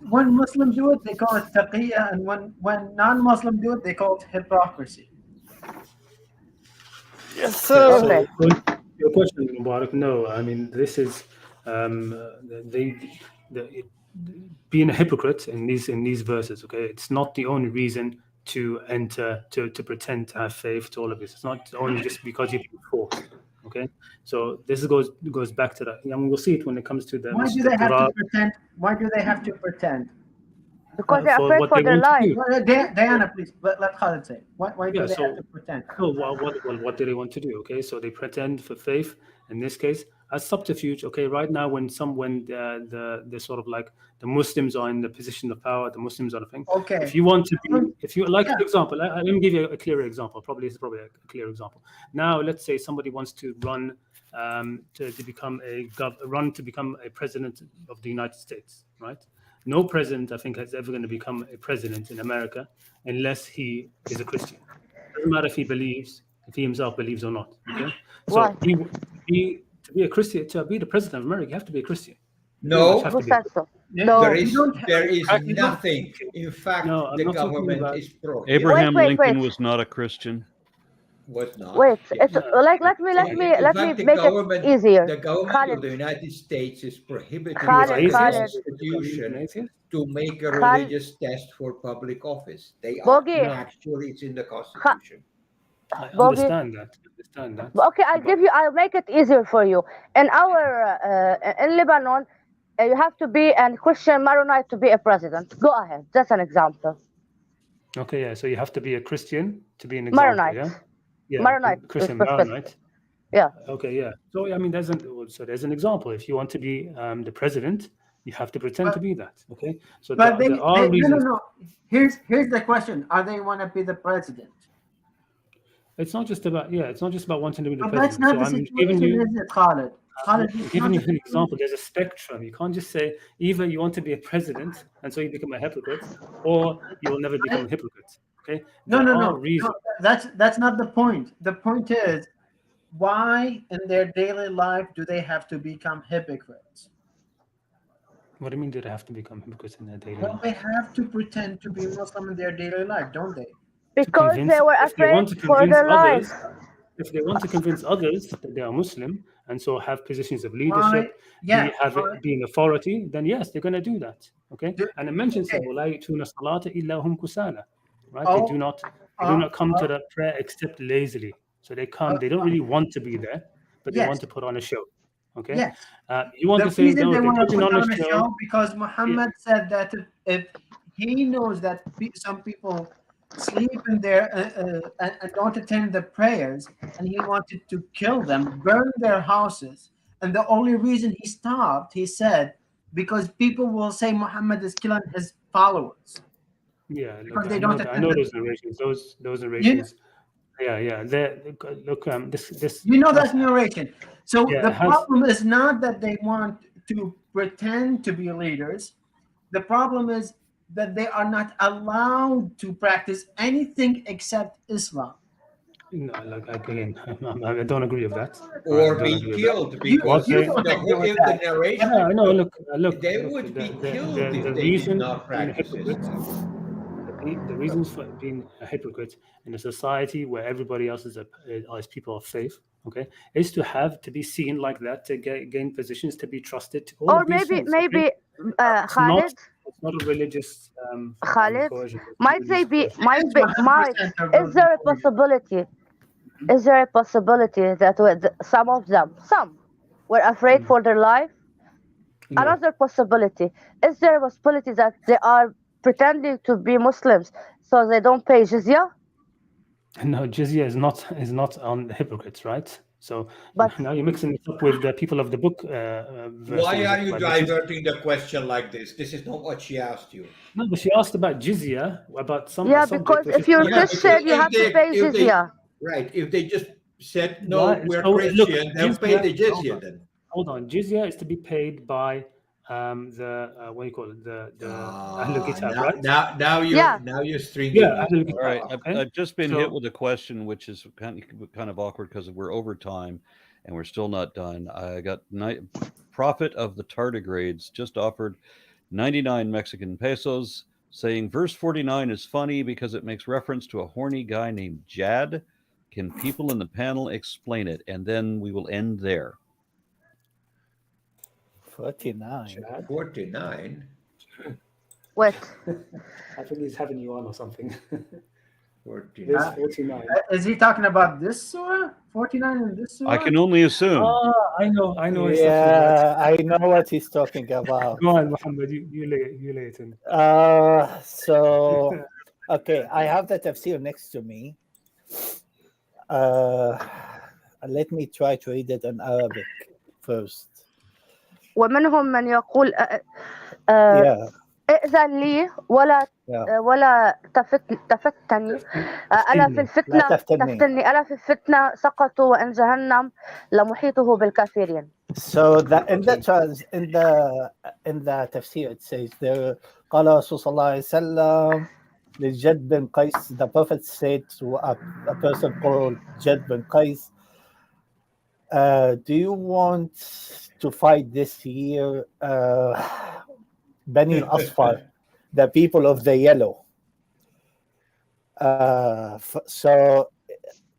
do it, they call it taqiyya, and when non-Muslim do it, they call it hypocrisy. Yes, sir. Okay. So your question, Mubarak, no, I mean this is being a hypocrite in these verses. Okay, it's not the only reason to enter to pretend to have faith to all of this. It's not only just because you've been forced. Okay, so this goes back to that. I mean, we'll see it when it comes to the. Why do they have to pretend? Why do they have to pretend? Because they're for afraid what for they their want to lives. do. Well, Diana, please let Khalid say. Why do they have to pretend? No, what do they want to do? Okay, so they pretend for faith in this case as subterfuge. Okay, right now when the sort of like the Muslims are in the position of power, the Muslims are the thing. Okay. If you want to be, if you like, Yeah. for example, let me give you a clearer example. Probably a clear example. Now, let's say somebody wants to run to become a president of the United States, right? No president, I think, is ever going to become a president in America unless he is a Christian. Doesn't matter if he himself believes or not. Okay, so Why? to be a Christian, to be the president of America, you have to be a Christian. No, Have Who to be. said so? Yeah, No. there you is don't there is you don't- nothing. In fact, No, I'm the not talking government about- is pro. Abraham Wait. Lincoln was not a Christian. Was not. Wait, Yes. it's like let me In fact, the make government, it easier. The government Khalid. of the United States is prohibited Khalid, by the Khalid. Constitution to make a Khalid. religious test for public office. They are Bogi. actually, it's in the Constitution. I Bogi. understand that. Okay, I'll make it easier for you. In in Lebanon, you have to be a Christian Maronite to be a president. Go ahead. That's an example. Okay, yeah. So you have to be a Christian to be an example. Maronite. Yeah. Maronite. Christian specific. Maronite. Yeah. Okay, yeah. So I mean, there's an example. If you want to be the president, you have to pretend to be that. Okay. So But there are reasons. no. Here's the question: are they want to be the president? It's not just about wanting to be the But that's president. not So the I'm giving situation, you. is it, Khalid? Khalid, I'm it's giving not you the an example. There's a spectrum. You can't just say either you want to be a president and so you become a hypocrite, or you will never become a hypocrite. Okay? No. Reasons. No, that's not the point. The point is, why in their daily life do they have to become hypocrites? What do you mean? Do they have to become hypocrites in their daily Well, life? they have to pretend to be Muslim in their daily life, don't they? Because convince- they were if they want afraid to for convince their others- lives. if they want to convince others that they are Muslim and so have positions of Why? leadership, Yeah. being authority, then yes, they're going to do that. Okay, Do- and it mentions okay. وَلَا يَأْتُونَ الصَّلَاةَ إِلَّا هُمْ كُسَالَى. Right? Oh, They do not come to that prayer except lazily. So they come. They don't really want to be there, but they yes. want to put on a show. Okay. Yes. You want The to say reason no? they They're want to putting put on on a a show. show because Muhammad said that if he knows that some people sleep in there and don't attend the prayers, and he wanted to kill them, burn their houses, and the only reason he stopped, he said, because people will say Muhammad is killing his followers. Yeah, Because look, they I don't know that. I attend know the- those narrations. Those You, narrations. Yeah. Look, this. you know that narration. So Yeah, the it has. problem is not that they want to pretend to be leaders. The problem is that they are not allowed to practice anything except Islam. No, like again, I don't agree with that. Or I don't be agree with that. killed You, because you Okay. don't agree with if the that. narration, Yeah, no, look. they would be killed if The they did reason not being a practice hypocrite, Islam. the reasons for being a hypocrite in a society where everybody else is people of faith, okay, is to be seen like that, to gain positions, to be trusted. All Or of these maybe things. Okay? It's not. Khalid, It's not a religious Khalid, coercion. might they be It might is be 100% might a is there a religion. possibility is there a possibility that some of them some were afraid for their life? No. Another possibility, is there a possibility that they are pretending to be Muslims so they don't pay jizya? No, jizya is not on hypocrites, right? So But now you're mixing it up with the people of the book. Why are you diverting the question like this? This is not what she asked you. No, but she asked about jizya, about some yeah, subject. because Which if is you're not Christian, you have to pay jizya. Right, if they just said no, Right, we're so, look, Christian, they'll pay the jizya- hold jizya on. then. Hold on, jizya is to be paid by what do you call it? The Ahlul Kitab, right? Now Yeah. you're stringing Yeah, me. Ahlul Kitab. All right, okay? I've just been So- hit with a question, which is kind of awkward because we're over time, and we're still not done. I got Prophet of the Tardigrades just offered 99 Mexican pesos, saying verse 49 is funny because it makes reference to a horny guy named Jad. Can people in the panel explain it? And then we will end there. 49. 49. What? I think he's having you on or something. 49. There's 49. Is he talking about this surah? 49 in this surah? I can only assume. I know. Yeah, I know what he's talking about. Go on, Muhammad. You lay it in. So, okay, I have the tafsir next to me. Let me try to read it in Arabic first. ومنهم من يقول Yeah, ائذن لي ولا yeah. ولا تفتني ألا في الفتنة لا تفتني. تفتني ألا في الفتنة سقطوا وإن جهنم لمحيطه بالكافرين. So that in the tafsir it says there قال رسول صلى الله عليه وسلم لجد bin Qais, the Prophet said to a person called Jad bin Qais, do you want to fight this year Bani al-Asfar, the people of the yellow? So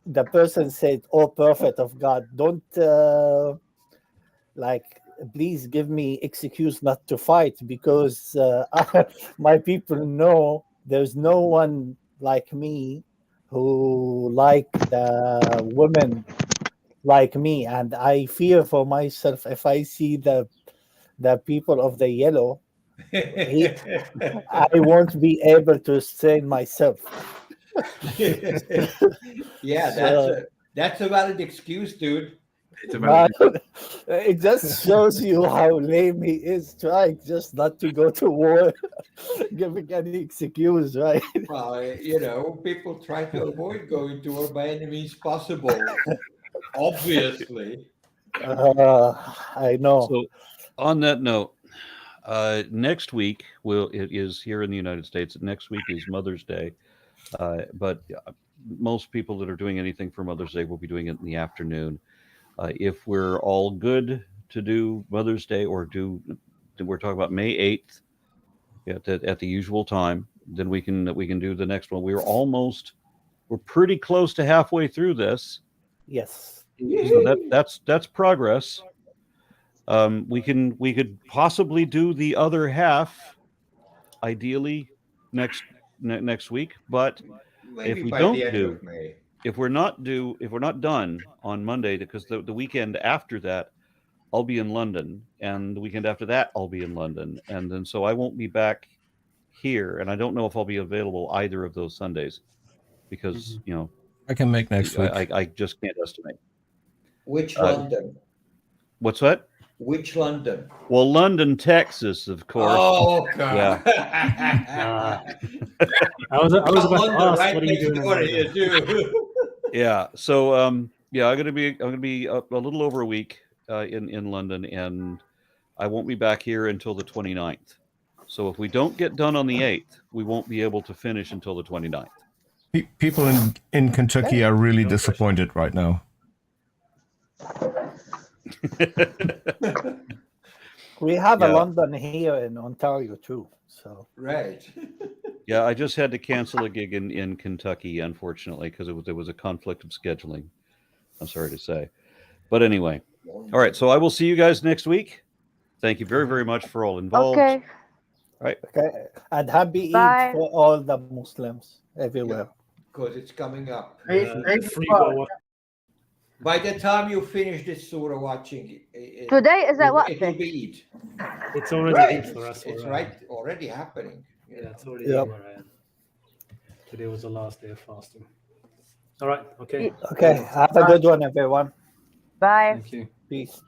the person said, oh Prophet of God, don't please give me excuse not to fight, because my people know there's no one like me who like the women like me, and I fear for myself if I see the people of the yellow, I won't be able to restrain myself. Yeah, that's a valid excuse, dude. It's about But it just shows you how lame he is, trying just not to go to war, giving any excuse, right? Well, people try to avoid going to war by any means possible. Obviously. I know. So, on that note, next week it is here in the United States. Next week is Mother's Day, but most people that are doing anything for Mother's Day will be doing it in the afternoon. If we're all good to do Mother's Day, or we're talking about May 8th at the usual time, then we can do the next one. We're pretty close to halfway through this. Yes. So that's progress. We could possibly do the other half, ideally next week. But Maybe if we by don't the end do, of May. if we're not done on Monday, because the weekend after that, I'll be in London, and the weekend after that, I'll be in London, and then so I won't be back here, and I don't know if I'll be available either of those Sundays, because I can make next week. I just can't estimate. Which London? What's that? Which London? Well, London, Texas, of course. Oh God! I was about to London, ask, right what are you next doing in door to London? you too. Yeah. So I'm gonna be a little over a week in London, and I won't be back here until the 29th. So if we don't get done on the 8th, we won't be able to finish until the 29th. People in Kentucky are really No disappointed right now. We have Yeah. a London here in Ontario too. So Right. Yeah, I just had to cancel a gig in Kentucky, unfortunately, because there was a conflict of scheduling. I'm sorry to say. But anyway. All right. So I will see you guys next week. Thank you very, very much for all involved. Okay. All right. okay, and happy Bye. Eid for all the Muslims everywhere. Because it's coming up. Free will. By the time you finish this surah watching, Today is a what it will day? be Eid. It's already Right. Eid for us. It's where I am. right already happening. you Yeah, know. it's already Yep. Eid where I am. Today was the last day of fasting. All right. Okay. Okay, have a good one, everyone. Bye. Thank you. Peace.